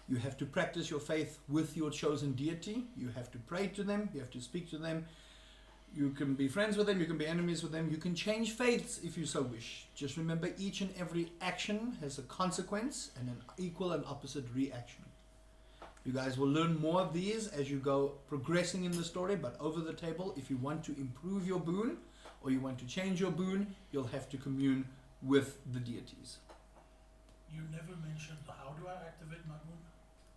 You have to practice your faith with your chosen deity. You have to pray to them. You have to speak to them. You can be friends with them. You can be enemies with them. You can change faiths if you so wish. Just remember, each and every action has a consequence and an equal and opposite reaction. You guys will learn more of these as you go progressing in the story, but over the table, if you want to improve your boon or you want to change your boon, you'll have to commune with the deities. You never mentioned how do I activate my boon?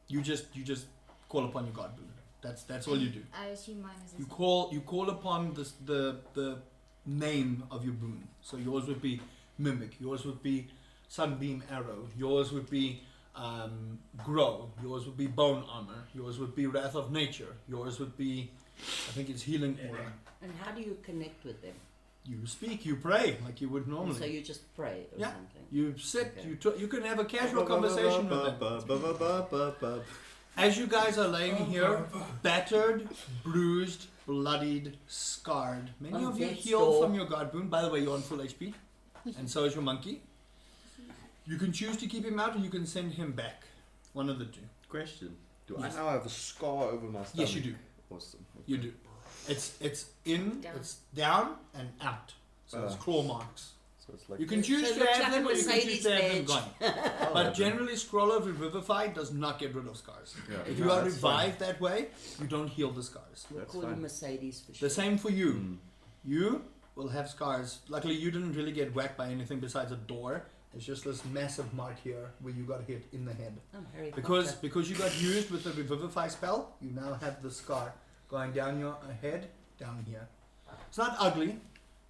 You just call upon your god boon. That's all you do. I assume mine is the You same. call upon the name of your boon. So yours would be Mimic. Yours would be Sunbeam Arrow. Yours would be Grow. Yours would be Bone Armor. Yours would be Wrath of Nature. Yours would be, I think it's Healing Aura. And how do you connect with them? You speak, you pray like you would normally. So you just pray or Yeah. something? You sit, Okay. you can have a casual conversation with them. As you guys are laying here, battered, bruised, bloodied, scarred. Many On of you death's healed door. from your god boon. By the way, you're on full HP. And so is your monkey. You can choose to keep him out or you can send him back. One of the two. Question. Do Yes. I now have a scar over my stomach? Yes, you do. Awesome. You do. It's in, Down. it's down and out. So it's claw marks. So it's like You can choose So to it looks have like them a or you can choose Mercedes to have them badge. gone. But generally, Scroll of Revivify does not get rid of scars. Yeah, If no, you are that's fine. revived that way, you don't heal the scars. We'll That's call you fine. Mercedes for sure. The same for you. Mm. You will have scars. Luckily, you didn't really get whacked by anything besides a door. It's just this massive mark here where you got hit in the head. I'm Harry Because Potter. you got used with the Revivify spell, you now have the scar going down your head, down here. It's not ugly,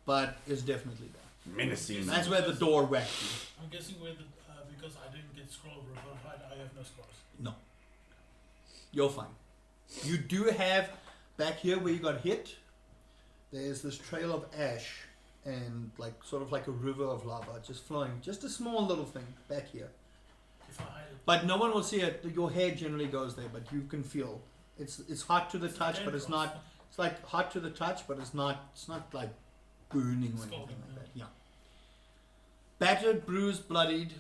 but it's definitely there. Menacing. That's where the door whacked you. I'm guessing where the because I didn't get scroll of revivified, I have no scars. No. You're fine. You do have, back here where you got hit, there's this trail of ash and like sort of like a river of lava just flowing. Just a small little thing back here. If I hide it. But no one will see it. Your hair generally goes there, but you can feel. It's hot to the touch, but it's not. It's like hot to the touch, but it's not like burning or anything Scalding, like that. Yeah. Battered, bruised, bloodied.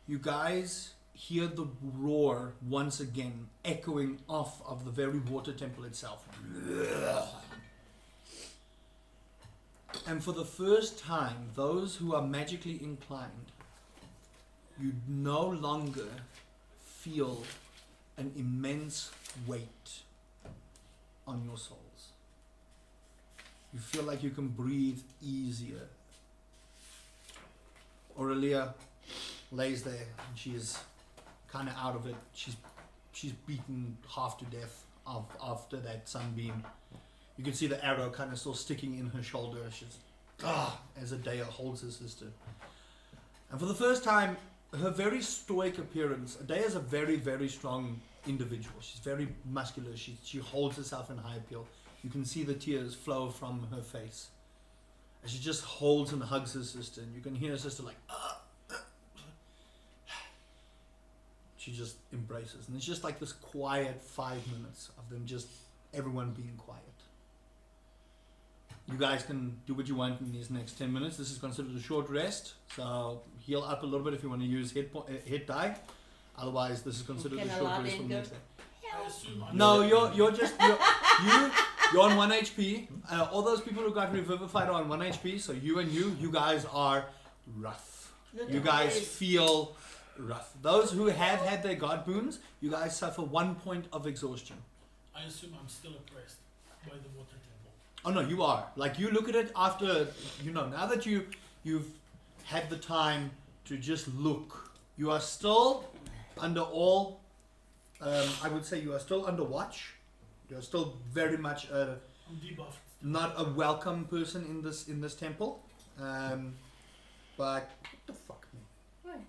You guys hear the roar once again, echoing off of the very water temple itself. And for the first time, those who are magically inclined, you no longer feel an immense weight on your souls. You feel like you can breathe easier. Aurelia lays there and she's kind of out of it. She's beaten half to death after that sunbeam. You can see the arrow kind of still sticking in her shoulder. She's as Adea holds her sister. And for the first time, her very stoic appearance. Adea is a very, very strong individual. She's very muscular. She holds herself in high appeal. You can see the tears flow from her face. And she just holds and hugs her sister. And you can hear her sister like, she just embraces. And it's just like this quiet 5 minutes of them just everyone being quiet. You guys can do what you want in these next 10 minutes. This is considered a short rest, so heal up a little bit if you want to use hit die. Otherwise, this is considered Can a short Aladdin rest for the go? next day. I assume I'm No, you're on 1 HP. All those people who got revivified are on 1 HP. So you guys are rough. You guys feel rough. Those who have had their god boons, you guys suffer 1 point of exhaustion. I assume I'm still oppressed by the water temple. Oh no, you are. Like you look at it after, now that you've had the time to just look, you are still under all. I would say you are still under watch. You are still very much I'm debuffed. not a welcome person in this temple. But what the fuck, man?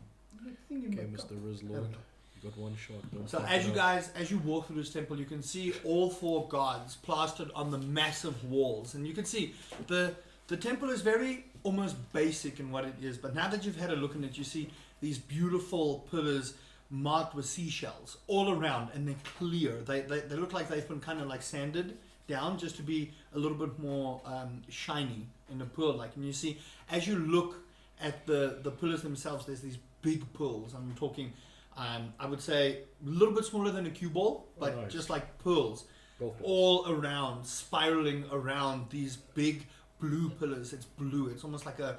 Okay, Mr. Rizlord, you got one shot. Don't So fuck as it you up. guys, as you walk through this temple, you can see all 4 gods plastered on the massive walls, and you can see the temple is very almost basic in what it is. But now that you've had a look at it, you see these beautiful pillars marked with seashells all around, and they're clear. They look like they've been kind of like sanded down just to be a little bit more shiny in the pearl like. And you see as you look at the pillars themselves, there's these big pearls. I'm talking I would say a little bit smaller than a cue ball, but Nice. just like pearls Golf balls. all around, spiraling around these big blue pillars. It's blue. It's almost like a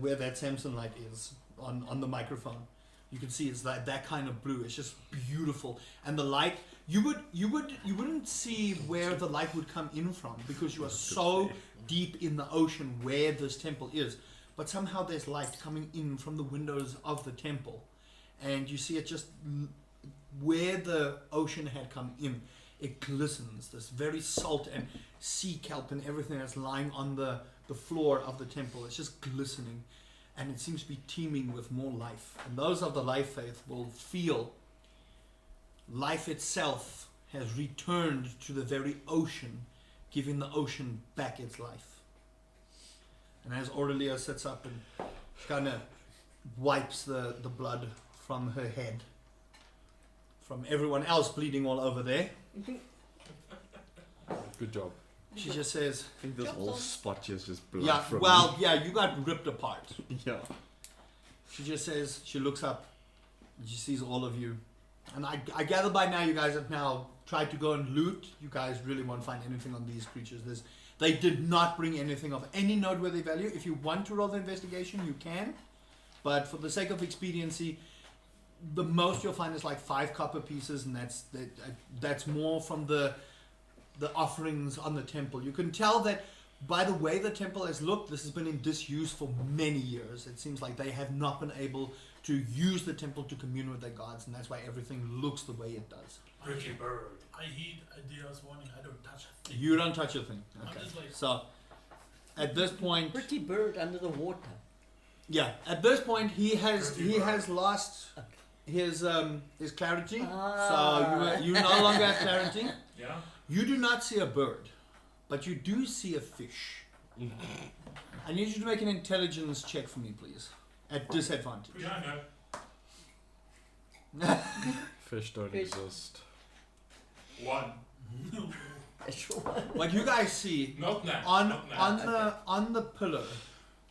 where that Samson light is on the microphone. You can see it's like that kind of blue. It's just beautiful, and the light you wouldn't see where the light would come in from because you are so deep in the ocean where this temple is. But somehow there's light coming in from the windows of the temple, and you see it just where the ocean had come in. It glistens, this very salt and sea kelp and everything that's lying on the floor of the temple. It's just glistening, and it seems to be teeming with more life. And those of the life faith will feel life itself has returned to the very ocean, giving the ocean back its life. And as Aurelia sits up and kind of wipes the blood from her head, from everyone else bleeding all over there, Good job. she just says, I think this whole spot is just blood yeah, from well, me. yeah, you got ripped apart. Yeah. She just says, she looks up, and she sees all of you. And I gather by now you guys have now tried to go and loot. You guys really won't find anything on these creatures. They did not bring anything of any noteworthy value. If you want to roll the investigation, you can. But for the sake of expediency, the most you'll find is like 5 copper pieces, and that's more from the offerings on the temple. You can tell that by the way the temple has looked, this has been in disuse for many years. It seems like they have not been able to use the temple to commune with their gods, and that's why everything looks the way it does. Pretty bird. I heed Adia's warning. I don't touch a thing. You don't touch a thing. I'm Okay. just like, So at this point, Pretty bird under the water. yeah, at this point he has lost his clarity. Ah. So you no longer have clarity. Yeah? You do not see a bird, but you do see a fish. I need you to make an intelligence check for me, please. At disadvantage. Yeah, I know. Fish don't Fish. exist. 1. What you guys see Not now. on Not now. on the pillar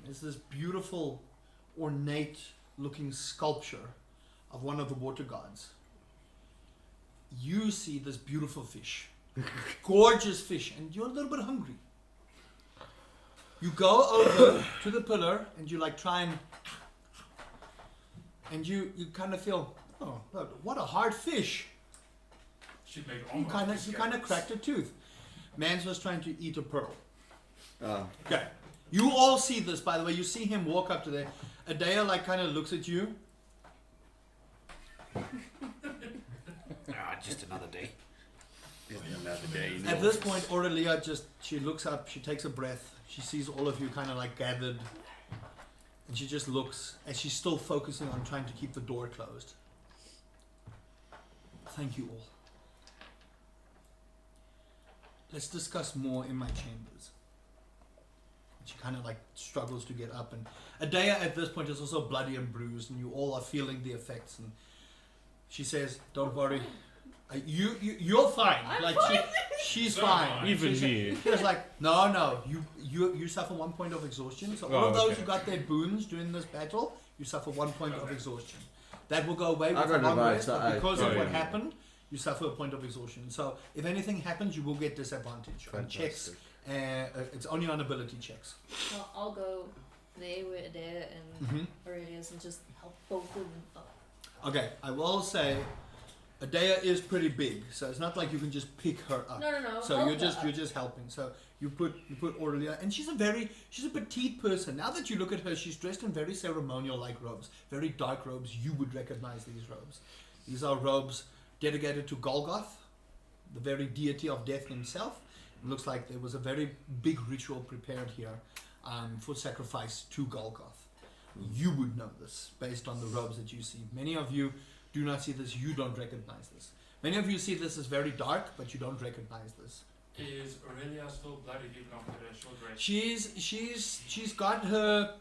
is this beautiful, ornate looking sculpture of one of the water gods. You see this beautiful fish, gorgeous fish, and you're a little bit hungry. You go over to the pillar and you like try and you kind of feel, oh, look, what a hard fish. Should make You almost kind of biscuits. cracked a tooth. Mans was trying to eat a pearl. Ah, Okay. You all see this, by the way. You see him walk up to there. Adea like kind of looks at you. Just another day. another day. At this point, Aurelia she looks up, she takes a breath. She sees all of you kind of like gathered. And she just looks as she's still focusing on trying to keep the door closed. Thank you all. Let's discuss more in my chambers. She kind of like struggles to get up, and Adea at this point is also bloody and bruised, and you all are feeling the effects. And She says, "Don't worry, you're fine. I'm like fine. she's So fine. am I. Even she, me. She was like, no, you suffer 1 point of exhaustion. So all Oh, of those okay. who got their boons during this battle, you suffer 1 point of exhaustion. That will go away I with got a long it right, rest, so but because I- of oh, what yeah. happened, you suffer a point of exhaustion. So if anything happens, you will get disadvantage on checks. Fantastic. It's only on ability checks. I'll go there with Adair and hmm Aurelius and just help both of them up. Okay, I will say, Adea is pretty big, so it's not like you can just pick her up. No. So help you're just her. you're just helping. So you put Aurelia, and she's a petite person. Now that you look at her, she's dressed in very ceremonial like robes, very dark robes. You would recognize these robes. These are robes dedicated to Golgoth, the very deity of death himself. It looks like there was a very big ritual prepared here for sacrifice to Golgoth. You would know this based on the robes that you see. Many of you do not see this. You don't recognize this. Many of you see this as very dark, but you don't recognize this. Is Aurelia still bloody even after the short rest? She's got her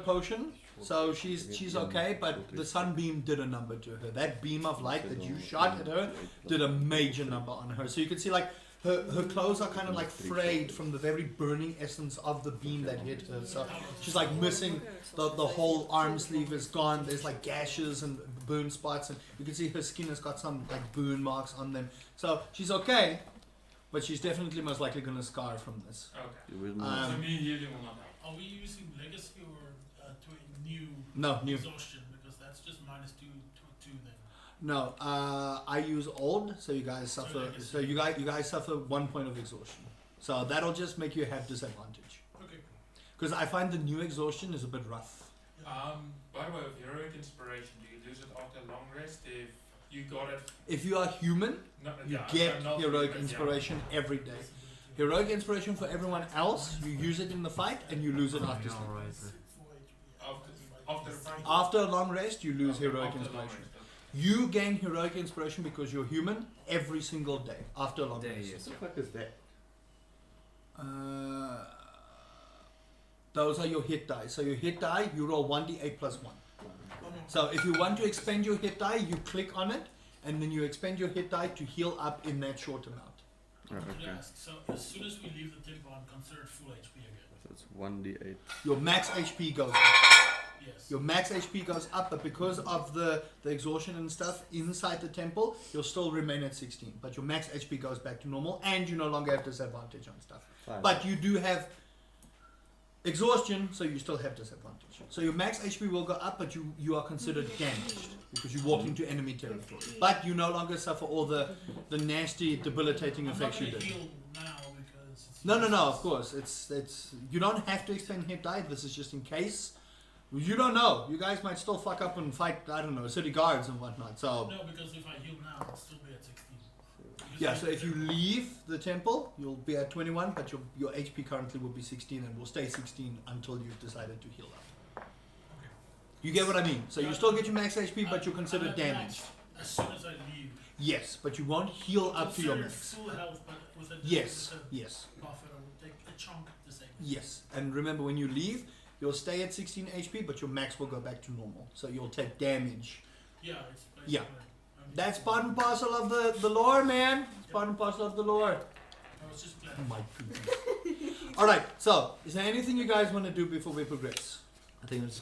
potion, so she's okay. But the sunbeam did a number to her. That beam of light that you shot at her did a major number on her. So you can see like her clothes are kind of like frayed from the very burning essence of the beam that hit her. So she's like missing the whole arm sleeve is gone. There's like gashes and burn spots, and you can see her skin has got some like burn marks on them. So she's okay, but she's definitely most likely gonna scar from this. Okay. Um, So me healing will not help. Are we using legacy or to a new No, new. exhaustion? Because that's just minus two then. No, I use old, so you guys suffer. So you guys suffer 1 point of exhaustion. So that'll just make you have disadvantage. Okay. Because I find the new exhaustion is a bit rough. By the way, with heroic inspiration, do you lose it after a long rest if you got it? If you are human, No, you yeah, get not heroic human, inspiration every day. Heroic inspiration for everyone else, you use it in the fight and you lose it after sleep. Yeah. After the fight. After a long rest, you lose heroic After a long inspiration. rest, You gain heroic inspiration because you're human every single day after a long rest. What the fuck is that? Those are your hit die. So your hit die, you roll 1d8 plus 1. So if you want to expend your hit die, you click on it, and then you expend your hit die to heal up in that short amount. I wanted to ask, so as soon as we leave the temple, I'm considered full HP again. So it's 1d8. Your max HP goes up. Yes. Your max HP goes up, but because of the exhaustion and stuff inside the temple, you'll still remain at 16. But your max HP goes back to normal, and you no longer have disadvantage on stuff. Fine. But you do have exhaustion, so you still have disadvantage. So your max HP will go up, but you are considered damaged because you walk into enemy territory. But you no longer suffer all the nasty, debilitating I'm not effects you gonna did. heal now because it's No, of course. It's you don't have to expend hit die. This is just in case. You don't know. You guys might still fuck up and fight, I don't know, city guards and whatnot. So No, because if I heal now, I'll still be at 16. Because yeah, I- so if you leave the temple, you'll be at 21, but your HP currently will be 16 and will stay 16 until you've decided to heal up. Okay. You get what I mean? So you still get your max HP, but you're I'm considered at damaged. max as soon as I leave. Yes, but you won't heal up to your Considered max. full health, but with a Yes, with a yes, buffer, I will take a chunk the same. yes. And remember, when you leave, you'll stay at 16 HP, but your max will go back to normal. So you'll take damage. Yeah, it's basically. Yeah. That's part and parcel of the lore, man. It's part and parcel of the lore. I was just glad. Oh my goodness. Alright, so is there anything you guys want to do before we progress? I think it's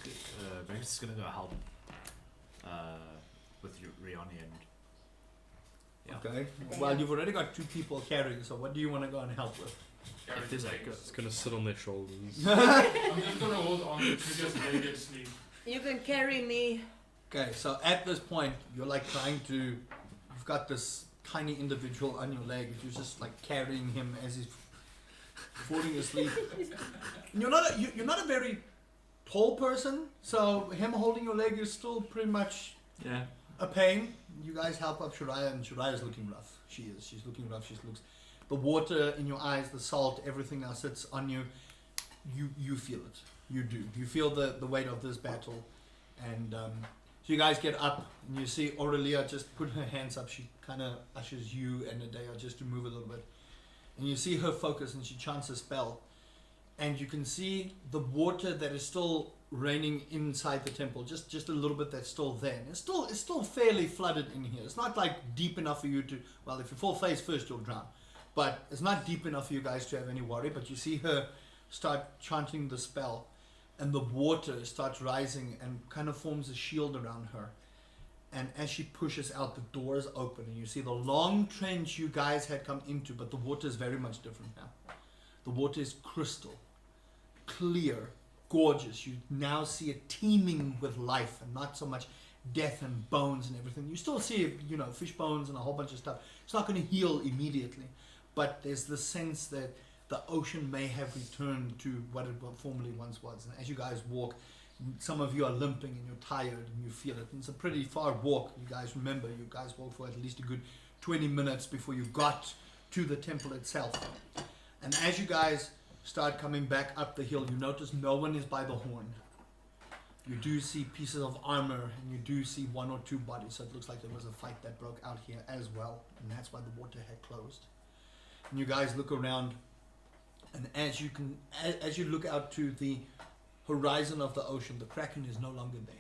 Magnus is gonna go help with Rioni and yeah. Okay. Well, you've already got 2 people carrying, so what do you want to go and help with? Carry If there's the like things. It's gonna sit on their shoulders. I'm just gonna hold on to Trigger's leg and sleep. You can carry me. Okay, so at this point, you're like trying to. You've got this tiny individual on your leg. You're just like carrying him as he's falling asleep. And you're not a very tall person, so him holding your leg is still pretty much Yeah. a pain. You guys help up Shariah, and Shariah's looking rough. She is. She's looking rough. She looks. The water in your eyes, the salt, everything that sits on you. You feel it. You do. You feel the weight of this battle, and so you guys get up and you see Aurelia just put her hands up. She kind of ushers you and Adea just to move a little bit, and you see her focus and she chants a spell, and you can see the water that is still raining inside the temple, just a little bit that's still there. And it's still fairly flooded in here. It's not like deep enough for you to, well, if you fall face first you'll drown, but it's not deep enough for you guys to have any worry. But you see her start chanting the spell, and the water starts rising and kind of forms a shield around her. And as she pushes out, the doors open, and you see the long trench you guys had come into, but the water is very much different now. The water is crystal clear, gorgeous. You now see it teeming with life and not so much death and bones and everything. You still see, you know, fish bones and a whole bunch of stuff. It's not going to heal immediately, but there's the sense that the ocean may have returned to what it formerly once was. And as you guys walk, some of you are limping and you're tired and you feel it. And it's a pretty far walk. You guys remember, you guys walked for at least a good 20 minutes before you got to the temple itself. And as you guys start coming back up the hill, you notice no one is by the horn. You do see pieces of armor, and you do see one or two bodies, so it looks like there was a fight that broke out here as well, and that's why the water had closed. And you guys look around, and as you look out to the horizon of the ocean, the Kraken is no longer there.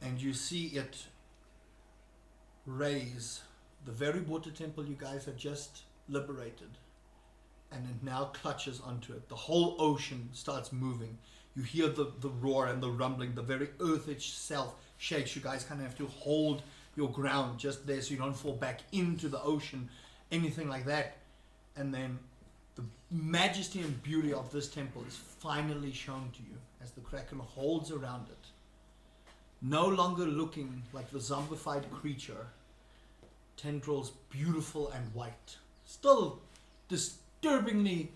And you see it raise the very water temple you guys have just liberated, and it now clutches onto it. The whole ocean starts moving. You hear the roar and the rumbling. The very earth itself shakes. You guys kind of have to hold your ground just there so you don't fall back into the ocean, anything like that. And then the majesty and beauty of this temple is finally shown to you as the Kraken holds around it, no longer looking like the zombified creature, tendrils beautiful and white, still disturbingly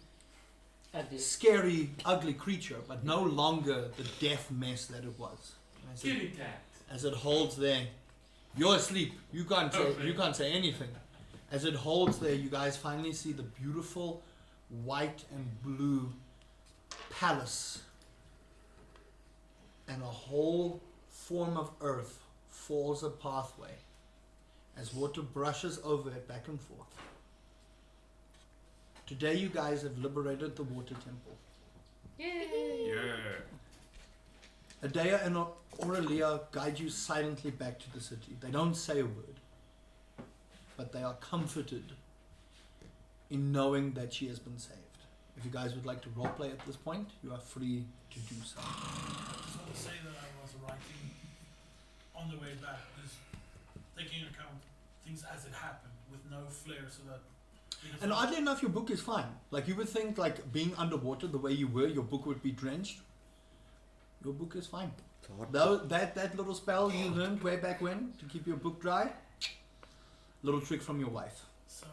scary, ugly creature, but no longer the death mess that it was. Kitty cat. As it holds there, you're asleep. You can't say anything. As it holds there, you guys finally see the beautiful white and blue palace, and a whole form of earth falls a pathway as water brushes over it back and forth. Today you guys have liberated the water temple. Yay! Yeah. Adea and Aurelia guide you silently back to the city. They don't say a word, but they are comforted in knowing that she has been saved. If you guys would like to roleplay at this point, you are free to do so. I just want to say that I was writing on the way back, just taking into account things as it happened with no flair, so that. And oddly enough, your book is fine. Like, you would think, like, being underwater the way you were, your book would be drenched. Your book is fine. Though that little spell you learned way back when to keep your book dry, little trick from your wife. So,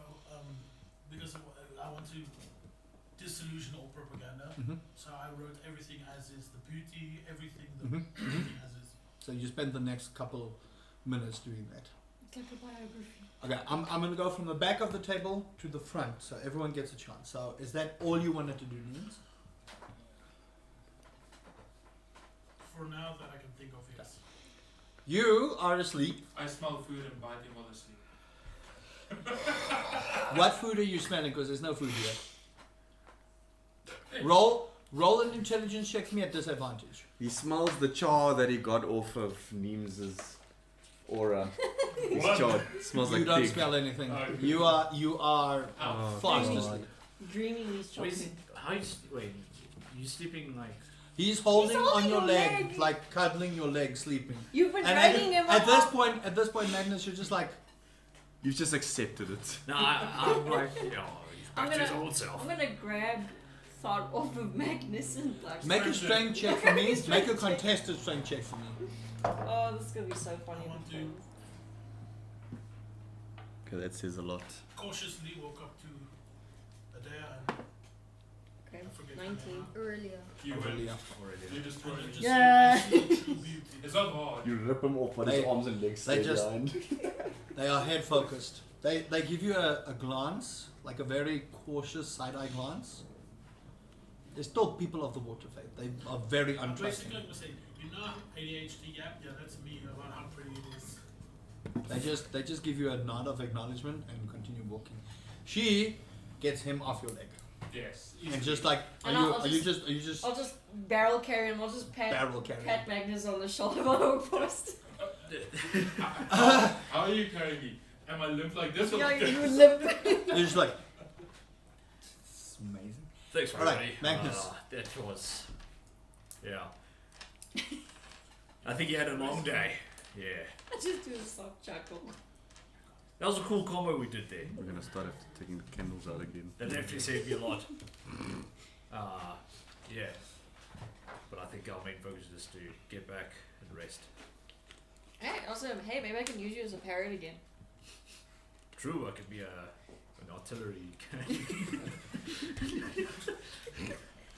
because I want to disillusion all propaganda, so I wrote everything as is, the beauty, everything, everything as is. So you spend the next couple minutes doing that. It's like a biography. Okay, I'm going to go from the back of the table to the front, so everyone gets a chance. So is that all you wanted to do, Nils? For now, that I can think of, yes. You are asleep. I smell food and bite him while asleep. What food are you smelling? Because there's no food here. Roll an intelligence check for me at disadvantage. He smells the char that he got off of Neems's aura. His char smells like You don't pig. smell anything. Oh, You are fast God. asleep. Dreaming these Wait, chocolate. how you wait? You sleeping like? He's holding on holding your your leg, leg. like cuddling your leg, sleeping. You've been And dragging him at this up. point, Magnus, you're just like, You've just accepted it. No, I'm like, he's back to his old self. I'm gonna grab Thought off of Magnus and like. make a strength check for me. Make a contested strength check for me. Oh, this is gonna be so funny. I want to Okay, that says a lot. cautiously walk up to Adea and Okay, I forget her 19. name Earlier. You will. Aurelia. You just now. And then just Yeah. say, I see true beauty. It's not hard. You rip him off, but They- his arms and legs they stay just- behind. They are head focused. They give you a glance, like a very cautious side-eye glance. They're still people of the water faith. They are very I'm untrusting. basically going to say, you know ADHD, yeah, that's me, about how pretty it is. They just give you a nod of acknowledgement and continue walking. She gets him off your leg. Yes. And easily. just like, And are you just I'll just barrel carry him. I'll just barrel carrying? pat Magnus on the shoulder while I walk past. How are you carrying me? Am I limp like this or Yeah, like this? you limp. You're just like, it's amazing. Thanks, All right, everybody. Magnus. That was, yeah. I think you had a long day. Yeah, I just do a soft chuckle. that was a cool combo we did there. We're gonna start after taking the candles out again. That definitely saved me a lot. Yeah. But I think our main focus is to get back and rest. Hey, also, hey, maybe I can use you as a parrot again. True, I could be an artillery cannon.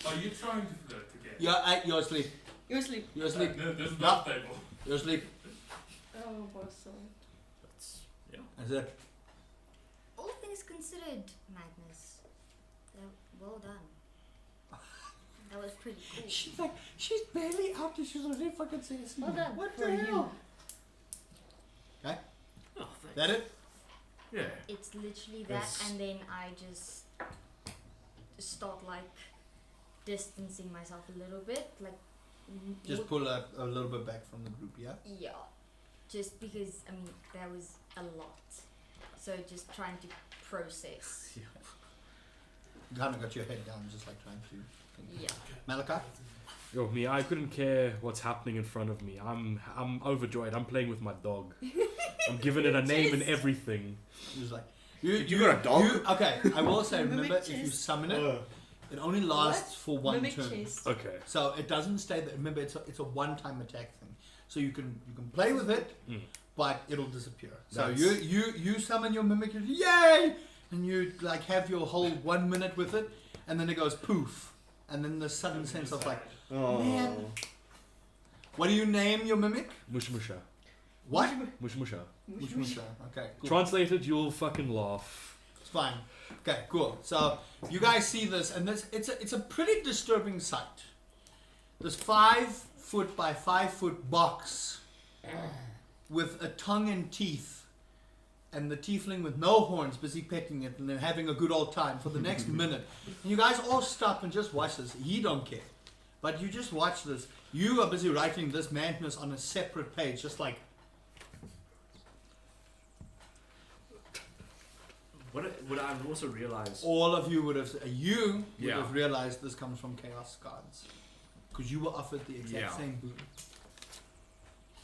Are you trying to flirt again? You're asleep. You're asleep. You're asleep. There's No. no table. You're asleep. Oh, boss, sorry. That's, yeah. That's it. All things considered, Magnus, well done. That was pretty cool. She's like, she's barely out there. She's already fucking saying, Well done. what for the you. hell? Okay, Oh, thanks. that it? Yeah. It's literally that, That's- and then I just start like distancing myself a little bit, like Just pull a little bit back from the group, yeah? yeah, just because I mean there was a lot, so just trying to process. You kind of got your head down, just like trying to think. Yeah. Malachi? Yo, me, I couldn't care what's happening in front of me. I'm overjoyed. I'm playing with my dog. I'm giving it a name and everything. He was like, You got a dog? okay, I will say, Mimic remember, if you chest. summon it, it only lasts for one Mimic turn. chest. Okay. So it doesn't stay there. Remember, it's a one-time attack thing. So you can play with it, but it'll disappear. So That's- you summon your mimic, yay, and you like have your whole 1 minute with it, and then it goes poof, and then the sudden sense of like, Oh. man, what do you name your mimic? Mushmusha. What? Mushmusha. Mushmusha. Okay, cool. Translated, you'll fucking laugh. It's fine. Okay, cool. So you guys see this, and it's a pretty disturbing sight. This 5 foot by 5 foot box with a tongue and teeth, and the tiefling with no horns busy petting it and then having a good old time for the next minute. And you guys all stop and just watch this. He don't care, but you just watch this. You are busy writing this madness on a separate page, just like. What I've also realized. All of you would have Yeah. realized this comes from Chaos Cards, because you were offered the exact Yeah. same boon.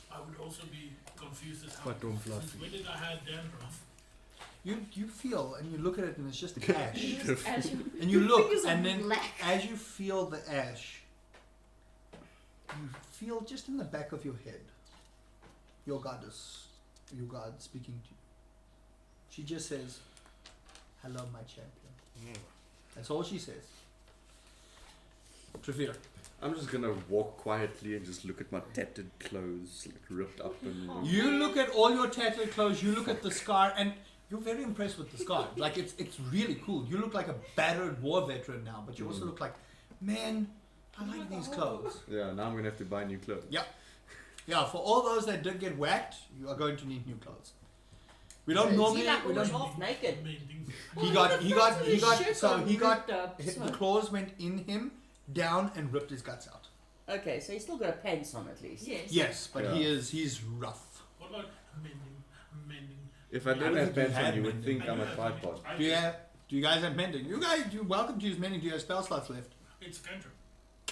I would also be confused as how But don't since fluffy. when did I have dandruff? You feel and you look at it and it's just ash, As you, and you look fingers are and then black. as you feel the ash, you feel just in the back of your head your God speaking to you. She just says, "Hello, my champion." That's all she says. Trevor. I'm just gonna walk quietly and just look at my tattered clothes, like ripped up and. You look at all your tattered clothes, you look at the scar, and you're very impressed with the scar. Like, it's really cool. You look like a battered war veteran now, but you also look like, man, I like these clothes. Yeah, now I'm gonna have to buy new clothes. Yeah, for all those that did get whacked, you are going to need new clothes. We don't Is normally. he like We almost don't. half naked? Mending. He got. Shit So got he got. ripped up, so- The claws went in him, down, and ripped his guts out. Okay, so he's still got pants on at least. Yes. Yes, but Yeah. he's rough. What about mending? If I I didn't don't have think you pants on, had you would mending. think I'm a tripod. Do you guys have mending? You're welcome to use mending. Do you have spell slots left? It's a cantrip.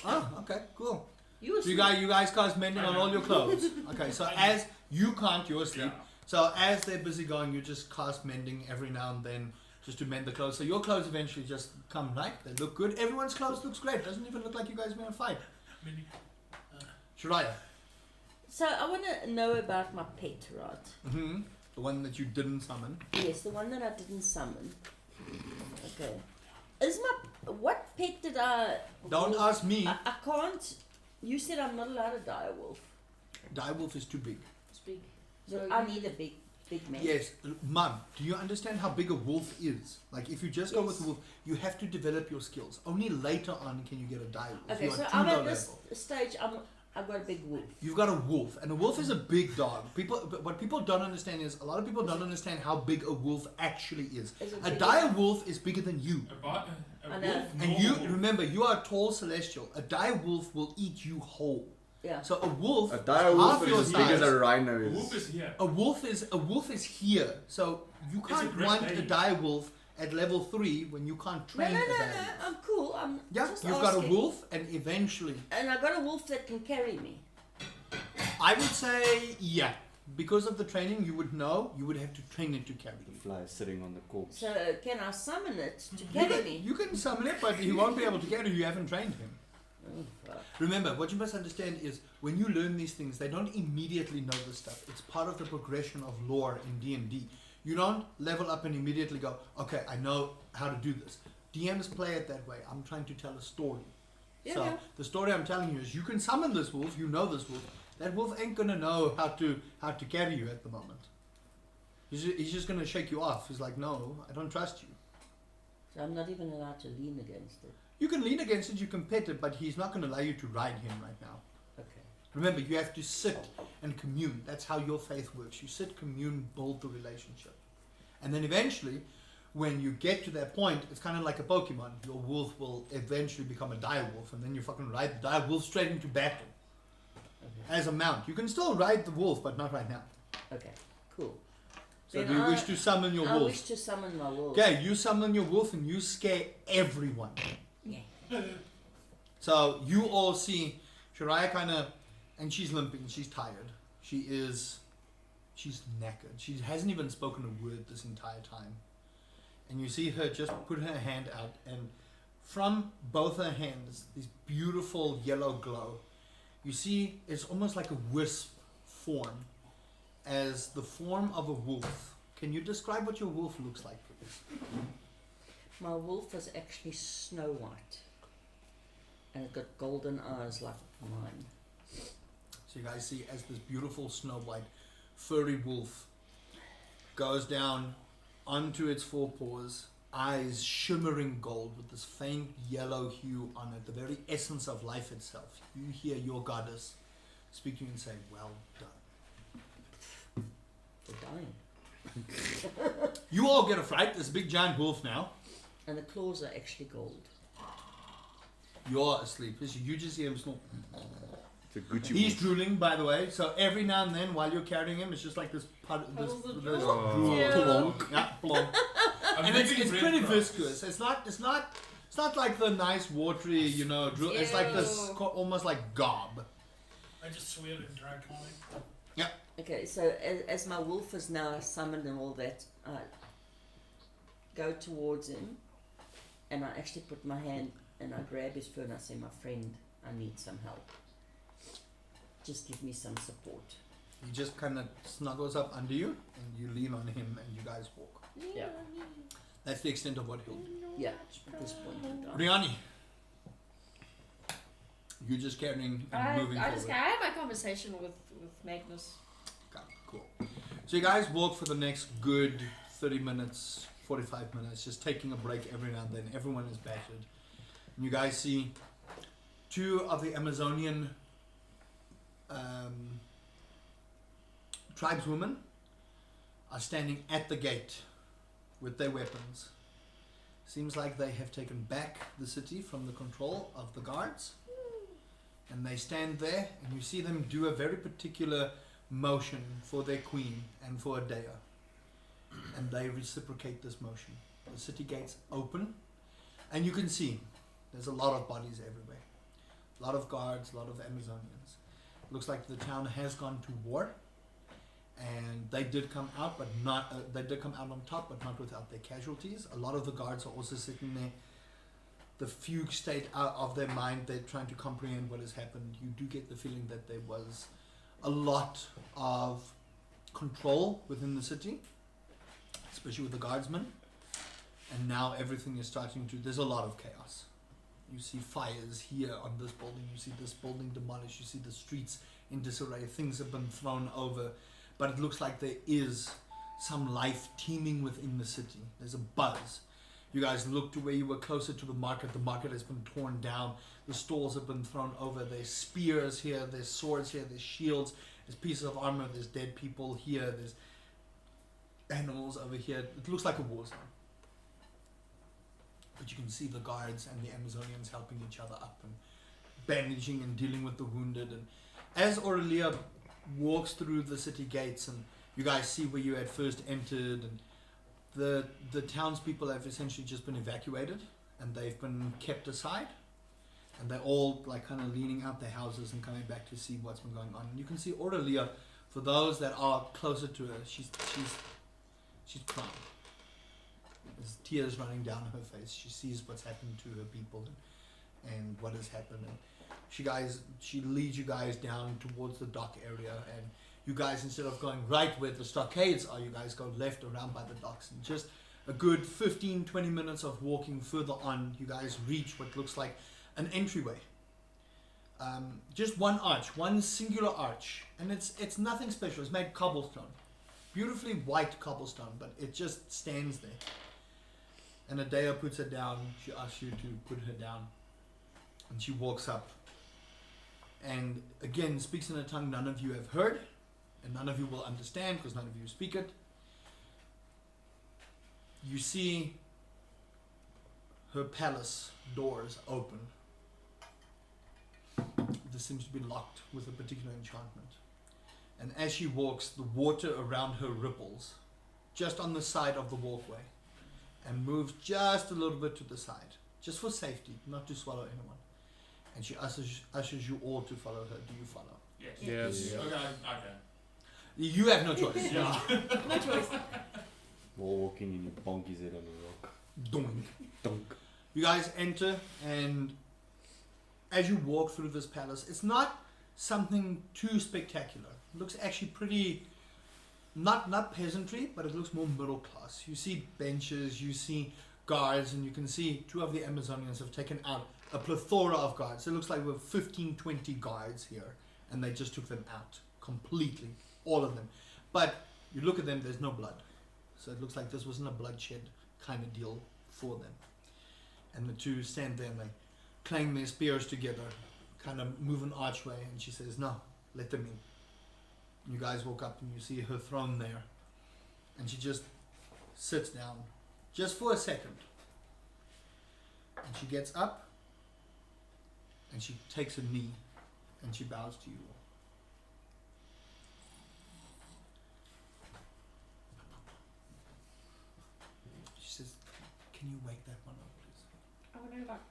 Oh, okay, cool. You So you guys cast mending on all your clothes. Okay, so as you can't, you're asleep. So as they're busy going, you just cast mending every now and then just to mend the clothes. So your clothes eventually just come right. They look good. Everyone's clothes looks great. Doesn't even look like you guys are in a fight. Mending. Shariah. So I want to know about my pet, right? Mm-hmm. The one that you didn't summon. Yes, the one that I didn't summon. Okay. What pet did I... Don't ask me. I can't... You said I'm not allowed to die a wolf. Direwolf is too big. It's big. So I need a big man. Yes, Mum, do you understand how big a wolf is? Like, if you just go with Yes. a wolf, you have to develop your skills. Only later on can you get a direwolf. Okay, You are so too I'm low at this level. stage, I've got a big wolf. You've got a wolf, and a wolf is a big dog. But what people don't understand is a lot of people don't understand how big a wolf actually is. Is it A big dire wolf is bigger than you. I know. wolf? And No. you remember, you are a tall celestial. A dire wolf will eat you whole. Yeah. So a wolf, A dire wolf half is your as big as size. a rhino The is. wolf is here. A wolf is here. So you It's a can't great want a lady. dire wolf at level 3 when you can't No, train no, a no, dire no. wolf. I'm cool. I'm Yeah, just you've got a asking. wolf, and eventually, And I got a wolf that can carry me. I would say, yeah, because of the training, you would know. You would have to train it to carry The you. fly is sitting on the corpse. So can I summon it to You carry can, me? you can summon it, but he won't be able to carry you. You haven't trained him. Oh, fuck. Remember, what you must understand is when you learn these things, they don't immediately know this stuff. It's part of the progression of lore in D&D. You don't level up and immediately go, okay, I know how to do this. DMs play it that way. I'm trying to tell a story. Yeah, So yeah. the story I'm telling you is you can summon this wolf, you know this wolf. That wolf ain't gonna know how to carry you at the moment. He's just gonna shake you off. He's like, no, I don't trust you. So I'm not even allowed to lean against it. You can lean against it, you can pet it, but he's not gonna allow you to ride him right now. Okay. Remember, you have to sit and commune. That's how your faith works. You sit, commune, build the relationship. And then eventually, when you get to that point, it's kind of like a Pokemon. Your wolf will eventually become a dire wolf, and then you fucking ride the dire wolf straight into battle Okay. as a mount. You can still ride the wolf, but not right now. Okay. Cool. So Then do you I- wish to summon your I wolf? wish to summon my wolf. Okay, you summon your wolf and you scare everyone. Yeah. So you all see Shariah kind of, and she's limping, she's tired. She's knackered. She hasn't even spoken a word this entire time. And you see her just put her hand out, and from both her hands, this beautiful yellow glow. You see, it's almost like a wisp form, as the form of a wolf. Can you describe what your wolf looks like, please? My wolf is actually Snow White. And it's got golden eyes like mine. So you guys see as this beautiful snow white furry wolf goes down onto its forepaws, eyes shimmering gold with this faint yellow hue on it, the very essence of life itself. You hear your goddess speak to you and say, well done. They're dying. You all get a fright. There's a big giant wolf now. And the claws are actually gold. You're asleep. You just hear him snort. It's a Gucci He's wolf. drooling, by the way. So every now and then, while you're carrying him, it's just like this Puddles of this drool. drool. Yeah. Plonk. Yeah, plonk. I'm And it's making pretty breadcrumbs. viscous. It's not like the nice watery, you know, drool. It's like this almost like gob. I just swear in Draconic. Okay, so as my wolf is now summoned and all that, I go towards him and I actually put my hand and I grab his fur and I say, my friend, I need some help. Just give me some support. He just kind of snuggles up under you, and you lean on him, and you guys walk. Yeah. That's the extent of what he'll do. Yeah, at this point in time. Brianni, you're just carrying and moving I forward. had my conversation with Magnus. Okay, cool. So you guys walk for the next good 30 minutes, 45 minutes, just taking a break every now and then. Everyone is battered. And you guys see two of the Amazonian tribeswomen are standing at the gate with their weapons. Seems like they have taken back the city from the control of the guards. And they stand there, and you see them do a very particular motion for their queen and for Adea. And they reciprocate this motion. The city gates open, and you can see there's a lot of bodies everywhere. A lot of guards, a lot of Amazonians. Looks like the town has gone to war, and they did come out, but not. They did come out on top, but not without their casualties. A lot of the guards are also sitting there. The fugue state out of their mind. They're trying to comprehend what has happened. You do get the feeling that there was a lot of control within the city, especially with the guardsmen. And now everything is starting to. There's a lot of chaos. You see fires here on this building. You see this building demolished. You see the streets in disarray. Things have been thrown over. But it looks like there is some life teeming within the city. There's a buzz. You guys look to where you were closer to the market. The market has been torn down. The stalls have been thrown over. There's spears here. There's swords here. There's shields. There's pieces of armor. There's dead people here. There's animals over here. It looks like a war zone. But you can see the guards and the Amazonians helping each other up and bandaging and dealing with the wounded. And as Aurelia walks through the city gates, and you guys see where you had first entered, and the townspeople have essentially just been evacuated and they've been kept aside, and they're all like kind of leaning out their houses and coming back to see what's been going on. And you can see Aurelia, for those that are closer to her, she's crying. There's tears running down her face. She sees what's happened to her people and what has happened. And she leads you guys down towards the dock area, and you guys, instead of going right where the stockades are, you guys go left around by the docks. And just a good 15-20 minutes of walking further on, you guys reach what looks like an entryway. Just one arch, one singular arch, and it's nothing special. It's made cobblestone, beautifully white cobblestone, but it just stands there. And Adea puts her down. She asks you to put her down, and she walks up and again speaks in a tongue none of you have heard and none of you will understand because none of you speak it. You see her palace doors open. This seems to be locked with a particular enchantment. And as she walks, the water around her ripples just on the side of the walkway and moves just a little bit to the side, just for safety, not to swallow anyone. And she ushers you all to follow her. Do you follow? Yes. Yes. Okay, I can. You have no choice. Yeah. No choice. We're walking in your bonkies head on a rock. Dunk. Dunk. You guys enter, and as you walk through this palace, it's not something too spectacular. It looks actually pretty, not peasantry, but it looks more middle class. You see benches, you see guards, and you can see two of the Amazonians have taken out a plethora of guards. It looks like we have 15, 20 guards here, and they just took them out completely, all of them. But you look at them, there's no blood. So it looks like this wasn't a bloodshed kind of deal for them. And the two stand there and they clang their spears together, kind of move an archway, and she says, no, let them in. You guys walk up and you see her throne there, and she just sits down just for a second, and she gets up and she takes a knee and she bows to you all. She says, can you wake that one up, please? I want to go back.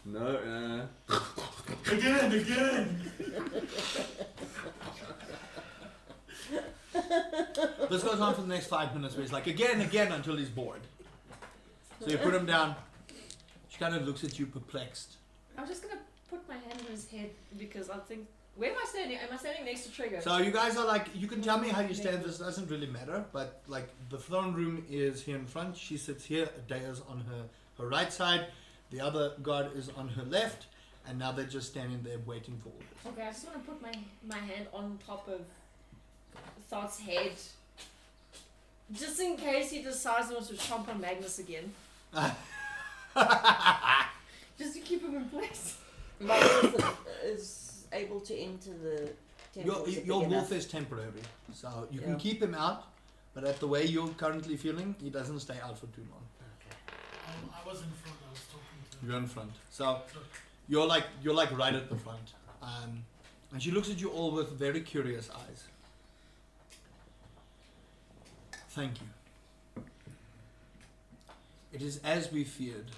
No, Again. This goes on for the next 5 minutes where he's like, again, until he's bored. So you put him down. She kind of looks at you perplexed. I'm just gonna put my hand on his head because I think, where am I standing? Am I standing next to Trigger? So you guys are like, you can tell me how you stand, this doesn't really matter, but like the throne room is here in front, she sits here, Adea's on her right side, the other guard is on her left, and now they're just standing there waiting for orders. Okay, I just want to put my hand on top of Thought's head. Just in case he decides he wants to chomp on Magnus again. Just to keep him in place. My wolf is able to enter the temple. Your wolf is temporary, so you can keep him out, but at the way you're currently feeling, he doesn't stay out for too long. I was in front. I was talking to him. You're in front, so you're like right at the front, and she looks at you all with very curious eyes. Thank you. It is as we feared.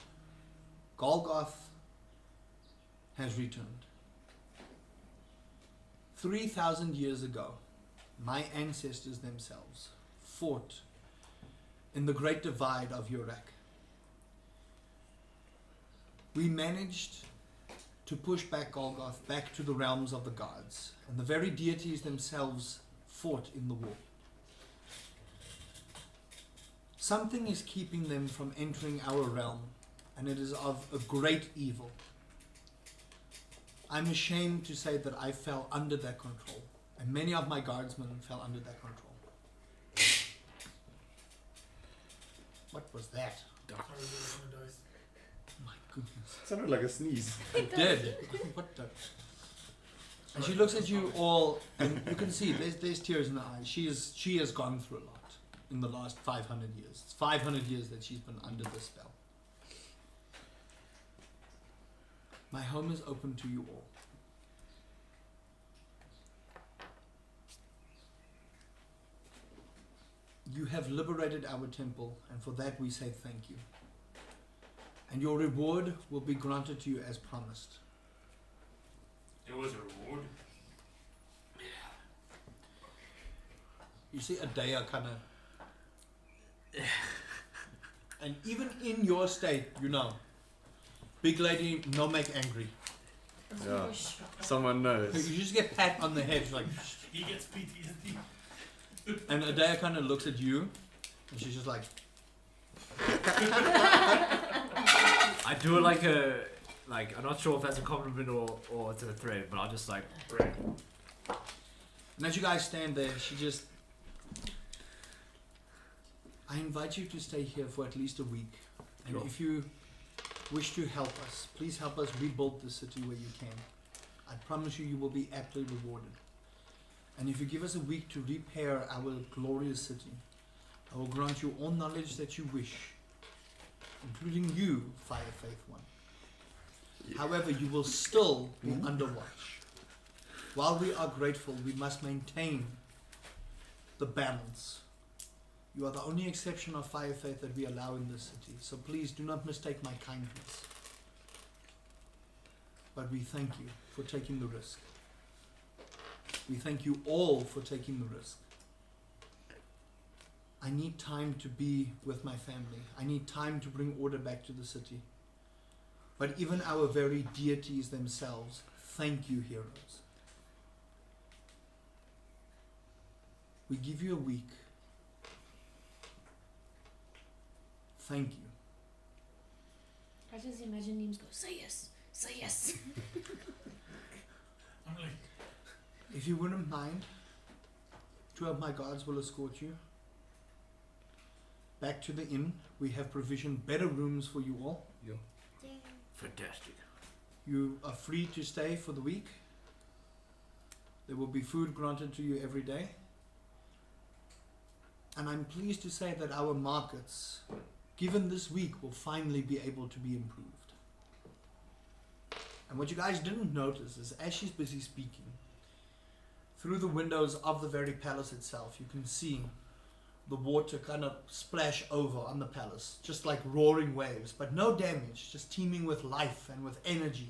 Golgoth has returned. 3,000 years ago, my ancestors themselves fought in the great divide of Urak. We managed to push back Golgoth back to the realms of the gods, and the very deities themselves fought in the war. Something is keeping them from entering our realm, and it is of a great evil. I'm ashamed to say that I fell under their control, and many of my guardsmen fell under their control. What was that? Sorry, there was no dice. My goodness. sounded like a sneeze. It did. What the? And she looks at you all, and you can see there's tears in her eyes. She has gone through a lot in the last 500 years. It's 500 years that she's been under this spell. My home is open to you all. You have liberated our temple, and for that we say thank you. And your reward will be granted to you as promised. There was a reward. You see Adea kind of... And even in your state, you know, big lady, no make angry. Yeah. Someone knows. You just get pat on the head, like... He gets PTSD. And Adea kind of looks at you, and she's just like... I do it like I'm not sure if that's a compliment or it's a threat, but I'll just like, Right. And as you guys stand there, she just... I invite you to stay here for at least a week. And Sure. if you wish to help us, please help us rebuild the city where you can. I promise you, you will be aptly rewarded. And if you give us a week to repair our glorious city, I will grant you all knowledge that you wish, including you, Fire Faith One. Yeah. However, you will still be under watch. While we are grateful, we must maintain the balance. You are the only exception of Fire Faith that we allow in this city, so please do not mistake my kindness. But we thank you for taking the risk. We thank you all for taking the risk. I need time to be with my family. I need time to bring order back to the city. But even our very deities themselves, thank you, heroes. We give you a week. Thank you. I just imagine names go, say yes, say yes. I'm like, If you wouldn't mind, 2 of my guards will escort you back to the inn. We have provisioned better rooms for you all. fantastic. You are free to stay for the week. There will be food granted to you every day. And I'm pleased to say that our markets, given this week, will finally be able to be improved. And what you guys didn't notice is, as she's busy speaking, through the windows of the very palace itself, you can see the water kind of splash over on the palace, just like roaring waves, but no damage, just teeming with life and with energy.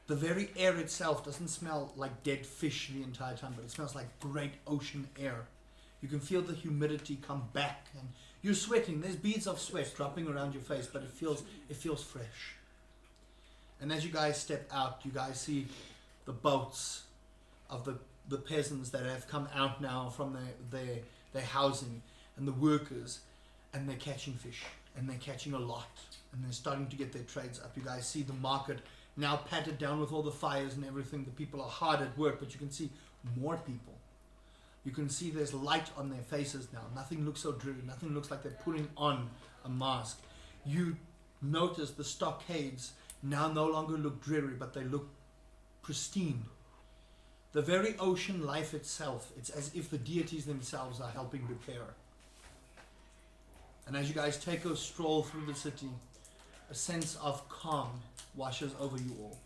The very air itself doesn't smell like dead fish the entire time, but it smells like great ocean air. You can feel the humidity come back, and you're sweating. There's beads of sweat dropping around your face, but it feels fresh. And as you guys step out, you guys see the boats of the peasants that have come out now from their housing, and the workers, and they're catching fish, and they're catching a lot, and they're starting to get their trades up. You guys see the market now patted down with all the fires and everything. The people are hard at work, but you can see more people. You can see there's light on their faces now. Nothing looks so dreary. Nothing looks like they're putting on a mask. You notice the stockades now no longer look dreary, but they look pristine. The very ocean life itself, it's as if the deities themselves are helping repair. And as you guys take a stroll through the city, a sense of calm washes over you all.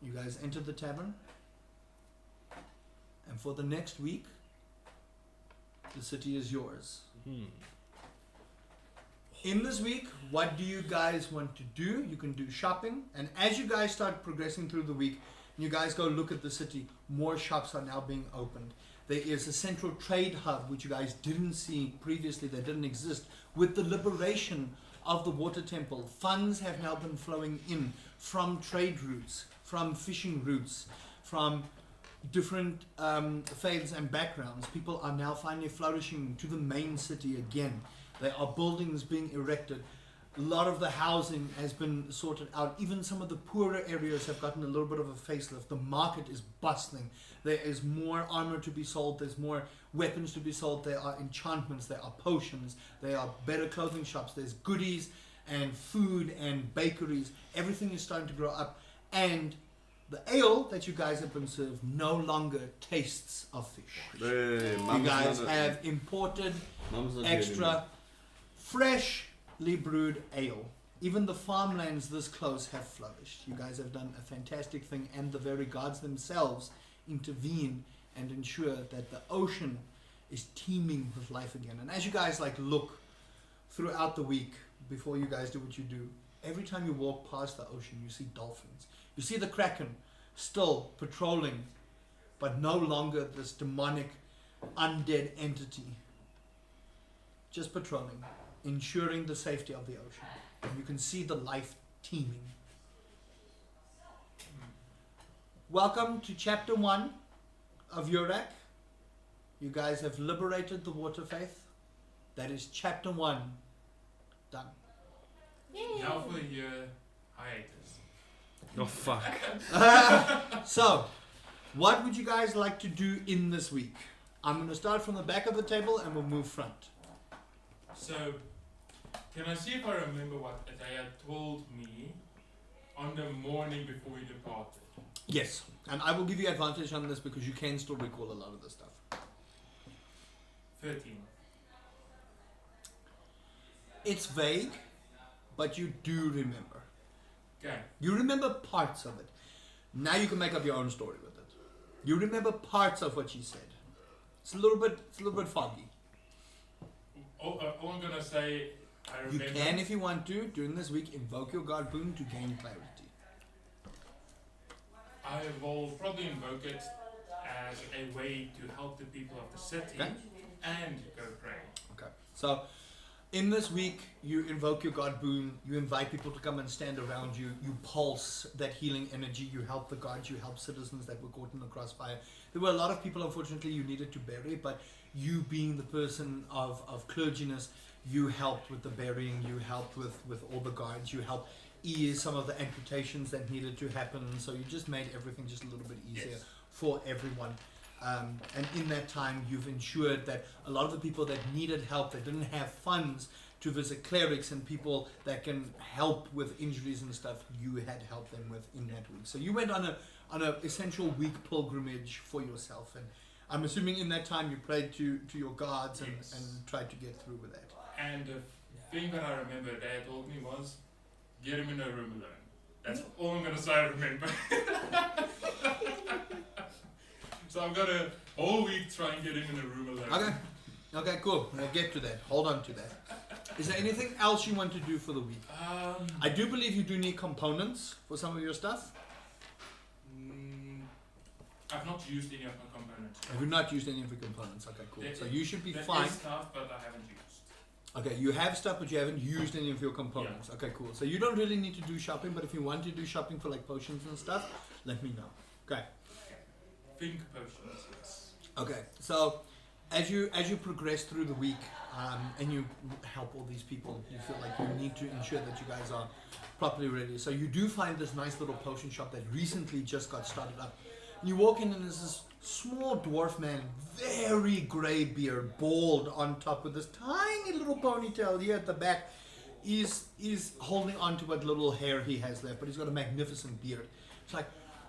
You guys enter the tavern, and for the next week, the city is yours. In this week, what do you guys want to do? You can do shopping, and as you guys start progressing through the week, and you guys go look at the city, more shops are now being opened. There is a central trade hub, which you guys didn't see previously, that didn't exist. With the liberation of the water temple, funds have now been flowing in from trade routes, from fishing routes, from different faiths and backgrounds. People are now finally flourishing to the main city again. There are buildings being erected. A lot of the housing has been sorted out. Even some of the poorer areas have gotten a little bit of a facelift. The market is bustling. There is more armor to be sold. There's more weapons to be sold. There are enchantments. There are potions. There are better clothing shops. There's goodies and food and bakeries. Everything is starting to grow up, and the ale that you guys have been served no longer tastes of fish. Hey, You guys have imported extra freshly brewed ale. Even the farmlands this close have flourished. You guys have done a fantastic thing, and the very gods themselves intervene and ensure that the ocean is teeming with life again. And as you guys like look throughout the week before you guys do what you do, every time you walk past the ocean, you see dolphins. You see the Kraken still patrolling, but no longer this demonic undead entity. Just patrolling, ensuring the safety of the ocean. And you can see the life teeming. Welcome to chapter 1 of Urak. You guys have liberated the water faith. That is chapter 1 done. Yay. Now for your hiatus. Oh fuck. So, what would you guys like to do in this week? I'm going to start from the back of the table and we'll move front. So, can I see if I remember what Adaya told me on the morning before we departed? Yes, and I will give you advantage on this because you can still recall a lot of the stuff. 13. It's vague, but you do remember. Okay. You remember parts of it. Now you can make up your own story with it. You remember parts of what she said. It's a little bit foggy. All I'm gonna say, I You remember. can, if you want to, during this week, invoke your god boon to gain clarity. I will probably invoke it as a way to help the people of the city Okay. and go pray. Okay. So, in this week, you invoke your god boon. You invite people to come and stand around you. You pulse that healing energy. You help the gods. You help citizens that were caught in the crossfire. There were a lot of people, unfortunately, you needed to bury, but you being the person of clerginess, you helped with the burying. You helped with all the guards. You helped ease some of the amputations that needed to happen. So you just made everything just a little bit easier for everyone. And in that time, you've ensured that a lot of the people that needed help, that didn't have funds to visit clerics and people that can help with injuries and stuff, you had helped them with in that week. So you went on a essential week pilgrimage for yourself. And I'm assuming in that time you prayed to your gods and tried to get through with that. And the thing that I remember Dad told me was, get him in a room alone. That's all I'm gonna say I remember. So I've got a whole week trying to get him in a room alone. Okay, cool. We'll get to that. Hold on to that. Is there anything else you want to do for the week? I do believe you do need components for some of your stuff. I've not used any of my components. Have you not used any of your components? Okay, cool. So you should be There fine. is stuff, but I haven't used. Okay, you have stuff, but you haven't used any of your components. Okay, cool. So you don't really need to do shopping, but if you want to do shopping for like potions and stuff, let me know. Okay. Think potions, yes. Okay. So as you progress through the week, and you help all these people, you feel like you need to ensure that you guys are properly ready. So you do find this nice little potion shop that recently just got started up. You walk in and there's this small dwarf man, very grey beard, bald on top with this tiny little ponytail here at the back. He's holding on to what little hair he has left, but he's got a magnificent beard. It's like,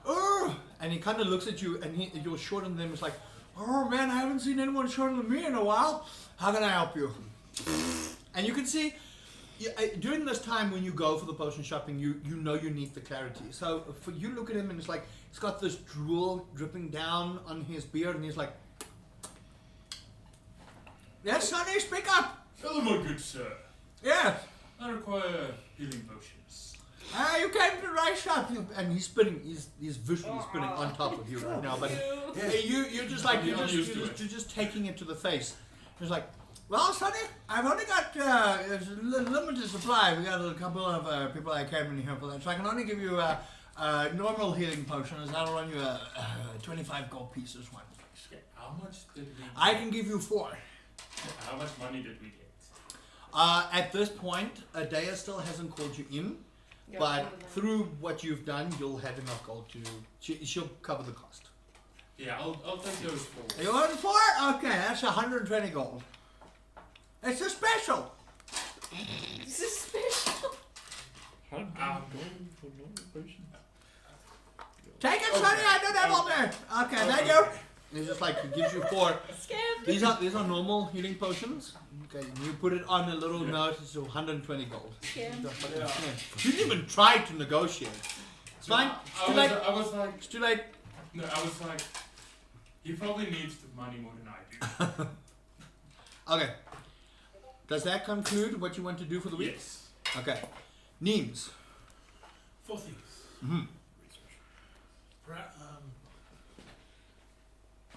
oh, and he kind of looks at you, and you're shorter than him. It's like, oh man, I haven't seen anyone shorter than me in a while. How can I help you? And you can see, during this time when you go for the potion shopping, you know you need the clarity. So for you look at him and it's like, he's got this drool dripping down on his beard and he's like, yes, Sonny, speak up. Hello, my good sir. Yeah. I require healing potions. You came to the right shop. And he's spinning, he's visually spinning on top of you right now. But you're just like, you're just taking it to the face. He's like, well, Sonny, I've only got a limited supply. We got a couple of people that came in here for that. So I can only give you normal healing potions. That'll run you 25 gold pieces one. How much did we get? I can give you 4. How much money did we get? At this point, Adaya still hasn't called you in. But through what you've done, you'll have enough gold to... She'll cover the cost. Yeah, I'll take those 4. You want 4? Okay, that's 120 gold. It's a special. This is special. Take it, Sonny. I don't have all there. Okay, thank you. It's just like he gives you 4. Scammed. These are normal healing potions. Okay, you put it on a little note. It's 120 gold. Scammed. You didn't even try to negotiate. It's fine. It's too late. I was like, It's too late. no, I was like, he probably needs the money more than I do. Okay. Does that conclude what you want to do for the week? Yes. Okay. Neems. 4 things. Mm-hmm.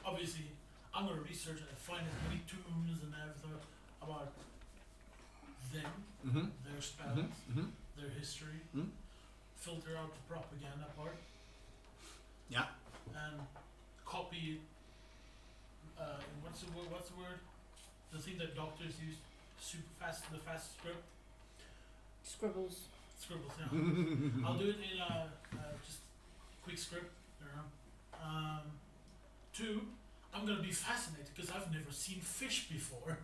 Obviously, I'm gonna research and find as many tombs and everything about them, Mm-hmm. their spells, Mm-hmm. their history. Mhm. Filter out the propaganda part. Yeah. And copy. What's the word? What's the word? The thing that doctors use. Super fast. The fast script. Scribbles. Scribbles. Yeah. I'll do it in just quick script. You know. 2, I'm gonna be fascinated because I've never seen fish before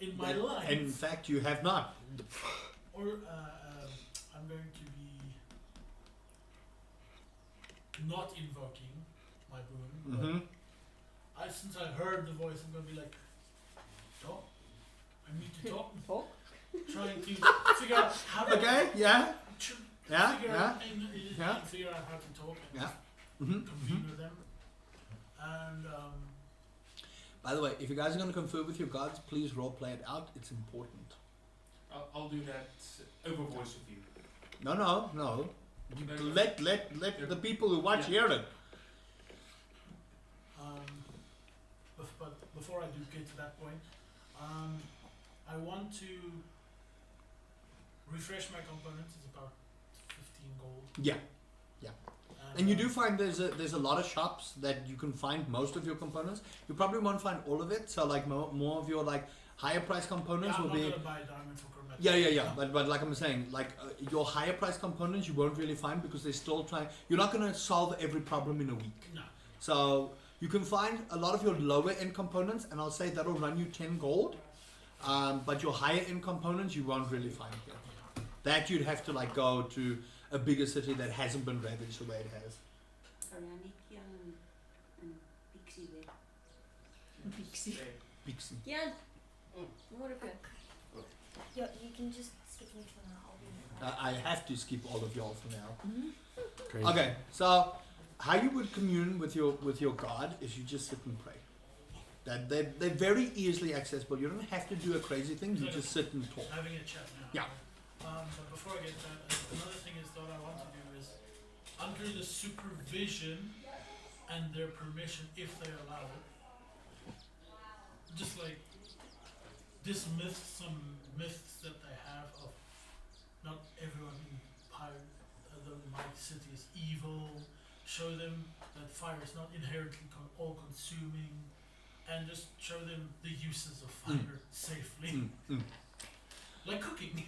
in my life. In fact, you have not. Or I'm going to be not invoking my boon. Mm-hmm. But since I heard the voice, I'm gonna be like, talk. I need to talk. Talk. Trying to figure out how to. Okay. Yeah. Yeah. Figure Yeah. out Yeah. and figure out how to talk and Yeah. Mm-hmm. convene with them. And By the way, if you guys are going to confer with your gods, please role play it out. It's important. I'll do that over voice with you. No. You No, no. let the people who watch hear it. but before I do get to that point, I want to refresh my components. It's about 15 gold. Yeah. And you do find there's a lot of shops that you can find most of your components. You probably won't find all of it. So like more of your like higher price components I'm will not be. gonna buy a diamond for chromatic. Yeah. But like I'm saying, like your higher price components you won't really find because they're still trying. You're not gonna solve every problem in a week. No. So you can find a lot of your lower end components, and I'll say that'll run you 10 gold. But your higher end components you won't really find here. That you'd have to like go to a bigger city that hasn't been ravaged the way it has. Pixie. Pixie. Yeah. What okay. Yeah, you can just skip me for now. I'll be I have to skip all of y'all for now. Crazy. Okay, so how you would commune with your god is you just sit and pray. That they're very easily accessible. You don't have to do a crazy thing. You just sit and talk. Having a chat now. Yeah. But before I get to that, another thing is that I want to do is under the supervision and their permission, if they allow it, just like dismiss some myths that they have of not everyone in my city is evil. Show them that fire is not inherently all-consuming, and just show them the uses of fire safely, like cooking.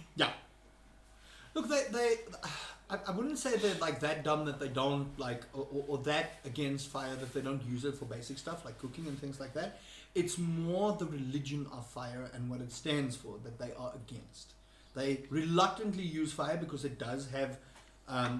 Look, I wouldn't say they're like that dumb that they don't like, or that against fire that they don't use it for basic stuff like cooking and things like that. It's more the religion of fire and what it stands for that they are against. They reluctantly use fire because it does have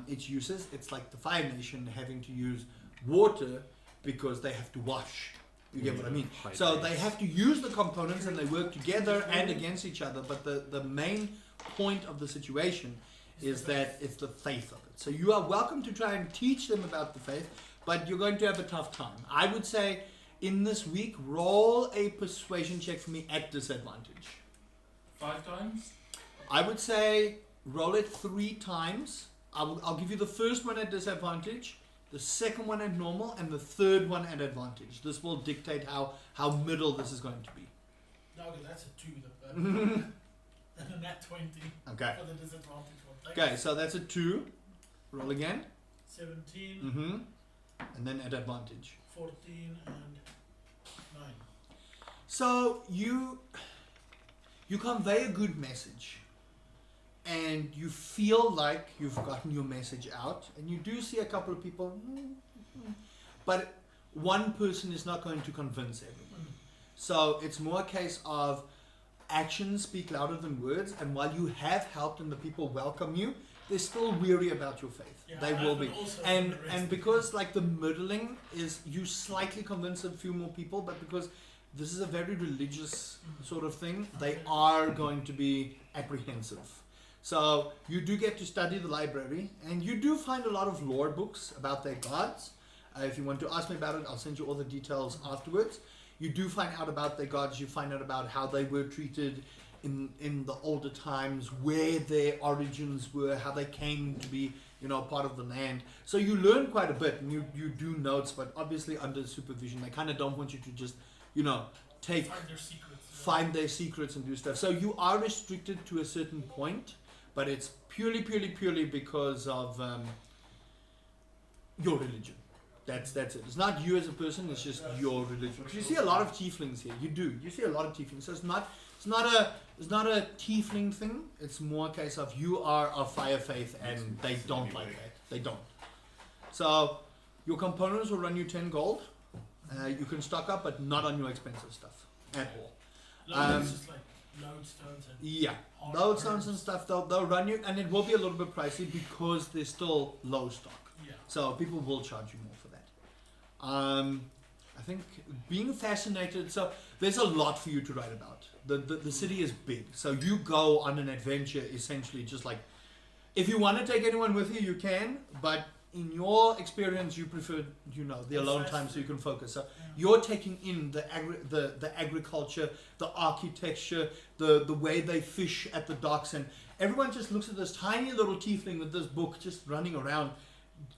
its uses. It's like the Fire Nation having to use water because they have to wash. You get what I mean? So they have to use the components and they work together and against each other. But the main point of the situation is that it's the faith of it. So you are welcome to try and teach them about the faith, but you're going to have a tough time. I would say in this week, roll a persuasion check for me at disadvantage. 5 times? I would say roll it 3 times. I'll give you the first one at disadvantage, the second one at normal, and the third one at advantage. This will dictate how middle this is going to be. No, okay, that's a 2 then. And a nat 20 Okay. for the disadvantage one. Okay, so that's a 2. Roll again. 17, And then at advantage. 14, and 9. So you convey a good message, and you feel like you've gotten your message out, and you do see a couple of people, but one person is not going to convince everyone. So it's more a case of actions speak louder than words, and while you have helped and the people welcome you, they're still weary about your faith. Yeah, They I will could be. also And underestimate because like the middling is, you slightly convince a few more people, but because this is a very religious sort of thing, they are going to be apprehensive. So you do get to study the library, and you do find a lot of lore books about their gods. If you want to ask me about it, I'll send you all the details afterwards. You do find out about their gods. You find out about how they were treated in the older times, where their origins were, how they came to be, part of the land. So you learn quite a bit, and you do notes, but obviously under supervision. They kind of don't want you to just, find their secrets and do stuff. So you are restricted to a certain point, but it's purely because of your religion. That's it. It's not you as a person. It's just your religion. Because you see a lot of tieflings here. You see a lot of tieflings. So it's not a tiefling thing. It's more a case of you are of fire faith, and they don't like that. They don't. So your components will run you 10 gold. You can stock up, but not on your expensive stuff at all. Lodestones, just like lodestones and Yeah, hard lodestones and herbs. stuff. They'll run you, and it will be a little bit pricey because they're still low stock. Yeah. So people will charge you more for that. I think being fascinated. So there's a lot for you to write about. The city is big, so you go on an adventure essentially. Just like, if you want to take anyone with you, you can. But in your experience, you prefer the alone time, so you can focus. So you're taking in the agriculture, the architecture, the way they fish at the docks, and everyone just looks at this tiny little tiefling with this book just running around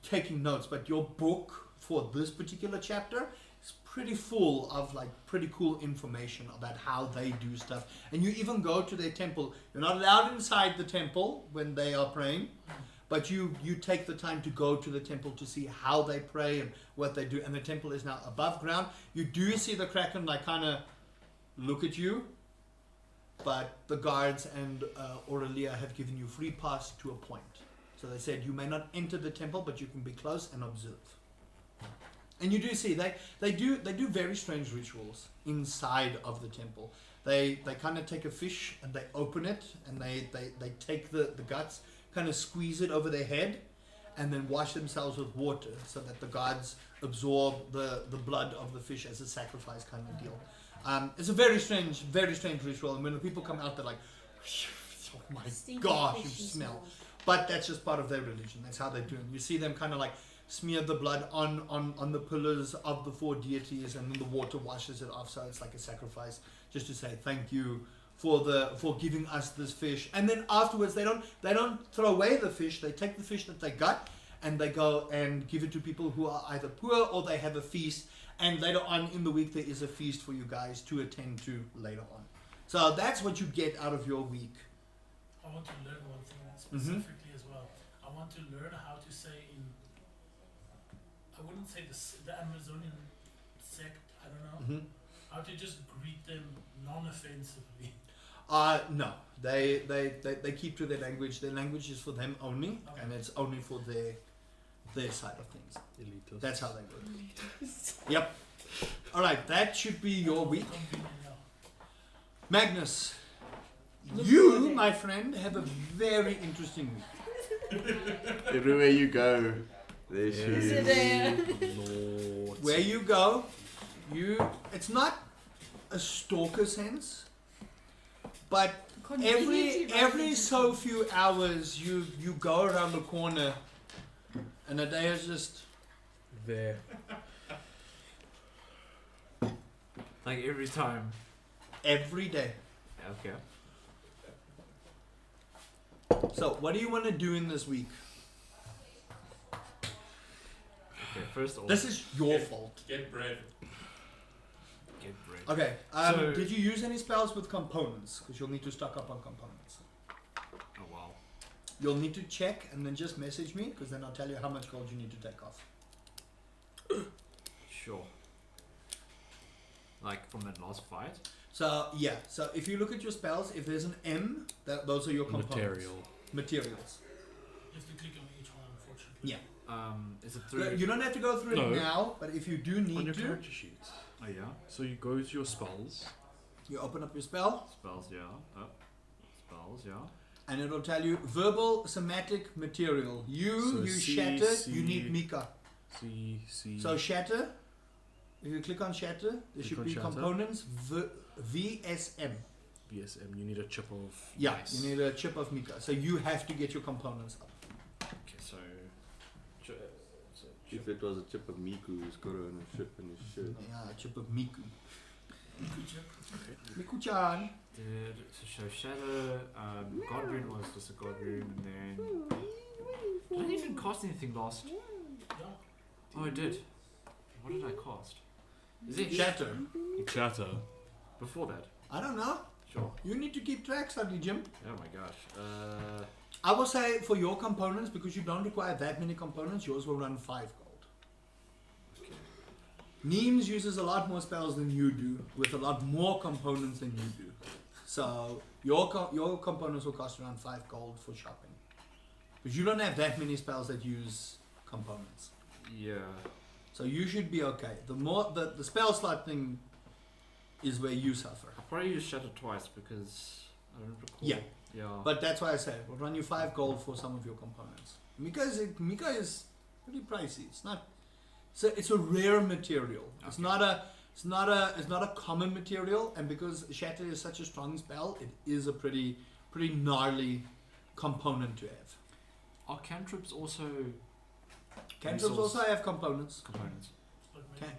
taking notes. But your book for this particular chapter is pretty full of pretty cool information about how they do stuff. And you even go to their temple. You're not allowed inside the temple when they are praying, but you take the time to go to the temple to see how they pray and what they do. And the temple is now above ground. You do see the Kraken kind of look at you, but the guards and Aurelia have given you free pass to a point. So they said you may not enter the temple, but you can be close and observe. And you do see they do very strange rituals inside of the temple. They kind of take a fish and they open it, and they take the guts, kind of squeeze it over their head, and then wash themselves with water so that the gods absorb the blood of the fish as a sacrifice kind of deal. It's a very strange ritual, and when the people come out, they're like, oh my gosh, you smell. But that's just part of their religion. That's how they do it. You see them kind of smear the blood on the pillars of the 4 deities, and then the water washes it off. So it's like a sacrifice, just to say thank you for giving us this fish. And then afterwards, they don't throw away the fish. They take the fish that they got, and they go and give it to people who are either poor or they have a feast. And later on in the week, there is a feast for you guys to attend to later on. So that's what you get out of your week. I want to learn one thing specifically as well. I want to learn how to say I wouldn't say the Amazonian sect, I don't know, how to just greet them non-offensively. No, they keep to their language. Their language is for them only, and it's only for their side of things. Elitist. That's how they work. Yep. All right, that should be your week. Magnus, you, my friend, have a very interesting week. Everywhere you go, there she is. Where you go, it's not a stalker sense, but every so few hours you go around the corner, and a day is just there. Like every time. Every day. Okay. So, what do you want to do in this week? Okay, first off. This is your fault. Get bread. Get bread. Okay. So- Did you use any spells with components? Because you'll need to stock up on components. Oh wow. You'll need to check and then just message me, because then I'll tell you how much gold you need to take off. Sure. Like from that last fight? So yeah. So if you look at your spells, if there's an M, those are your components. Materials. You have to click on each one, unfortunately. Yeah. Is it through? You don't have to go through No. it now, but if you do On need your to, character sheets. Oh yeah. So you go to your spells, You open up your spell, Spells, yeah. Spells, yeah. and it'll tell you verbal somatic material. You C, shatter. C. You need Mika. C. So shatter. If you click on shatter, there Click should on be shatter. components VSM. BSM. You need a chip of. Yeah, ice. you need a chip of Mika. So you have to get your components up. Okay, so If it was a chip of Miku who's got it on a ship and his shirt. Yeah, a chip of Miku. Miku-chan. so Shadow, God Rune was just a God Rune, and then did I didn't even cast anything last. Yeah. Oh, I did. What did I cast? Is it Shatter. Chatter. before that? I don't know. Sure. You need to keep track, Sadly Jim. Oh my gosh. I will say for your components, because you don't require that many components, yours will run 5 gold. Okay. Neems uses a lot more spells than you do, with a lot more components than you do. So your components will cost around 5 gold for shopping. Because you don't have that many spells that use components. Yeah. So you should be okay. The more the spell slot thing is where you suffer. I'll probably use Shadow twice because I don't recall. Yeah. Yeah. But that's why I say we'll run you 5 gold for some of your components. Mika is pretty pricey. It's not. It's a rare material. It's Okay. not a common material, and because Shatter is such a strong spell, it is a pretty gnarly component to have. Are cantrips also Cantrips Resource. also have components. components? Okay.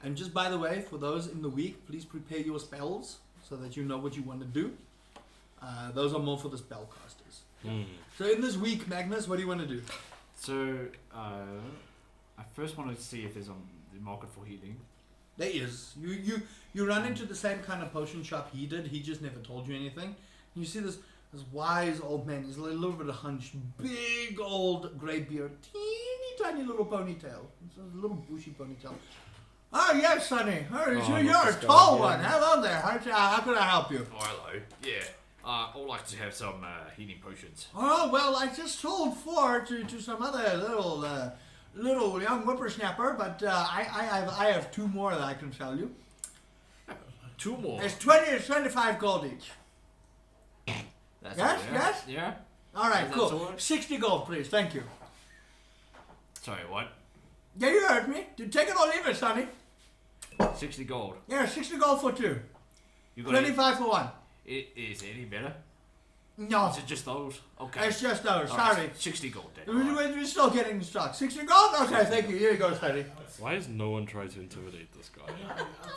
And just by the way, for those in the week, please prepare your spells so that you know what you want to do. Those are more for the spellcasters. Mm. So in this week, Magnus, what do you want to do? So I first wanted to see if there's a market for healing. There is. You run into the same kind of potion shop he did. He just never told you anything. You see this wise old man. He's a little bit of hunched, big old grey beard, teeny tiny little ponytail. It's a little bushy ponytail. Oh yes, Sonny. You're a tall one. Hello there. How can I help you? Oh, hello. Yeah. I'd like to have some healing potions. Oh well, I just sold 4 to some other little young whippersnapper, but I have 2 more that I can sell you. 2 more. It's 20 to 25 gold each. That's Yes, all, yeah? yes? Yeah. All right, That's cool. all? 60 gold, please. Thank you. Sorry, what? Yeah, you heard me. You take it or leave it, Sonny. 60 gold. Yeah, 60 gold for 2. You got it? 25 for 1. Is it any better? No, Is it just those? Okay. it's just those. All right, Sorry. 60 gold then. all right. We're still getting the stock. 60 gold? Okay, thank you. Here you go, Sonny. Why has no one tried to intimidate this guy?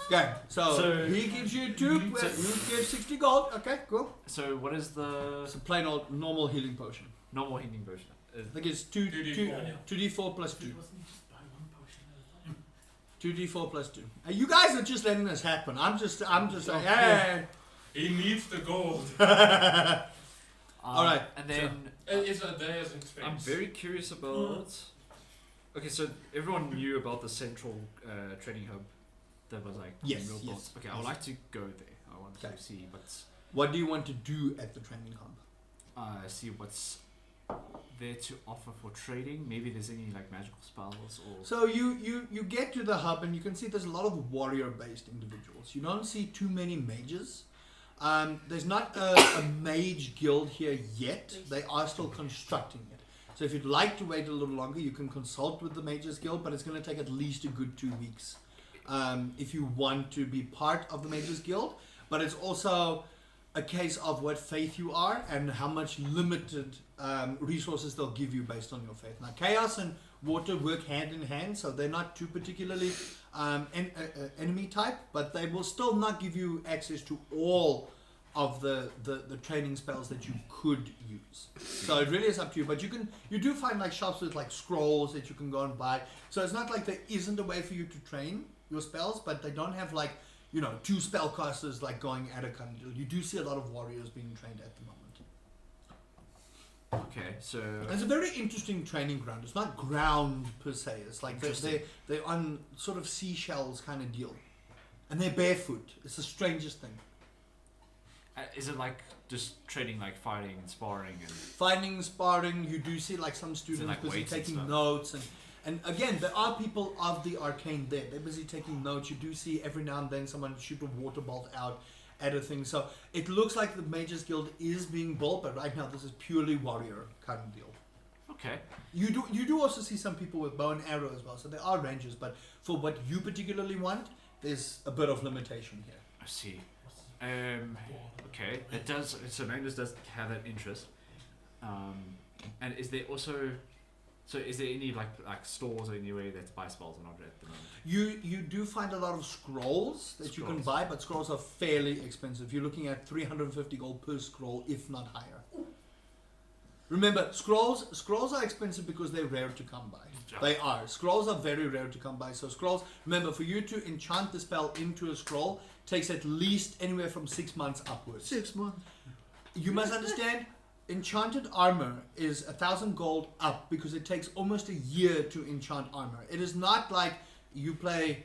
Okay, so So- he gives you 2. He gives 60 gold. Okay, cool. So what is the It's a plain old normal healing potion. normal healing version? I think it's 2d4 plus 2. Wasn't just buy one potion at a time. 2d4 plus 2. You guys are just letting this happen. I'm just like, hey. He needs the gold. All right, And then It's a day's expense. I'm very curious about. Okay, so everyone knew about the central training hub that was like Yes, real yes, built. Okay, I would like to go there. I want Okay. to see, but What do you want to do at the training hub? see what's there to offer for trading. Maybe there's any like magical spells or. So you get to the hub and you can see there's a lot of warrior-based individuals. You don't see too many mages. There's not a mage guild here yet. They are still constructing it. So if you'd like to wait a little longer, you can consult with the Mages Guild, but it's going to take at least a good 2 weeks if you want to be part of the Mages Guild. But it's also a case of what faith you are and how much limited resources they'll give you based on your faith. Now, Chaos and Water work hand in hand, so they're not too particularly enemy type, but they will still not give you access to all of the training spells that you could use. So it really is up to you. But you do find like shops with like scrolls that you can go and buy. So it's not like there isn't a way for you to train your spells, but they don't have like, 2 spellcasters like going at a kind of. You do see a lot of warriors being trained at the moment. Okay, so It's a very interesting training ground. It's not ground per se. It's like they're on sort of seashells kind of deal, and they're barefoot. It's the strangest thing. is it like just training, like fighting and sparring and? Fighting, sparring. You do see like some students like busy weights and taking stuff? notes, and again there are people of the arcane there. They're busy taking notes. You do see every now and then someone shoot a water bolt out, add a thing. So it looks like the Mages Guild is being built, but right now this is purely warrior kind of deal. Okay. You do also see some people with bow and arrow as well, so there are ranges, but for what you particularly want, there's a bit of limitation here. I see. Okay. It does. So Magnus does have that interest. And is there also? So is there any like stores or anywhere that buy spells or not at the moment? You do find a lot of scrolls that you can Scrolls. buy, but scrolls are fairly expensive. You're looking at 350 gold per scroll, if not higher. Remember, scrolls are expensive because they're rare to come by. They are. Scrolls are very rare to come by. So scrolls, remember, for you to enchant the spell into a scroll takes at least anywhere from 6 months upwards. 6 months. You must understand, enchanted armor is 1,000 gold up because it takes almost a year to enchant armor. It is not like you play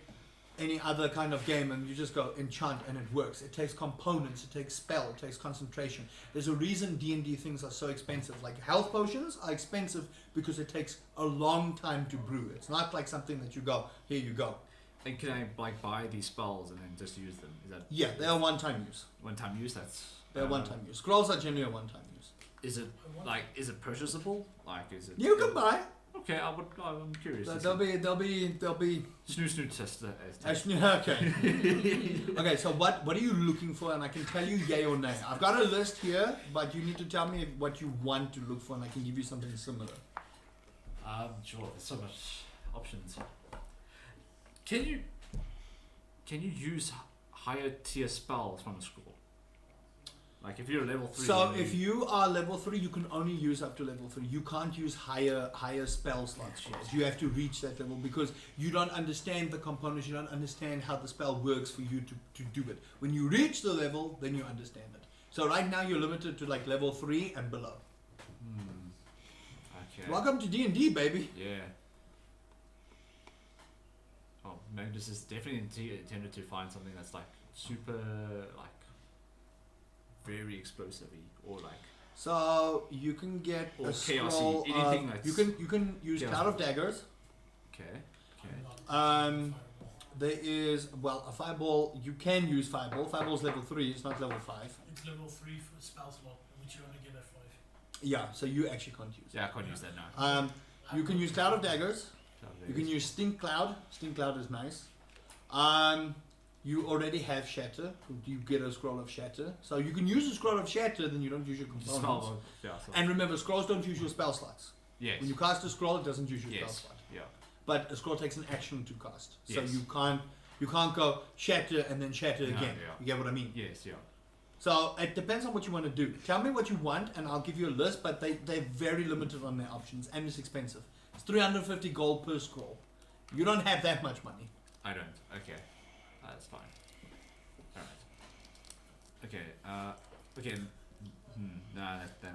any other kind of game and you just go enchant and it works. It takes components, it takes spell, it takes concentration. There's a reason D&D things are so expensive. Like health potions are expensive because it takes a long time to brew. It's not like something that you go, here you go. And can I like buy these spells and then just use them? Is that Yeah, they are one-time use. one-time use? That's They're one-time use. Scrolls are generally a one-time use. Is it is it purchasable? Like is it? You can buy. Okay, I'm curious. They'll be Snoo test. okay. Okay, so what are you looking for? And I can tell you yay or nay. I've got a list here, but you need to tell me what you want to look for, and I can give you something similar. Sure. There's so much options. Can you use higher tier spells from a scroll? Like if you're level 3. So if you are level 3, you can only use up to level 3. You can't use higher spell slots. You have to reach that level because you don't understand the components. You don't understand how the spell works for you to do it. When you reach the level, then you understand it. So right now you're limited to like level 3 and below. Okay. Welcome to D&D, baby. Yeah. Oh, Magnus is definitely intended to find something that's like super like very explosive-y or like. So you can get or a chaosy, scroll. anything that's You can use chaos. Cloud of Daggers. Okay. There is a fireball. You can use fireball. Fireball's level 3. It's not level 5. It's level 3 for spell slot, which you only get at 5. Yeah, so you actually can't use it. Yeah, I can't use that now. You can use Cloud of Daggers. You can use Stink Cloud. Stink Cloud is nice. You already have Shatter. You get a Scroll of Shatter. So you can use a Scroll of Shatter, then you don't use your components. And remember, scrolls don't use your spell slots. Yes. When you cast a scroll, it doesn't use your spell Yes. slot. Yeah. But a scroll takes an action to cast. So Yes. you can't go Shatter and then Shatter No, again. yeah. You get what I mean? Yes. Yeah. So it depends on what you want to do. Tell me what you want and I'll give you a list, but they're very limited on their options and it's expensive. It's 350 gold per scroll. You don't have that much money. I don't. Okay. That's fine. Alright. Okay. Okay. Then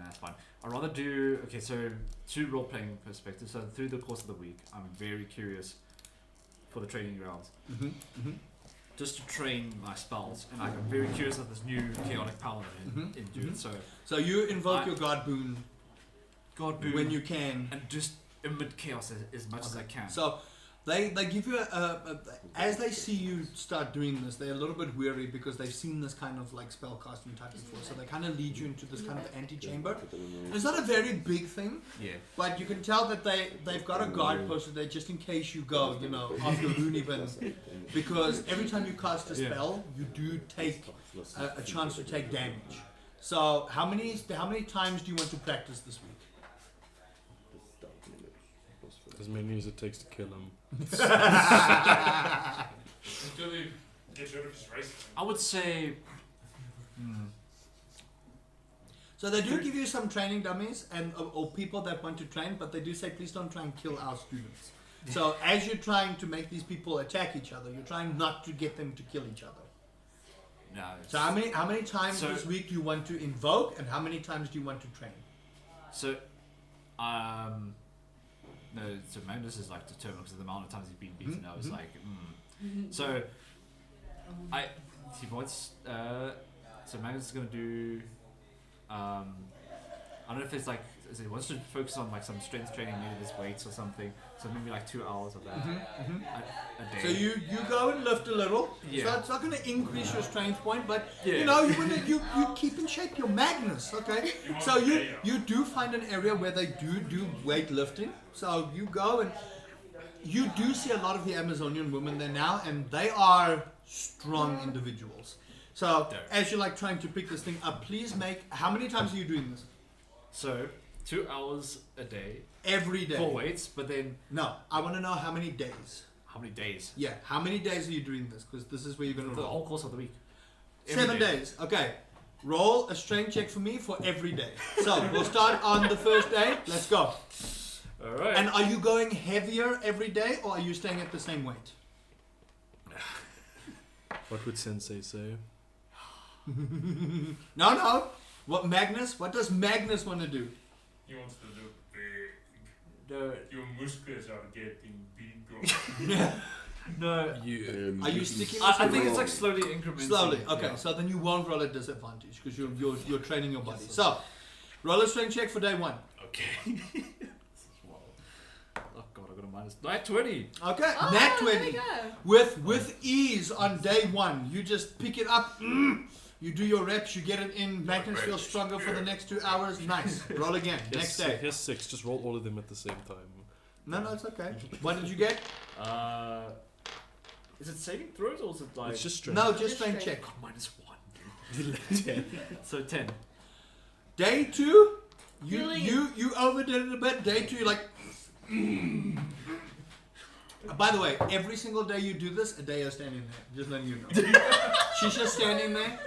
that's fine. I'd rather do. Okay, so 2 role playing perspectives. So through the course of the week, I'm very curious for the training grounds. Just to train my spells, and I'm very curious of this new chaotic paladin into it. So you invoke your God boon when you can, and just emit chaos as much as I can. So they give you as they see you start doing this, they're a little bit weary because they've seen this kind of like spell casting type before. So they kind of lead you into this kind of antechamber. It's not a very big thing, but you can tell that they've got a guard posted there just in case you go, off your loony bin. Because every time you cast a spell, you do take a chance to take damage. So how many times do you want to practice this week? As many as it takes to kill him. Until he gets rid of his racism. I would say. So they do give you some training dummies and or people that want to train, but they do say please don't try and kill our students. So as you're trying to make these people attack each other, you're trying not to get them to kill each other. No. So how many times this week do you want to invoke, and how many times do you want to train? So, no. So Magnus is like determined because of the amount of times he's been beaten. I was like, So, I see what's so Magnus is gonna do. I don't know if it's like, it wants to focus on like some strength training, maybe this weights or something. So maybe like 2 hours of that a day. So you go and lift a little. Yeah. So it's not going to increase your strength point, but Yeah. you know you keep in shape. You're Magnus, okay? So you do find an area where they do weightlifting. So you go and you do see a lot of the Amazonian women there now, and they are strong individuals. So as you're like trying to pick this thing up, please make. How many times are you doing this? So 2 hours a day. Every day. For weights, but then No, I want to know how many days. how many days? Yeah, how many days are you doing this? Because this is where you're going to The roll. whole course of the week. Every 7 day. days. Okay. Roll a strength check for me for every day. So we'll start on the first day. Let's go. Alright. And are you going heavier every day, or are you staying at the same weight? What would Sensei say? No. What does Magnus want to do? He wants to look big. No. Your muscles are getting bigger. No. Are you sticking? I think it's like slowly incrementing. Slowly. Okay. Yeah. So then you won't roll at disadvantage because you're training your body. So roll a strength check for day 1. Okay. Oh god, I got a minus. Nat 20. Okay. Oh, Nat there 20. we go. With ease on day 1. You just pick it up. You do your reps. You get it in. Magnus feels stronger for the next 2 hours. Nice. Roll again. Next day. Here's 6. Just roll all of them at the same time. No, it's okay. What did you get? Is it saving throws or is it like? It's just strength. No, just strength check. Oh, minus 1. So 10. Day 2, Really? you overdid it a bit. Day 2, you're like. By the way, every single day you do this, Adaya's standing there. Just letting you know. She's just standing there.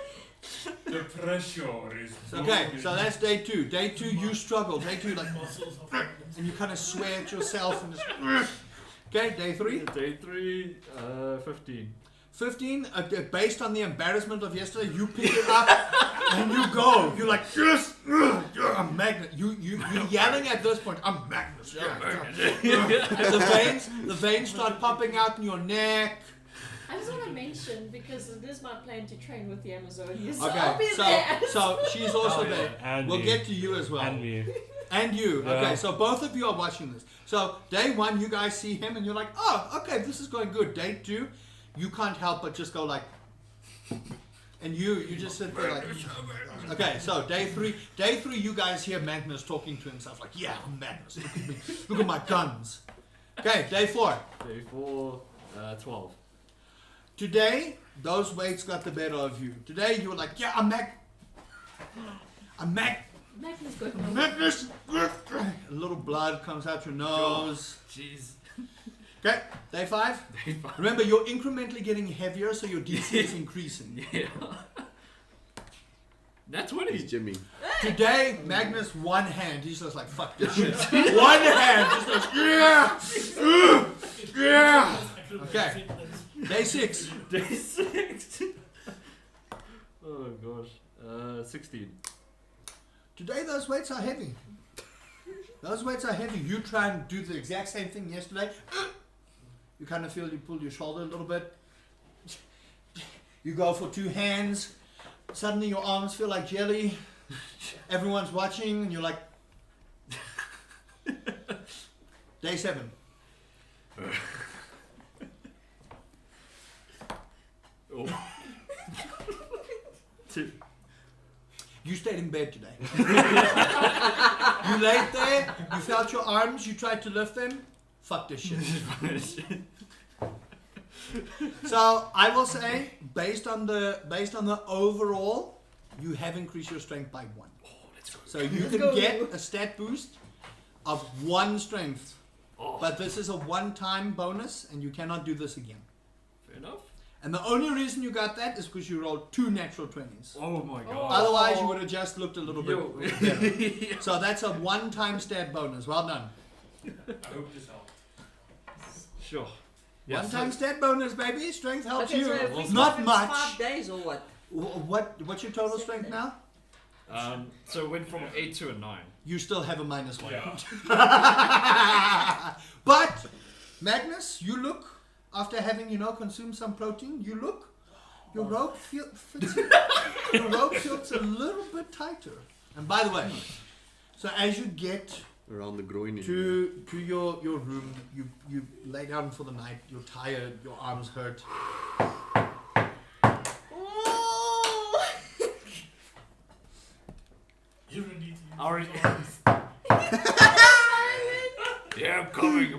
The pressure is Okay, so that's day 2. Day 2, you struggle. Day 2, like, Muscles of and you kind of swear at yourself and just. Okay, day 3. Day 3, 15. 15, based on the embarrassment of yesterday, you pick it up and you go. You're like, yes, I'm Magnus. You're yelling at this point, I'm Magnus. The veins start popping out in your neck. I just want to mention, because it is my plan to train with the Amazonians, so I'll Okay, be there. so she's also Oh, yeah. there. And We'll me. get to you as well. And me. And you. Yeah. Okay, so both of you are watching this. So day 1, you guys see him and you're like, oh, okay, this is going good. Day 2, you can't help but just go like, and you just sit there like, okay, so day 3, you guys hear Magnus talking to himself like, yeah, I'm Magnus. Look at me. Look at my guns. Okay, day 4. Day 4, 12. Today, those weights got the better of you. Today, you were like, yeah, I'm Magnus got no. Magnus. A little blood comes out your nose. Jeez. Okay, day 5. Day 5. Remember, you're incrementally getting heavier, so your DC is increasing. Yeah. Nat 20. He's Jimmy. Today, Magnus, one hand, he's just like, fuck this shit. One hand, just goes, yeah. Okay. Day 6. Day 6. Oh gosh. 16. Today, those weights are heavy. Those weights are heavy. You try and do the exact same thing yesterday. You kind of feel you pull your shoulder a little bit. You go for 2 hands. Suddenly your arms feel like jelly. Everyone's watching and you're like... Day 7. Oh. 2. You stayed in bed today. You laid there, you felt your arms, you tried to lift them. Fuck this shit. So I will say, based on the overall, you have increased your strength by 1. Oh, let's go. So you can get a stat boost of 1 strength. Oh. But this is a one-time bonus, and you cannot do this again. Fair enough. And the only reason you got that is because you rolled 2 natural 20s. Oh my god. Otherwise, you would have just looked a little Yo. bit better. So that's a one-time stat bonus. Well done. I hope this helped. Sure. One-time stat bonus, baby. Strength helps Okay, you. so if we Not start, it's much. 5 days or what? What's your total strength now? So it went from 8 to a 9. You still have a -1. Yeah. But Magnus, you look, after having consumed some protein, you look. Your rope fits. Your rope feels a little bit tighter. And by the way, So as you get Around the groin area. to your room, you lay down for the night. You're tired. Your arms hurt. You don't need to use Already. your arms. Yeah, I'm coming.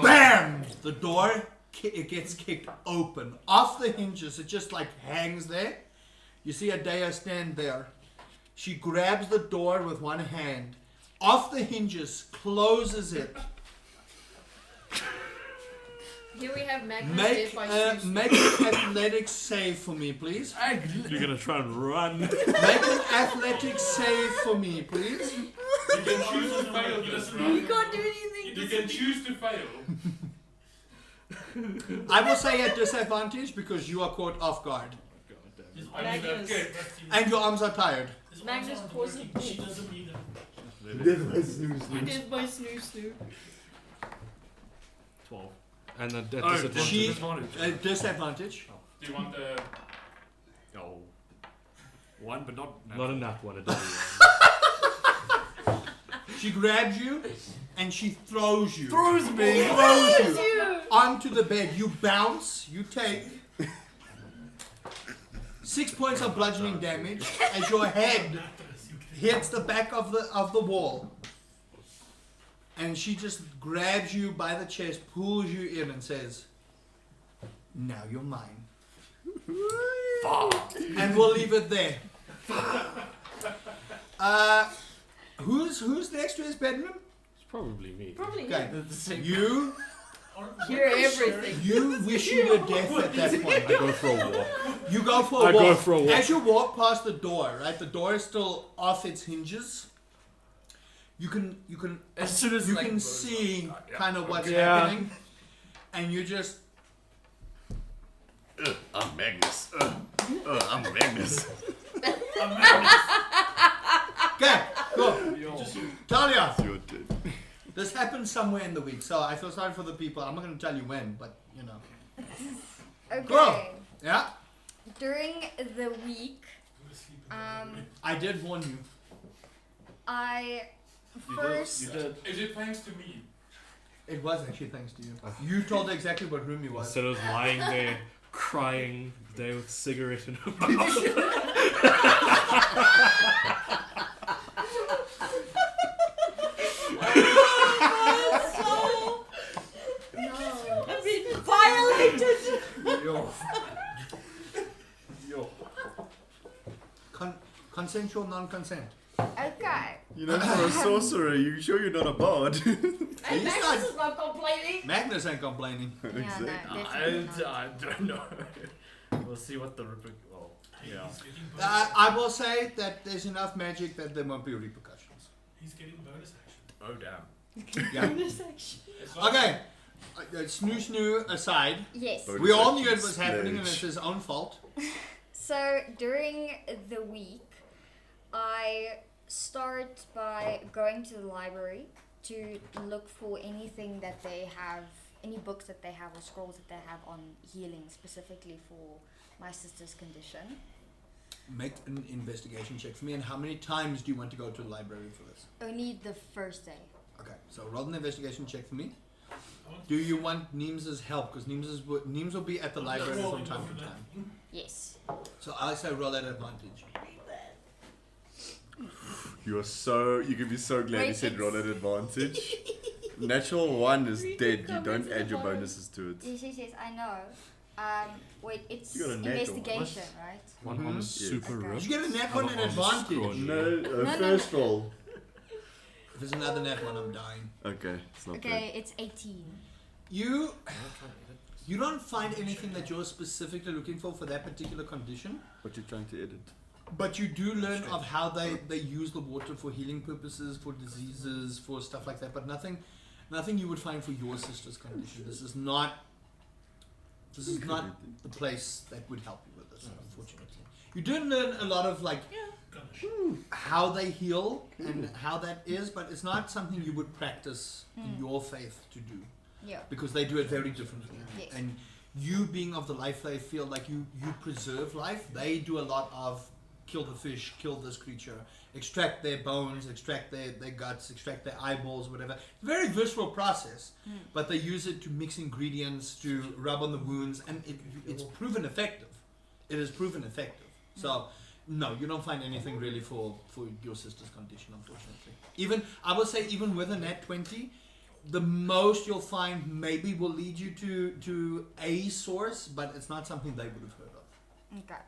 Bam! The door it gets kicked open off the hinges. It just like hangs there. You see Adea stand there. She grabs the door with one hand, off the hinges, closes it. Here we have Magnus Make dead by Snoo. make an athletics save for me, please. You're gonna try and run. Make an athletics save for me, please. You can choose to fail this, You right? can't do anything. You can choose to fail. I will say at disadvantage because you are caught off guard His I arms mean, Magnus. okay. and your arms are tired. His arms Magnus aren't poison- working. She doesn't need them. Dead by Snoo. 12. And then that Oh, disadvantage. She- disadvantage. Disadvantage. Do you want the... Oh. One, but not. Not in that one. It doesn't. She grabs you and she throws you. Throws me. Throws you onto the bed. You bounce. You take 6 points of bludgeoning damage as your head hits the back of the wall. And she just grabs you by the chest, pulls you in, and says, "Now you're mine." And we'll leave it there. Who's next to his bedroom? It's probably me. Probably Okay, him. you Hear everything. you wish you were death at that point. I go for a walk. You go for a I walk. go for a walk. As you walk past the door, right? The door is still off its hinges. You can As soon as you like, can goes see up. Yeah. kind of what's Yeah. happening, and you just I'm Magnus. I'm Magnus. okay. Go, Yo. Talia. Your turn. This happened somewhere in the week, so I feel sorry for the people. I'm not going to tell you when, but you know. Okay. Go. Yeah, During the week, I did warn you. I You first. did. Is it thanks to me? It was actually thanks to you. You told her exactly what room you was. Instead of lying there crying there with a cigarette in her mouth. No. I've been violated. Yo. Yo. Consensual non-consent. Okay. You know, for a sorcerer, you sure you're not a bard? And He's Magnus not- is not complaining. Magnus ain't complaining. Yeah, no, Exactly. definitely not. I don't know. We'll see what the well, yeah. He's getting bonus, I will say that there's enough magic that there won't be repercussions. he's getting bonus action. Oh damn. Yeah. Bonus action. It's not Okay. Snoo aside, Yes. Bonus we all action knew it was happening and splurge. it's his own fault. So during the week, I start by going to the library to look for anything that they have, any books that they have or scrolls that they have on healing specifically for my sister's condition. Make an investigation check for me. And how many times do you want to go to the library for this? Only the first day. Okay, so roll an investigation check for me. Do you want Neems's help? Because Neems will be at the library from time to time. Yes. So I say roll at advantage. You can be so glad you Wait, said it's- roll at advantage. Natural 1 is Read dead. the You don't comments at add the your bottom. bonuses to it. Yes, I know. Wait, it's You got a natural one. investigation, right? One on Mhm. is super Okay. ripped. Did you get a nat one at Other one's advantage? scrawny. No, no, first roll. If there's another nat one, I'm dying. Okay, it's not Okay, it's 18. You don't find anything that you're specifically looking for that particular condition. bad. What you're trying to edit. But you do learn of how they use the water for healing purposes, for diseases, for stuff like that. But nothing you would find for your sister's condition. This is not the place that would help you with this, unfortunately. You do learn a lot of like how they heal and how that is, but it's not something you would practice in your faith to do. Yeah. Because they do it very differently. Yes. And you being of the life they feel like you preserve life, they do a lot of kill the fish, kill this creature, extract their bones, extract their guts, extract their eyeballs, whatever. Very visceral process, but they use it to mix ingredients, to rub on the wounds, and it's proven effective. It is proven effective. So, no, you don't find anything really for your sister's condition, unfortunately. Even, I would say, even with a nat 20, the most you'll find maybe will lead you to a source, but it's not something they would have heard of. Okay.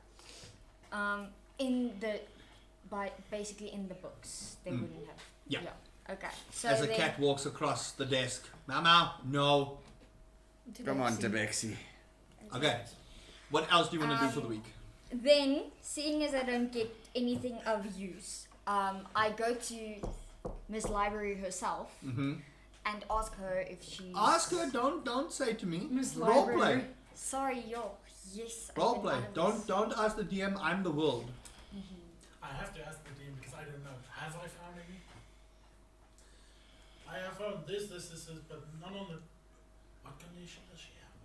Basically in the books, they wouldn't have. Yeah. Okay. So As a then, cat walks across the desk, Mama, no. Come on, Tabaxi. Okay. What else do you want to do for the week? Then, seeing as I don't get anything of use, I go to Miss Library herself Mm-hmm. and ask her if she. Ask her. Don't say to me. Miss Role Library. play. Sorry, yo. Yes. I've Role been play. out of this. Don't ask the DM. I'm the world. I have to ask the DM because I don't know. Have I found any? I have found this, but none on the. What condition does she have?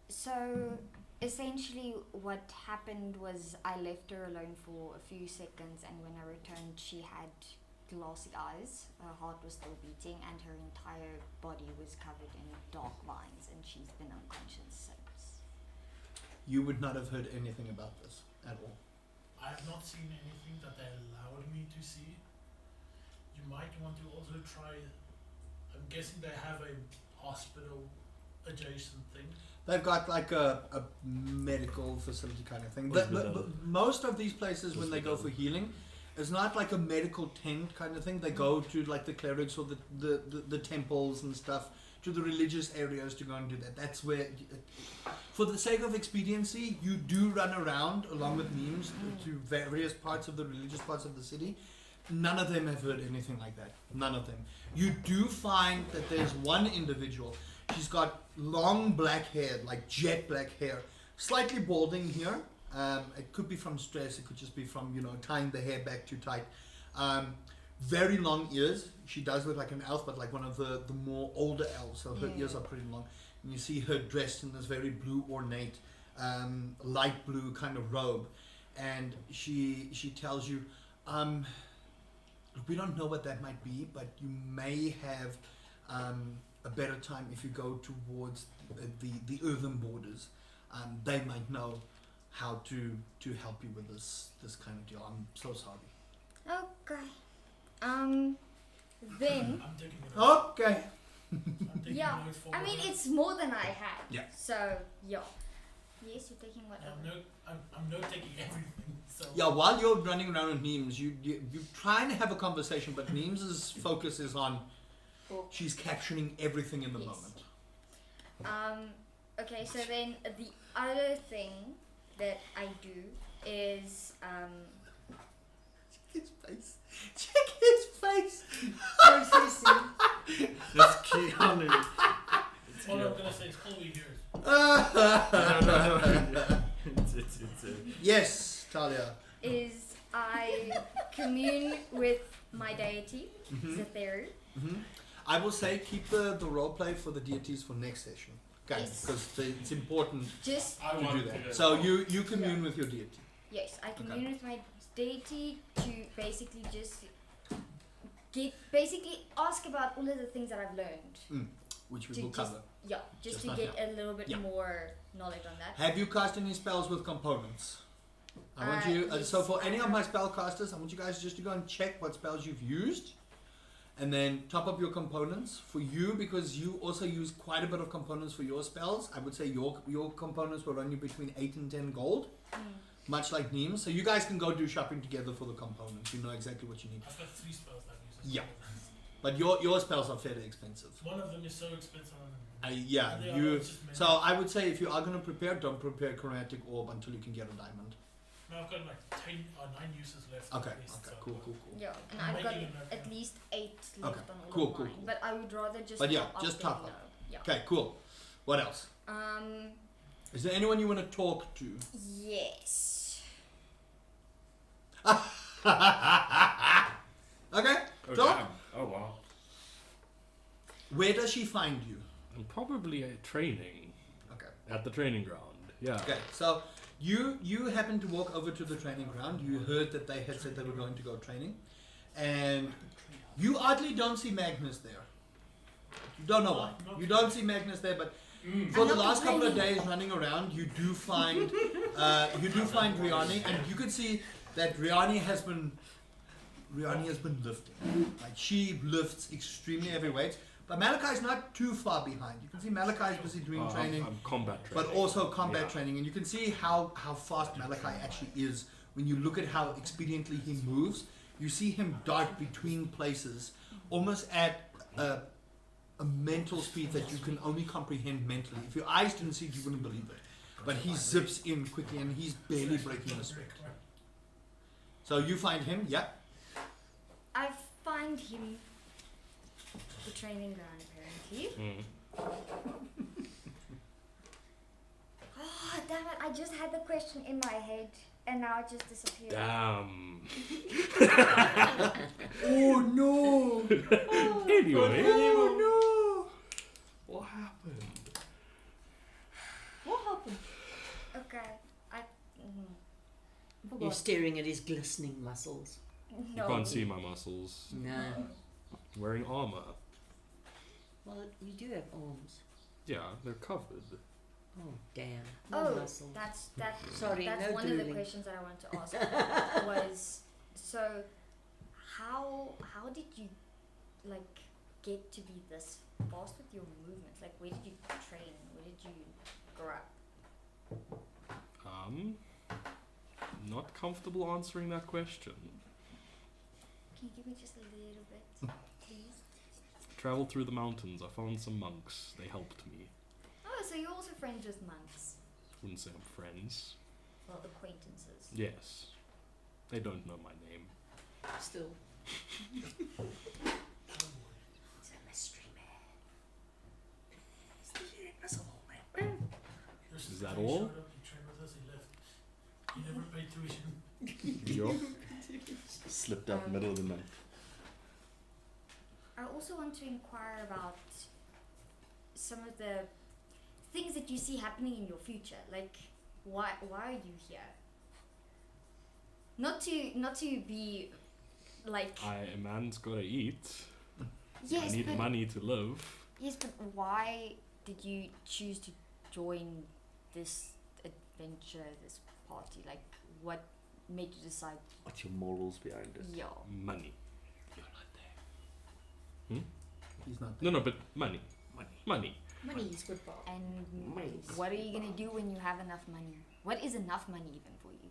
So, essentially, what happened was I left her alone for a few seconds, and when I returned, she had glassy eyes. Her heart was still beating, and her entire body was covered in dark lines, and she's been unconscious since. You would not have heard anything about this at all. I have not seen anything that they allowed me to see. You might want to also try. I'm guessing they have a hospital adjacent thing. They've got like a medical facility kind of thing. What's But most of these places, when they go for healing, it's not like a medical tent kind of thing. They go to like the clerics or the temples and stuff, to the religious areas to go and do that. That's where, for the sake of expediency, you do run around along with memes to various parts of the religious parts of the city. None of them have heard anything like that. None of them. You do find that there's one individual. She's got long black hair, like jet black hair, slightly balding here. It could be from stress. It could just be from, tying the hair back too tight. Very long ears. She does look like an elf, but like one of the more older elves. So her ears are pretty long. And you see her dressed in this very blue, ornate, light blue kind of robe. And she tells you, we don't know what that might be, but you may have a better time if you go towards the earthen borders. They might know how to help you with this kind of deal. I'm so sorry. Okay. Then. I'm taking it out. Okay. I'm taking Yeah. note for I mean, her. it's more than I had. Yeah. So, yeah. Yes, you're taking whatever. I'm not taking everything. So Yeah, while you're running around with Neems, you're trying to have a conversation, but Neems' focus is on Cool. she's capturing everything in the Yes. moment. Okay, so then the other thing that I do is Check his face. Check his face. processing. Just keep on it. all I'm gonna say is call me here. No. It's Yes, Talia. is I commune with my deity, Zetheru. I will say keep the role play for the deities for next session. Okay, Yes. because it's important Just I to want do to that. do So you commune with your deity. yes, I commune with my deity to basically just ask about all of the things that I've learned. Which we To will just- cover. Yeah, just to not get a little bit Yeah. more knowledge on that. Have you cast any spells with components? I want you. Yes, So for any I of my have. spellcasters, I want you guys just to go and check what spells you've used, and then top up your components. For you, because you also use quite a bit of components for your spells, I would say your components will run you between 8 and 10 gold, much like Neem. So you guys can go do shopping together for the components. You know exactly what you need. I've got 3 spells that use. Yeah. But your spells are fairly expensive. One of them is so expensive. Yeah, And the other you. is just made. So I would say if you are going to prepare, don't prepare chromatic orb until you can get a diamond. No, I've got like 10 or 9 uses left. Okay. at least, Okay. so- Cool. Yeah, and I'm I've got making a note, at yeah. least 8 left Okay, on all cool, of cool, mine. cool. But I would rather just But yeah, top up just than top up. low. Yeah. Okay. Cool. What else? Is there anyone you want to talk to? Yes. Okay. Oh, Talk. damn. Oh, wow. Where does she find you? And probably a training Okay. at the training ground. Yeah. Okay. So You happened to walk over to the training ground. You heard that they had said they were going to go training, and you oddly don't see Magnus there. You don't know why. You don't see Magnus there, but for the last couple of days running around, you do find Riani, and you can see that Riani has been lifting. Like, she lifts extremely heavy weights. But Malachi is not too far behind. You can see Malachi is busy doing training, I'm combat training, but also combat training, and you can see how fast Malachi actually is when you look at how expediently he moves. You see him dart between places, almost at a mental speed that you can only comprehend mentally. If your eyes didn't see it, you wouldn't believe it. But he zips in quickly, and he's barely breaking the sweat. So you find him, yeah? I find him the training ground, apparently. Oh, damn it. I just had the question in my head and now it just disappeared. Damn. Oh no! Anyway. Oh no! What happened? What happened? Okay. You're staring at his glistening muscles. You No. can't see my muscles. No. I'm wearing armor. Well, you do have arms. Yeah, they're covered. Oh, damn. No Oh, muscles. that's Sorry, that's no one of drooling. the questions that I wanted to ask was, so how did you like get to be this fast with your movements? Like, where did you train? Where did you grow up? Not comfortable answering that question. Can you give me just a little bit, please? Traveled through the mountains. I found some monks. They helped me. Oh, so you're also friends with monks? Wouldn't say I'm friends. Well, acquaintances. Yes. They don't know my name. Still. He's a mystery man. He's the invisible man. Is that all? He trained with us, he left. He never paid tuition. Yup. Slipped out middle of the night. I also want to inquire about some of the things that you see happening in your future. Like, why are you here? Not to be like, A man's gotta eat. yes, I need but money to live. yes, but why did you choose to join this adventure, this party? Like, what made you decide? What's your morals behind it? Yeah. Money. He's not No, but money. Money. Money is good, Bob. And Money. what are you gonna do when you have enough money? What is enough money even for you?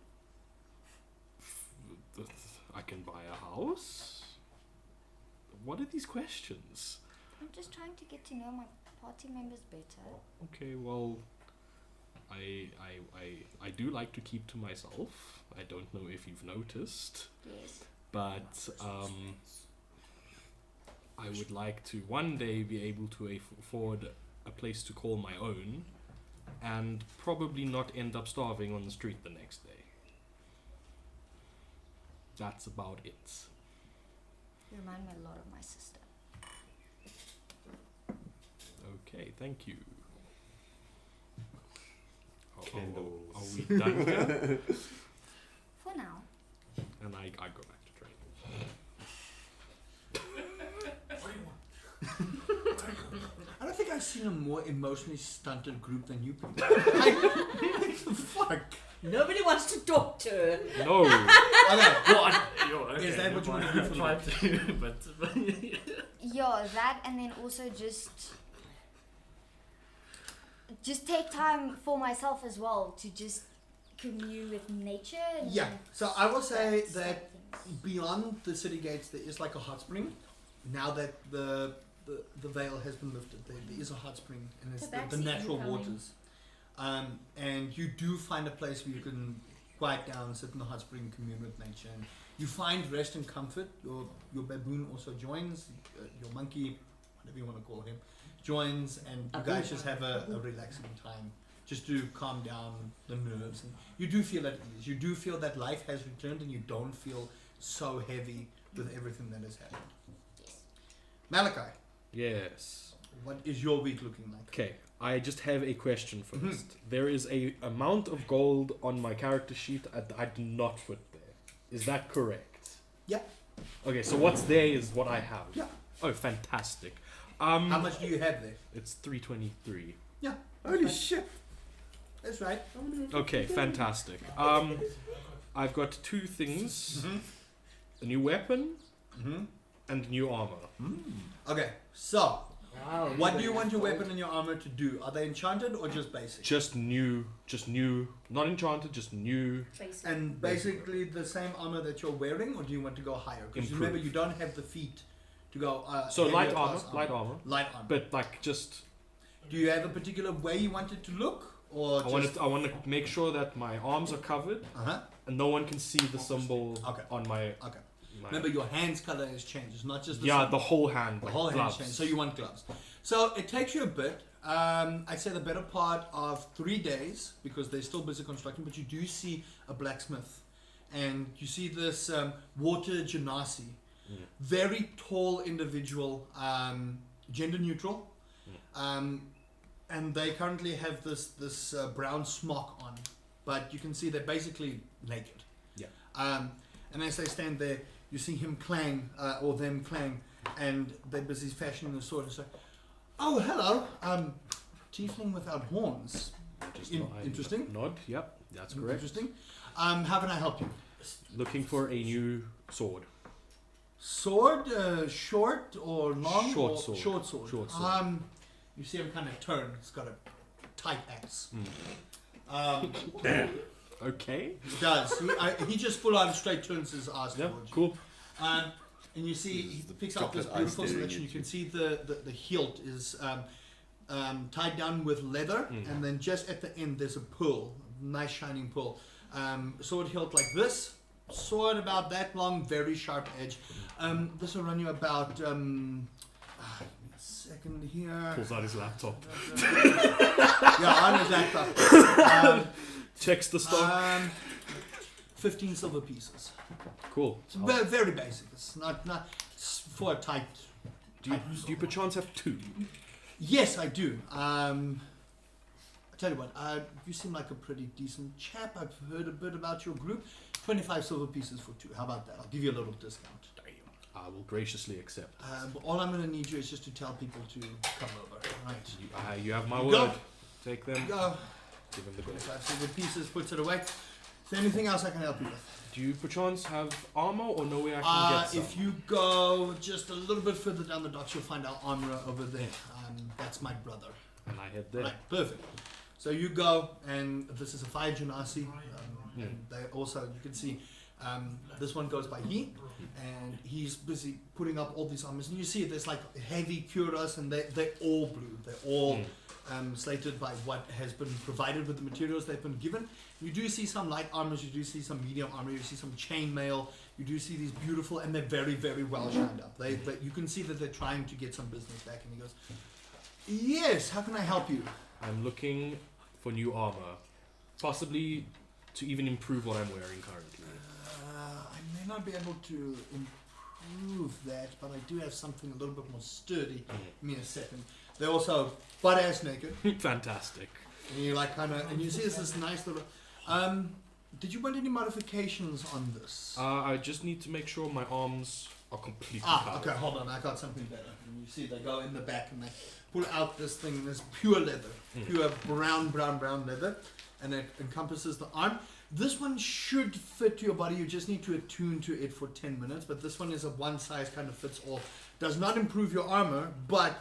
I can buy a house. What are these questions? I'm just trying to get to know my party members better. Okay, well, I do like to keep to myself. I don't know if you've noticed, Yes. but I would like to one day be able to afford a place to call my own, and probably not end up starving on the street the next day. That's about it. You remind me a lot of my sister. Okay, thank you. Candles. Are we done here? For now. And I go back to training. What do you want? I don't think I've seen a more emotionally stunted group than you people. What the fuck? Nobody wants to talk to her. No. Okay. Is that what you want to do for me? but Yeah, that, and then also just take time for myself as well to just commune with nature. And Yeah. So I will say that that side of things. beyond the city gates there is like a hot spring. Now that the veil has been lifted, there is a hot spring, and it's The the natural vaccine waters. And you do find a place where you can quiet down, sit in the hot spring, commune with nature, and you find rest and comfort. Your baboon also joins, your monkey, whatever you want to call him, joins, and you guys just have a relaxing time, just to calm down the nerves. And you do feel at ease. You do feel that life has returned, and you don't feel so heavy with everything that has happened. Yes. Malachi, Yes. what is your week looking like? Okay. I just have a question first. There is a amount of gold on my character sheet I do not put there. Is that correct? Yeah. Okay, so what's there is what I have. Yeah. Oh, fantastic. How much do you have there? It's 323. Yeah. Holy shit. That's right. Okay, fantastic. I've got two things: a new weapon and new armor. Okay, so Wow. what do you want your weapon and your armor to do? Are they enchanted or just basic? Just new, not enchanted, just new. Basic. And basically the same armor that you're wearing, or do you want to go higher? Because Improve. remember, you don't have the feet to go. So heavier light class armor, light armor. Light armor. But like just, Do you have a particular way you want it to look, or I want to make sure that my arms are covered Uh-huh. and no one can see the symbol Okay. on my. Okay. my Remember, your hands color has changed. It's not just the yeah, symbol. the whole hand. The like whole hand gloves. change. So you want gloves. So it takes you a bit. I'd say the better part of 3 days, because they're still busy constructing, but you do see a blacksmith. And you see this water genasi. Very tall individual, gender neutral. And they currently have this brown smock on. But you can see they're basically naked. Yeah. And as they stand there, you see him clang, or them clang, and they're busy fashioning the sword and say, "Oh, hello, tiefling without horns. Just Interesting. Nod. Yep, that's correct. Interesting. How can I help you? Looking for a new sword. Sword, short or long? Short or sword. Short sword. Short sword. You see him kind of turn. He's got a tight axe. Okay. He does. He just full on straight turns his ass Yeah. towards you. Cool. And you see he the picks up this chocolate beautiful ice staring selection. at You can see the hilt is tied down with leather, and then just at the end there's a pearl, nice shining pearl. Sword hilt like this. Sword about that long, very sharp edge. This will run you about. Give me a second here. Pulls out his laptop. Yeah, on his laptop. Checks the stock. 15 silver pieces. Cool. It's very basic. It's not it's for a tight. Do you perchance have two? Yes, I do. I tell you what, you seem like a pretty decent chap. I've heard a bit about your group. 25 silver pieces for two. How about that? I'll give you a little discount. I will graciously accept. But all I'm going to need you is just to tell people to come over. Right. You have my Go. word. Take them. Go. Give them the gold. 25 silver pieces, puts it away. Is there anything else I can help you with? Do you perchance have armor or no way I can get some? If you go just a little bit further down the docks, you'll find our armorer over there. That's my brother. And I head there. Right, perfect. So you go, and this is a fire genasi. And they also, you can see, this one goes by he, and he's busy putting up all these armors. And you see there's like heavy cuirass, and they're all blue. They're all slated by what has been provided with the materials they've been given. You do see some light armors, you do see some medium armor, you see some chainmail, you do see these beautiful, and they're very, very well shined up. They you can see that they're trying to get some business back. And he goes, "Yes, how can I help you?" I'm looking for new armor. Possibly to even improve what I'm wearing currently. I may not be able to improve that, but I do have something a little bit more sturdy. Give me a second. They're also butt ass naked. Fantastic. And you like kind of, and you see this nice little. Did you want any modifications on this? I just need to make sure my arms are completely covered. Okay, hold on. I got something better. And you see, they go in the back and they pull out this thing. This pure leather, pure brown leather, and it encompasses the arm. This one should fit your body. You just need to attune to it for 10 minutes. But this one is a one size kind of fits all. Does not improve your armor, but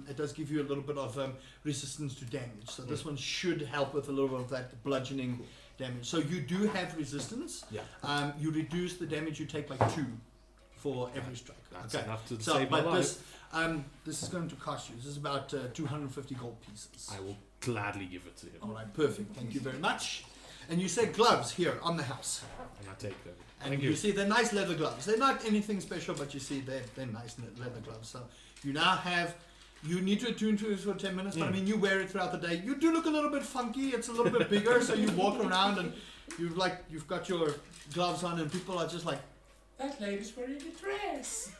it does give you a little bit of resistance to damage. So this one should help with a little bit of that bludgeoning damage. So you do have resistance. Yeah. You reduce the damage you take by 2 for every strike. That's okay. enough to So, save my but life. this is going to cost you. This is about 250 gold pieces. I will gladly give it to him. All right, perfect. Thank you very much. And you say gloves here on the house. And I take them. And Thank you you. see they're nice leather gloves. They're not anything special, but you see they're nice leather gloves. So you now have, you need to attune to it for 10 minutes, but I mean, you wear it throughout the day. You do look a little bit funky. It's a little bit bigger, so you walk around and you've got your gloves on, and people are just like, That lady's wearing a dress.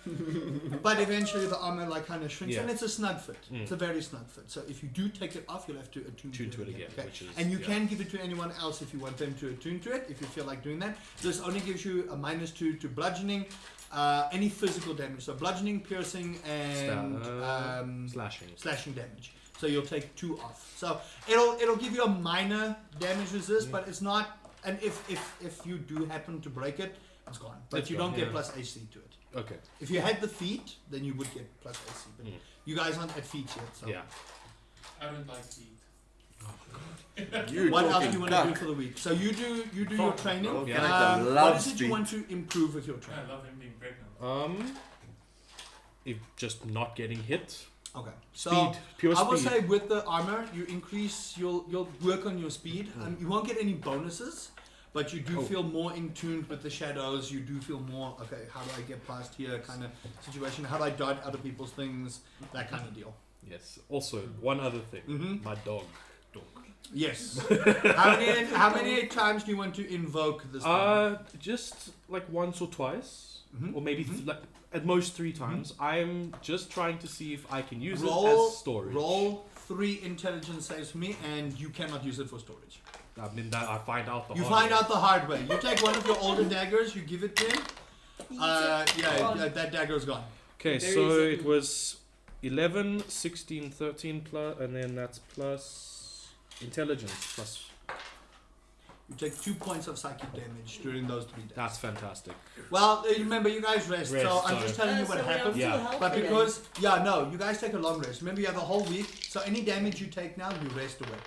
But eventually the armor like kind of shrinks, Yeah. and it's a snug fit. Mm. It's a very snug fit. So if you do take it off, you'll have to attune Tune to it again, Okay. which is And you yeah. can give it to anyone else if you want them to attune to it, if you feel like doing that. This only gives you a -2 to bludgeoning, any physical damage. So bludgeoning, piercing, and slashing damage. So you'll take 2 off. So it'll give you a minor damage resist, but it's not. And if you do happen to break it, it's gone. But It's you gone, don't get yeah. plus AC to it. Okay. If you had the feet, then you would get plus AC. But you guys aren't at feet yet. So Yeah. I don't like feet. what else do you want to do for the week? So you do your training. Yeah. What is it you want to improve with your I training? love him being pregnant. If just not getting hit. Okay. So Speed, pure I will speed. say with the armor, you increase. You'll work on your speed. You won't get any bonuses, but you do feel more in tune with the shadows. You do feel more. Okay, how do I get past here? Kind of situation. How do I dodge other people's things? That kind of deal. Yes. Also, one other thing. My dog. Yes. how many times do you want to invoke this? Just like once or twice, or maybe like at most 3 times. I'm just trying to see if I can use it as storage. Roll 3 intelligence saves for me, and you cannot use it for storage. I mean that I find out the. You hard find way. out the hard way. You take one of your older daggers, you give it to him. That dagger's gone. Okay, Very so easy. it was 11, 16, 13 plus, and then that's plus intelligence plus. You take 2 points of psychic damage during those 3 days. That's fantastic. Well, remember you guys rest, so Rest, I'm just telling you what happened. Yeah. But because you guys take a long rest. Remember you have a whole week, so any damage you take now, you rest away.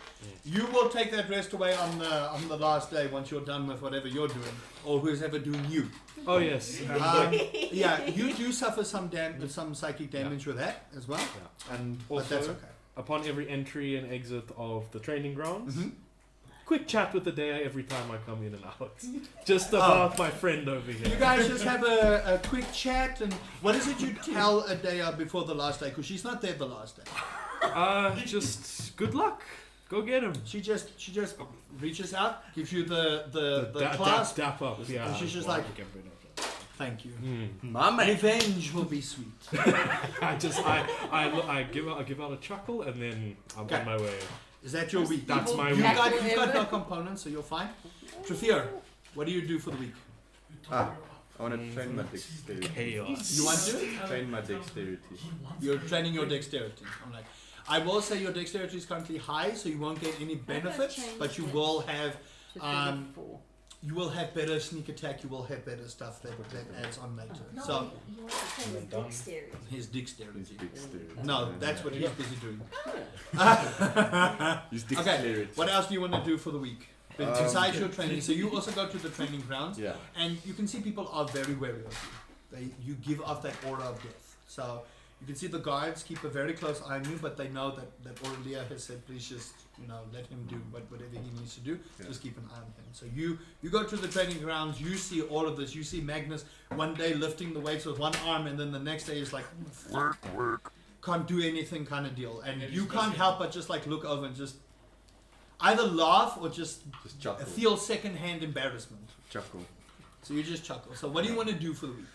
You will take that rest away on the last day once you're done with whatever you're doing, or who's ever doing you. Oh yes. You do suffer some psychic damage with that as well. Yeah. And But also, that's okay. upon every entry and exit of the training grounds, quick chat with the day every time I come in and out. Just about my friend over here. You guys just have a quick chat, and what is it you tell Adea before the last day? Because she's not there the last day. Just good luck. Go get him. She just reaches out, gives you the class. Dap up. Yeah. And she's just like, thank you. Mama. Revenge will be sweet. I give out a chuckle and then I'm Okay. on my way. Is that your week? That's my You've week. got no components, so you're fine. Trafir, what do you do for the week? I want to train my dexterity. Chaos. You want to? Train my dexterity. You're training your dexterity. I'm like, I will say your dexterity is currently high, so you won't get any benefits, but you will have you will have better sneak attack. You will have better stuff that adds on later. So his dexterity. No, that's what he's busy doing. His dexterity. What else do you want to do for the week? Besides your training, so you also go to the training grounds, Yeah. and you can see people are very wary of you. You give off that aura of death. So you can see the guards keep a very close eye on you, but they know that Aurelia has said, please just let him do whatever he needs to do. Just keep an eye on him. So you go to the training grounds. You see all of this. You see Magnus one day lifting the weights with one arm, and then the next day is like can't do anything kind of deal, and you can't help but just like look over and just either laugh or just chuckle. feel secondhand embarrassment. Chuckle. So you just chuckle. So what do you want to do for the week?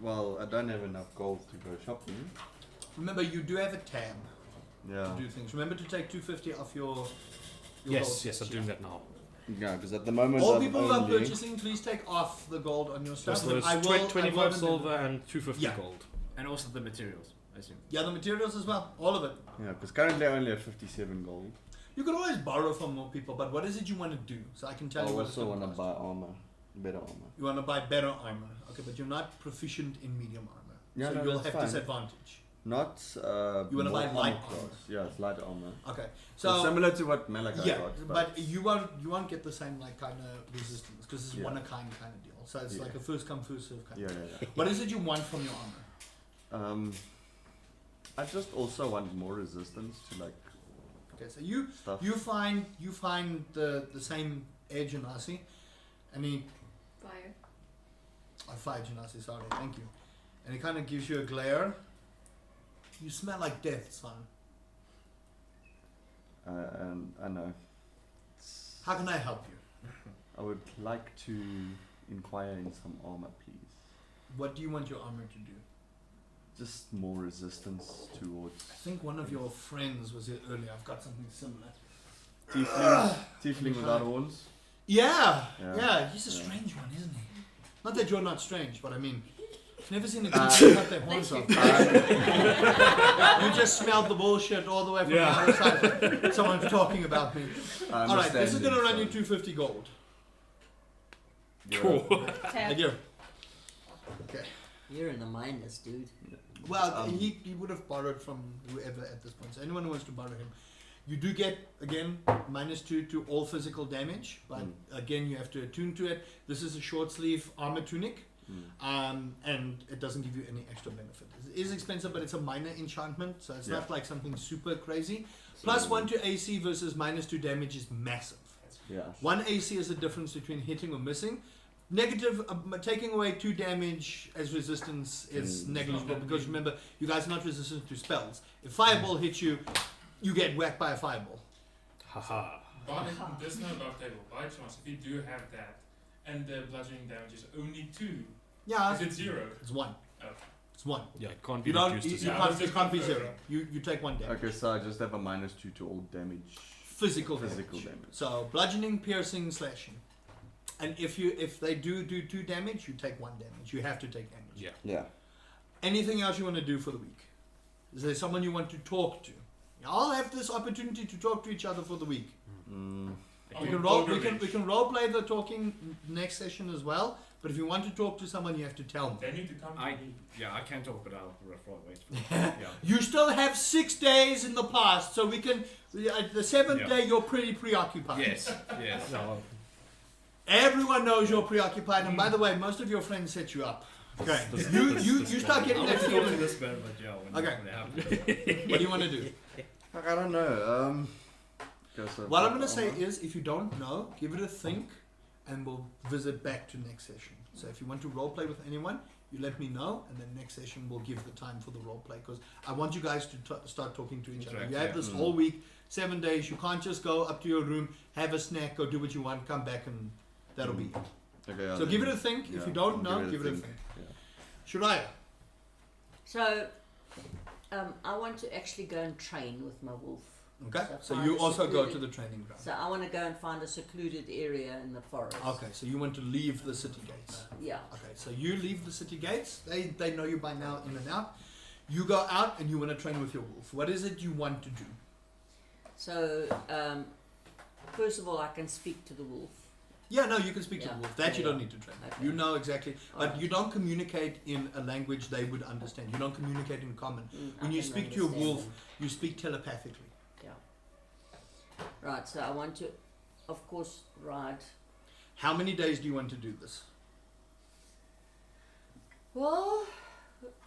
Well, I don't have enough gold to go shopping. Remember, you do have a tab Yeah. to do things. Remember to take 250 off your Yes, gold. yes, I'm doing that now. Yeah, because at the moment All I'm people who are only... purchasing, please take off the gold on your stuff. So there's I will 25 avoid them. silver and 250 Yeah. gold. And also the materials, I assume. Yeah, the materials as well. All of it. Yeah, because currently I only have 57 gold. You could always borrow from more people, but what is it you want to do? So I can tell I you what it's also going want to to cost. buy armor. Better armor. You want to buy better armor. Okay, but you're not proficient in medium armor. Yeah, so no, you'll that's have fine. disadvantage. Not You wanna more buy light armor armor? class. Yeah, it's light armor. Okay. So So similar to what Malachi yeah, got. but you won't get the same like kind of resistance because it's Yeah. one of a kind kind of deal. So it's Yeah. like a first come first serve kind. Yeah, of yeah, yeah. What is it you want from your armor? I just also want more resistance to like Okay, so stuff. you find the same edge Genasi, and he Fire. fire Genasi, sorry, thank you, and it kind of gives you a glare. You smell like death, son. And I know. How can I help you? I would like to inquire in some armor, please. What do you want your armor to do? Just more resistance towards I think one of your friends was here earlier. I've got something similar. tiefling without horns. Yeah, Yeah. yeah, he's a Yeah. strange one, isn't he? Not that you're not strange, but I mean, I've never seen a creature cut their horns off. You just smelled the bullshit all the way from the other side. Someone's talking about me. Alright, this is gonna run you 250 gold. Cool. Thank you. Okay. You're in the minus, dude. Well, he would have borrowed from whoever at this point. So anyone who wants to borrow him. You do get, again, -2 to all physical damage. But again, you have to attune to it. This is a short sleeve armor tunic. And it doesn't give you any extra benefit. It is expensive, but it's a minor enchantment. So it's not like something super crazy. +1 to AC versus -2 damage is massive. Yeah. 1 AC is the difference between hitting or missing. Negative, taking away 2 damage as resistance is negligible because remember, you guys are not resistant to spells. If fireball hits you, you get whacked by a fireball. Haha. But there's no above table. By chance, if you do have that, and the bludgeoning damage is only 2, Yeah, is it 0? it's 1. Oh. It's 1. Yeah, it can't be You don't. reduced You, to you zero. can't. It can't be 0. You take 1 damage. Okay, so I just have a -2 to all damage. Physical Physical damage. damage. So bludgeoning, piercing, slashing. And if they do 2 damage, you take 1 damage. You have to take damage. Yeah. Yeah. Anything else you want to do for the week? Is there someone you want to talk to? I'll have this opportunity to talk to each other for the week. We can role play the talking next session as well. But if you want to talk to someone, you have to tell me. They need to come to me. Yeah, I can talk, but I'll wait for yeah. You still have 6 days in the past, so we can. The 7th day, you're pretty preoccupied. Yes, yes. No, Everyone knows you're preoccupied, and by the way, most of your friends set you up. Okay, you start getting that feeling. This better, but yeah, when Okay. it happens. What do you want to do? I don't know. What I'm going to say is, if you don't know, give it a think, and we'll visit back to next session. So if you want to role play with anyone, you let me know, and then next session we'll give the time for the role play because I want you guys to start talking to each other. You have this whole week, 7 days. You can't just go up to your room, have a snack, go do what you want, come back, and that'll be it. Okay, So give it a think. If you don't know, give it a think. Shuraya. So, I want to actually go and train with my wolf. Okay. So find you a also go secluded- to the training ground. So I want to go and find a secluded area in the forest. Okay. So you want to leave the city gates. Yeah. Okay. So you leave the city gates. They know you by now in and out. You go out and you want to train with your wolf. What is it you want to do? So, first of all, I can speak to the wolf. Yeah, no, you can speak to Yeah. the wolf. That you Yeah. don't need to train. Okay. You know exactly, but Alright. you don't communicate in a language they would understand. You don't communicate in common. When I you can speak to your understand wolf, them. you speak telepathically. Right, so I want to, of course, ride. How many days do you want to do this? Well,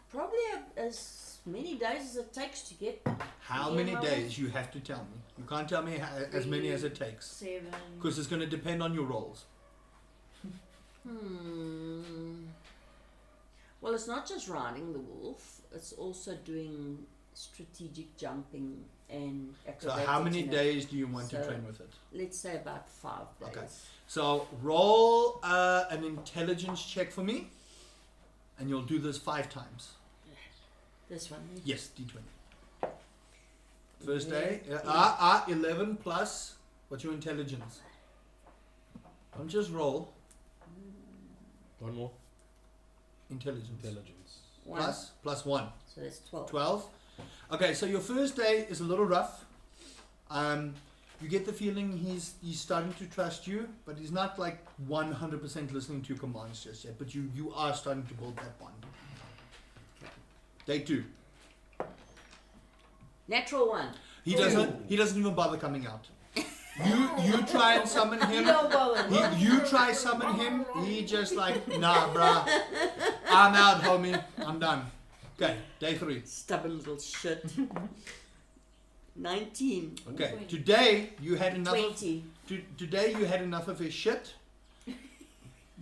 probably as many days as it takes to get. How Yeah, many my days? You have to tell me. You can't tell me as many as it takes. 7. Because it's going to depend on your roles. Well, it's not just riding the wolf, it's also doing strategic jumping and So acrobatics. how many in it. days do you want to So- train with it? Let's say about 5 days. Okay. So roll an intelligence check for me. And you'll do this 5 times. This one. then? Yes, D20. First day. 11 plus. What's your intelligence? Don't just roll. one more. Intelligence. Intelligence. One. Plus 1. So that's 12. 12. Okay, so your first day is a little rough. You get the feeling he's starting to trust you, but he's not like 100% listening to your commands just yet. But you are starting to build that bond. Day 2. Natural 1. He doesn't even bother coming out. You try and summon him. No bother. You try summon him. He just like, nah, bruh. I'm out, homie. I'm done. Okay, day 3. Stubborn little shit. 19. Okay, today you had enough. 20. Today you had enough of his shit.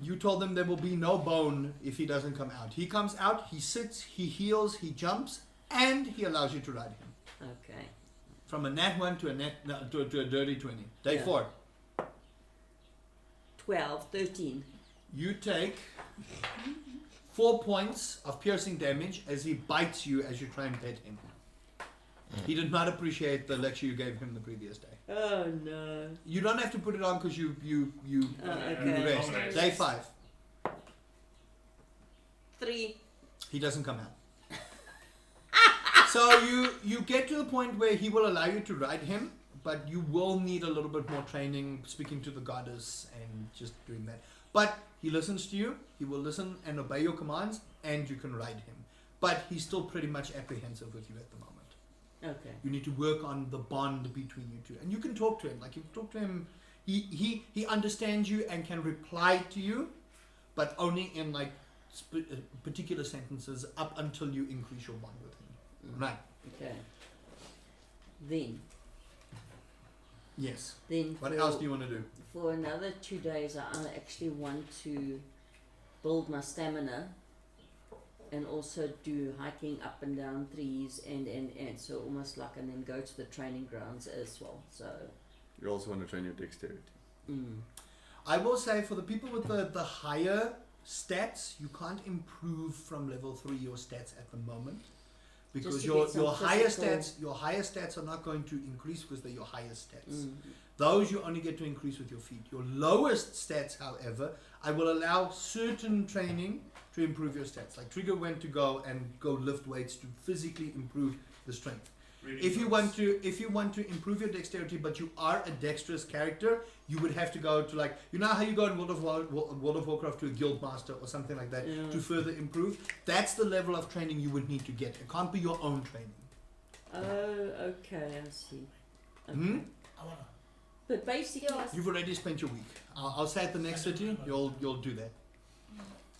You told him there will be no bone if he doesn't come out. He comes out, he sits, he heals, he jumps, and he allows you to ride him. Okay. From a nat 1 to a dirty 20. Day Yeah. 4. 12, 13. You take 4 points of piercing damage as he bites you as you try and pet him. He did not appreciate the lecture you gave him the previous day. Oh no. You don't have to put it on because you Okay. rest. Day 5. 3. He doesn't come out. So you get to the point where he will allow you to ride him, but you will need a little bit more training, speaking to the goddess and just doing that. But he listens to you. He will listen and obey your commands, and you can ride him. But he's still pretty much apprehensive with you at the moment. Okay. You need to work on the bond between you two, and you can talk to him. Like you talk to him, he understands you and can reply to you, but only in like particular sentences up until you increase your bond with him. Right. Okay. Then. Yes. Then. What else do you want to do? For another 2 days, I actually want to build my stamina, and also do hiking up and down trees and so almost like, and then go to the training grounds as well. So. You also want to train your dexterity. I will say for the people with the higher stats, you can't improve from level 3 your stats at the moment, because your higher stats are not going to increase because they're your highest stats. Those you only get to increase with your feet. Your lowest stats, however, I will allow certain training to improve your stats. Like Trigger went to go lift weights to physically improve the strength. If you want to improve your dexterity, but you are a dexterous character, you would have to go to, like, you know how you go in World of Warcraft to a guild master or something like that to further improve. That's the level of training you would need to get. It can't be your own training. Oh, okay, I see. Okay. I wanna. But basically, You've already spent your week. I'll say at the next city, you'll do that.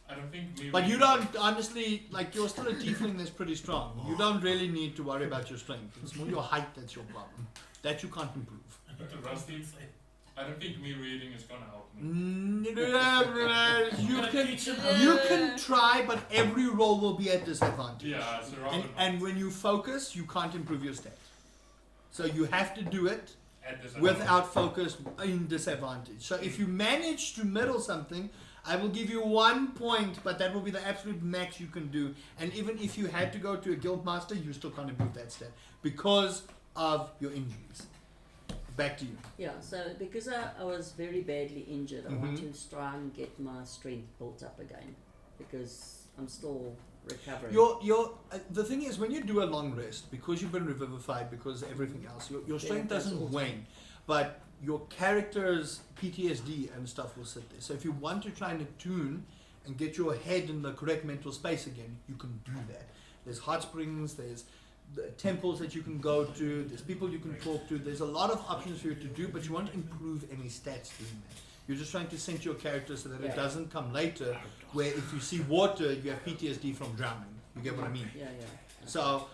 I don't think maybe. But you don't, honestly, like, you're still a tiefling that's pretty strong. You don't really need to worry about your strength. It's more your height that's your problem. That you can't improve. Rusty, I don't think me reading is gonna help me. You can try, but every roll will be at disadvantage. Yeah, it's a And when you focus, you can't improve your stats. So you have to do it at disadvantage. without focus in disadvantage. So if you manage to middle something, I will give you 1 point, but that will be the absolute max you can do. And even if you had to go to a guild master, you still can't improve that stat because of your injuries. Back to you. yeah, so because I was very badly injured, I want to try and get my strength built up again, because I'm still recovering. The thing is, when you do a long rest, because you've been revivified, because everything else, your strength doesn't wane, but your character's PTSD and stuff will sit there. So if you want to try and attune and get your head in the correct mental space again, you can do that. There's hot springs, there's the temples that you can go to, there's people you can talk to, there's a lot of options for you to do, but you won't improve any stats doing that. You're just trying to center your character so that it doesn't come later, where if you see water, you have PTSD from drowning. You get what I mean? Yeah. So,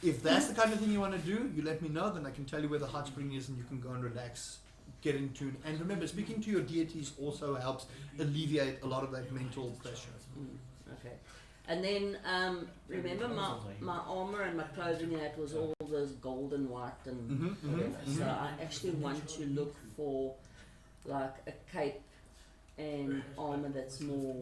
if that's the kind of thing you want to do, you let me know, then I can tell you where the hot spring is and you can go and relax, get in tune. And remember, speaking to your deities also helps alleviate a lot of that mental pressure. Okay. And then, remember my armor and my clothing, that was all those gold and white and whatever. So I actually want to look for like a cape and armor that's more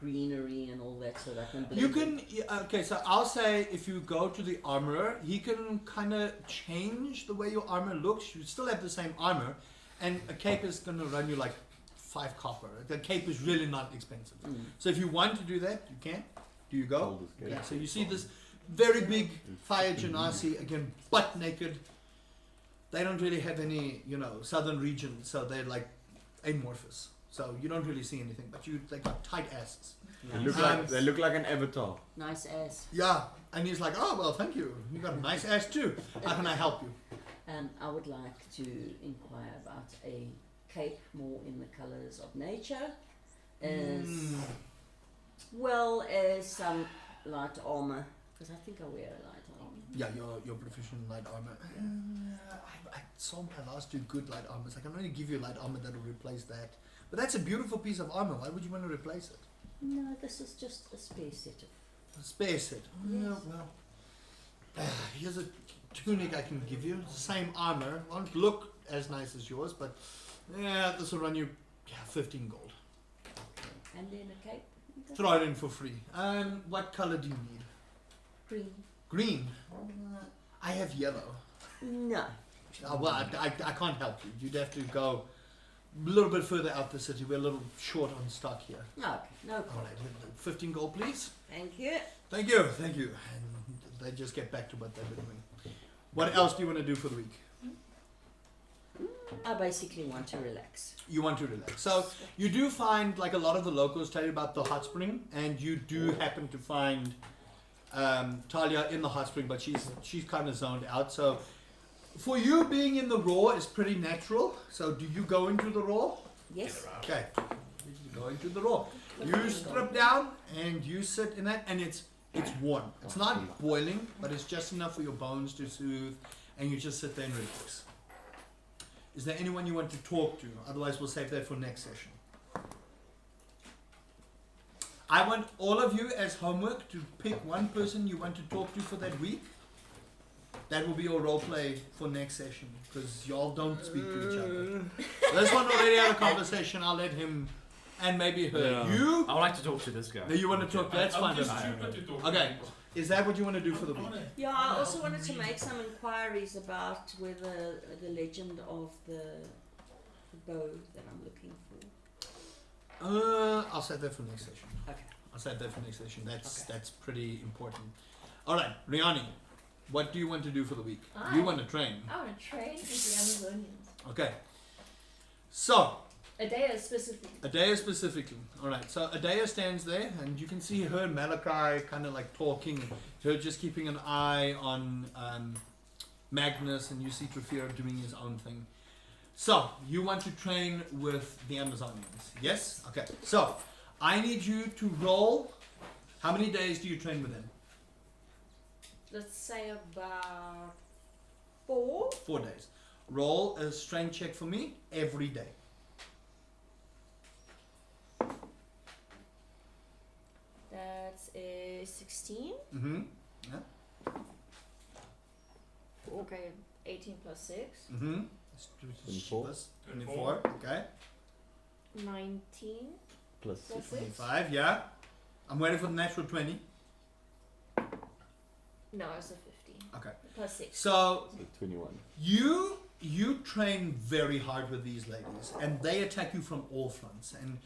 greenery and all that, so that I can blend You can, okay, so I'll say if you go to the armorer, he can kind of change the way your armor looks. You still have the same armor, and a cape is going to run you like 5 copper. The cape is really not expensive. So if you want to do that, you can. Do you go? Okay, so you see this very big fire genasi, again, butt naked. They don't really have any, southern region, so they're like amorphous. So you don't really see anything, but they got tight asses. They look like an avatar. nice ass. Yeah, and he's like, oh, well, thank you. You got a nice ass too. How can I help you? I would like to inquire about a cape more in the colours of nature, as well as some light armour, because I think I wear light armour. Yeah, you're proficient in light armor. I sold my last 2 good light armors. I can only give you light armor that will replace that. But that's a beautiful piece of armor. Why would you want to replace it? No, this is just a spare set of. A spare set. Yeah, well. Here's a tunic I can give you. Same armor. Won't look as nice as yours, but yeah, this will run you Yeah, 15 gold. And then a cape. Throw it in for free. What color do you need? Green. Green. I have yellow. No. Well, I can't help you. You'd have to go a little bit further out the city. We're a little short on stock here. Okay, no All problem. right, 15 gold, please. Thank you. Thank you. And they just get back to what they've been doing. What else do you want to do for the week? I basically want to relax. You want to relax. So you do find, like a lot of the locals tell you about the hot spring, and you do happen to find Talia in the hot spring, but she's kind of zoned out. So for you, being in the raw is pretty natural. So do you go into the raw? Yes. Okay. You go into the raw. You strip down and you sit in that, and it's warm. It's not boiling, but it's just enough for your bones to soothe, and you just sit there and relax. Is there anyone you want to talk to? Otherwise, we'll save that for next session. I want all of you as homework to pick one person you want to talk to for that week. That will be your role play for next session, because y'all don't speak to each other. This one already had a conversation. I'll let him and maybe her. Yeah. You? I would like to talk to this guy. You want to talk? That's I'm fine. just with me. stupid to talk. Okay. Is that what you want to do for the week? Yeah, I also wanted to make some inquiries about whether the legend of the bow that I'm looking for. I'll set that for next session. Okay. I'll set that for next session. That's Okay. pretty important. All right, Riani, what do you want to do for the week? I- You want to train. I want to train with the Amazonians. Okay. So, Adea specifically. Adea specifically. All right. So Adea stands there, and you can see her and Malachi kind of like talking. Her just keeping an eye on Magnus, and you see Trafira doing his own thing. So you want to train with the Amazonians? Yes. Okay. So I need you to roll. How many days do you train with them? Let's say about 4. 4 days. Roll a strength check for me every day. That's a 16. Mm-hmm. Okay, 18 plus 6. Mm-hmm. 24. 24. Okay. 19 Plus plus 6. 25. Yeah. I'm waiting for the natural 20. No, it's a 15. Okay. Plus 6. So 21. you train very hard with these ladies, and they attack you from all fronts. And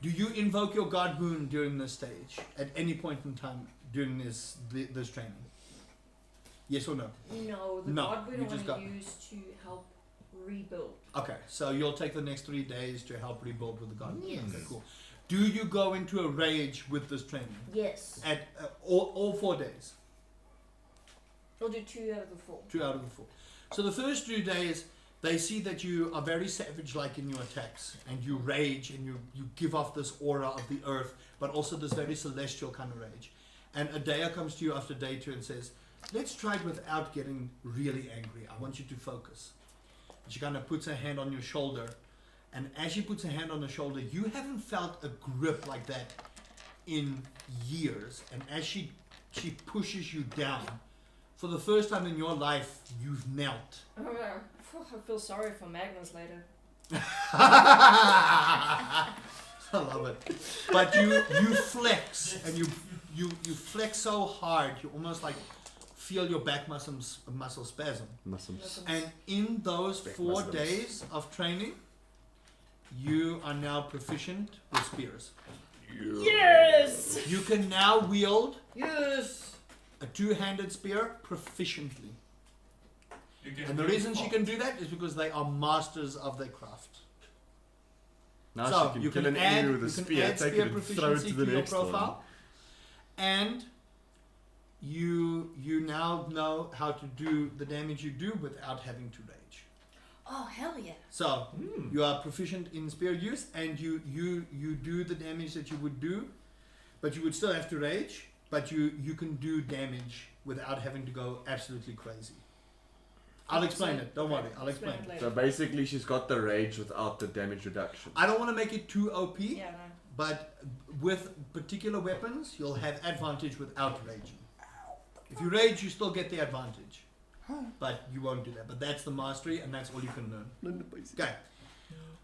do you invoke your god boon during this stage at any point in time during this training? Yes or no? No, the No, god we you don't just want to got- use to help rebuild. Okay, so you'll take the next 3 days to help rebuild with the god boon. Yes. Okay, cool. Do you go into a rage with this training Yes. at all 4 days? We'll do 2 out of the 4. 2 out of the 4. So the first 2 days, they see that you are very savage-like in your attacks, and you rage, and you give off this aura of the earth, but also this very celestial kind of rage. And Adea comes to you after day 2 and says, let's try it without getting really angry. I want you to focus. And she kind of puts her hand on your shoulder, and as she puts her hand on the shoulder, you haven't felt a grip like that in years. And as she pushes you down, for the first time in your life, you've knelt. I feel sorry for Magnus later. I love it. But you flex, and you flex so hard, you almost like feel your back muscle spasm. Muslims. And in those Back 4 muscles. days of training, you are now proficient with spears. Yes! You can now wield Yes! a 2-handed spear proficiently. You can And the do reason she it. can do that is because they are masters of their craft. Now So, she can you kill can an add- enemy with a you can spear, add take spear it and throw it proficiency to the your next one. profile. And you now know how to do the damage you do without having to rage. Oh, hell yeah. So you are proficient in spear use, and you do the damage that you would do, but you would still have to rage, but you can do damage without having to go absolutely crazy. I'll explain it, don't worry, I'll explain it. So basically, she's got the rage without the damage reduction. I don't want to make it too OP, Yeah, no. but with particular weapons, you'll have advantage without raging. If you rage, you still get the advantage, but you won't do that. But that's the mastery, and that's all you can learn. Okay.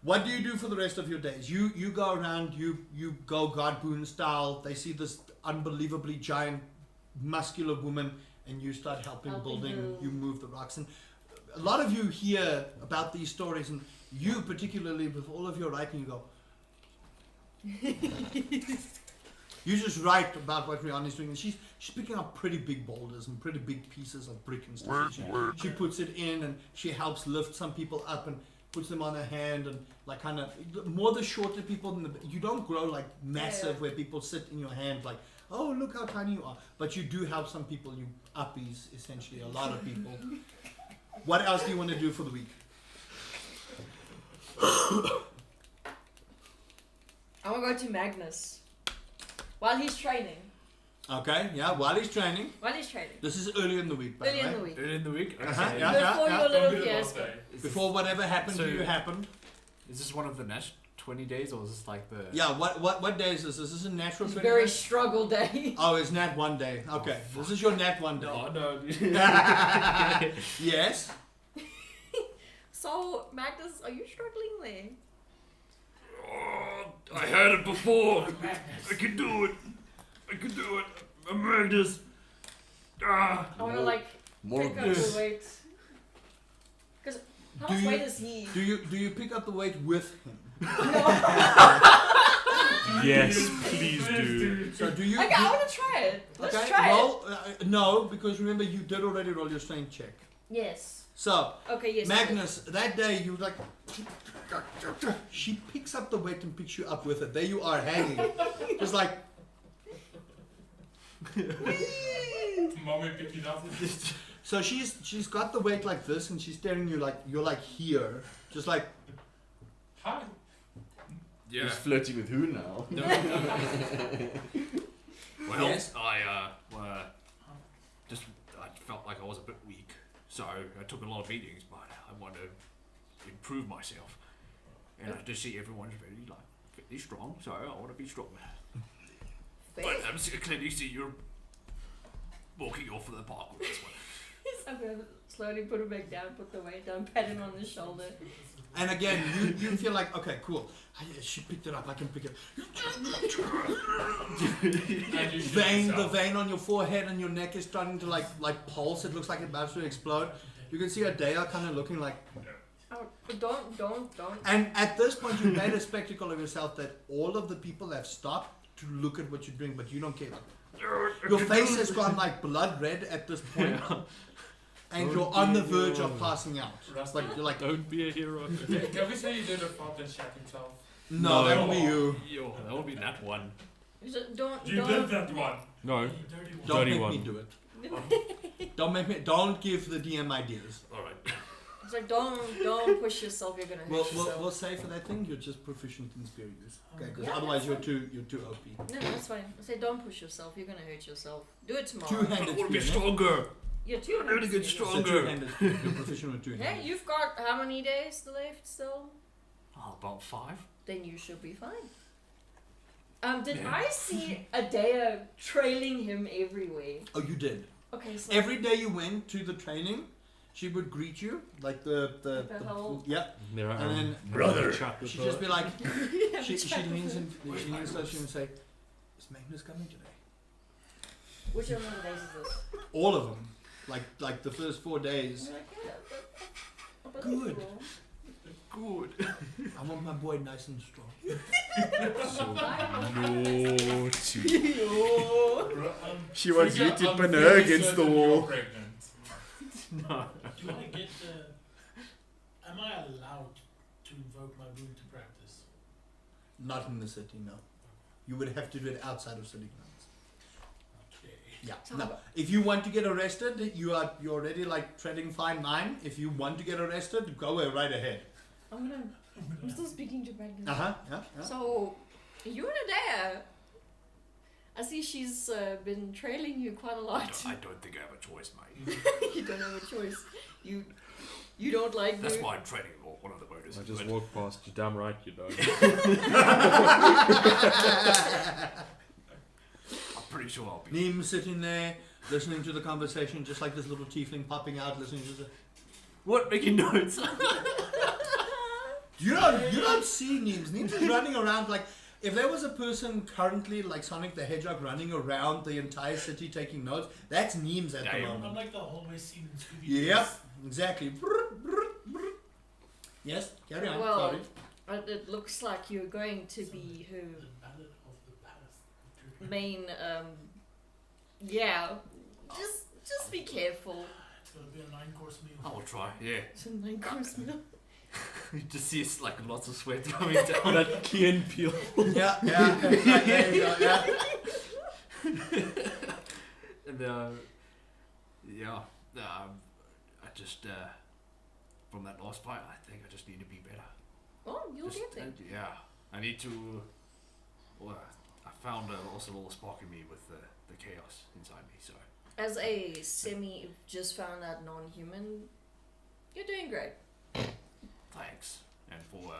What do you do for the rest of your days? You go around, you go guard boon style. They see this unbelievably giant, muscular woman, and you start helping building. her. You move the rocks, and a lot of you hear about these stories, and you particularly with all of your writing, you go. You just write about what Rihanna's doing, and she's picking up pretty big boulders and pretty big pieces of brick and stuff. She puts it in, and she helps lift some people up and puts them on her hand, and like kind of more the shorter people than you don't grow like massive where people sit in your hand like, oh look how tiny you are, but you do help some people. You uppies essentially a lot of people. What else do you want to do for the week? I want to go to Magnus while he's training. Okay, yeah, while he's training. This is early in the week, by the way. Early in the week. Early in the week? Okay. Yeah, Before yeah. your little Don't do it fiasco. last day. Before whatever happened So- to you happened. Is this one of the Nash 20 days or is this like the... Yeah, what day is this? Is this a natural It's a 20 very days? struggle day. Oh, it's nat one day. Okay, this is your nat one day. No. Yes? So, Magnus, are you struggling there? Oh, I had it before. I can do it. I'm Magnus. I want to like More pick of up this. the weight. Because how Do much you- weight is he? Do you pick up the weight with him? Yes, please do. So do you? Okay, I want to try it. Let's okay, try it. well, no, because remember you did already roll your strength check. Yes. So Okay, yes. Magnus, that day you like. She picks up the weight and picks you up with it. There you are hanging, just like. Mommy picked it up. So she's got the weight like this, and she's staring you like you're like here, just like. Hi. Yeah. He's flirting with who now? Well, Yes. I felt like I was a bit weak, so I took a lot of meetings, but I want to improve myself, and I just see everyone's really strong, so I want to be strong. But I'm clearly see you're walking off of the park with this one. I'm going to slowly put it back down, put the weight down, pat him on the shoulder. And again, you feel like, okay, cool. She picked it up. I can pick it. And you shoot The yourself. vein on your forehead and your neck is starting to like pulse. It looks like it's about to explode. You can see Adea kind of looking like. Oh, but don't. And at this point, you made a spectacle of yourself that all of the people have stopped to look at what you're doing, but you don't care. Your face has gone like blood red at this point, and Don't you're on be the verge a of hero. passing out. Rusty. Like you're like, Don't be a hero. Can we say you did a fart and shat himself? no, that will be you. Yo, that would be that one. Don't. You did that one. No. Dirty one. Don't Dirty make one. me do it. Don't give the DM ideas. Alright. It's like don't push yourself. You're gonna hurt yourself. We'll say for that thing you're just proficient in spear use. Okay, because Yeah, otherwise that's you're too OP. No, that's fine. I say don't push yourself. You're gonna hurt yourself. Do it tomorrow. Two-handed I want to be spear. no? stronger. You're two. I need to get So stronger. two-handed spear. You're proficient with Hey, two-handed. you've got how many days left still? Oh, about 5? Then you should be fine. Did Yeah. I see Adea trailing him everywhere? Oh, you did. Okay, so Every day you went to the training, she would greet you like the whole- yeah, There I and am. then Brother. Chat with she'd her. just be like, Yeah, she chat with leans him. in, she leans close to you and say, "Is Magnus coming today?" Which one of the days is this? All of them, like the first 4 days. I'm like, yeah, but Good. Good. I want my boy nice and strong. So naughty. She wants you Trigger, to I'm pin very her against the certain you're wall. pregnant. No. Do I get the... Am I allowed to invoke my boon to practice? Not in the city, no. You would have to do it outside of city grounds. Okay. Yeah. So No. how- If you want to get arrested, you're already like treading fine line. If you want to get arrested, go right ahead. I'm still speaking to Magnus. Yeah. So, you and Adea, I see she's been trailing you quite a lot. I don't think I have a choice, mate. You don't have a choice. You don't like That's me. why I'm training one of the voters. I just but walked past you. Damn right you don't. I'm pretty sure I'll be. Neem sitting there, listening to the conversation, just like this little tiefling popping out, listening to the. What? Making notes? You don't see Neems. Neems is running around like if there was a person currently like Sonic the Hedgehog running around the entire city taking notes, that's Neems at the Damn. moment. I'm like the hallway scene in Scooby-Doo. Yep, exactly. Yes, carry on. Well, Sorry. it looks like you're going to be her The Ballad of the Palace. main. Yeah, just be careful. It's gonna be a 9-course meal. I will try. Yeah. It's a 9-course meal. You just see it's like lots of sweat coming down. That Key and Peele. Yeah, there you go, yeah. And yeah, I just from that last fight, I think I just need to be better. Oh, you'll Just, get there. yeah, I need to. Well, I found also a little spark in me with the chaos inside me. So As a just found out non-human, you're doing great. thanks, and for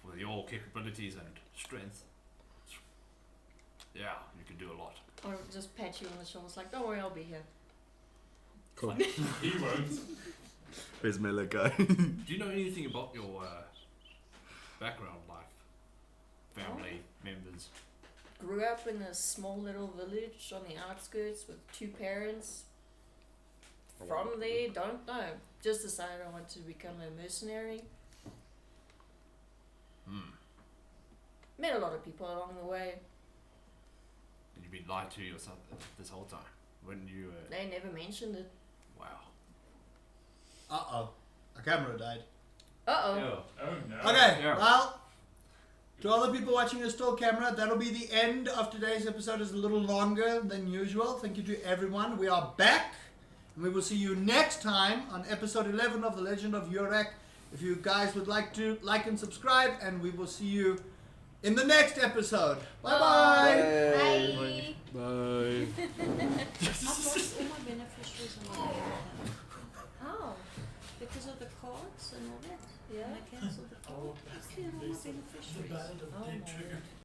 for your capabilities and strength. Yeah, you can do a lot. Or just pat you on the shoulder, it's like, don't worry, I'll be here. Cool. He won't. Where's Miller go? Do you know anything about your background life, family members? Grew up in a small little village on the outskirts with 2 parents. From there, don't know. Just decided I want to become a mercenary. Met a lot of people along the way. And you've been lied to yourself this whole time. When you They never mentioned it. wow. Uh-oh. A camera died. Uh-oh. Yeah. Oh no. Okay, Yeah. well, to all the people watching a still camera, that'll be the end of today's episode. It's a little longer than usual. Thank you to everyone. We are back, and we will see you next time on episode 11 of The Legend of Urak. If you guys would like to like and subscribe, and we will see you in the next episode. Bye-bye. Bye. Bye. I've lost all my beneficiaries on my account Oh. because of the cards and all that. Yeah. And I cancelled the Oh, cards. I cleared all my the beneficiaries. Ballad of Oh Dead my Trigger.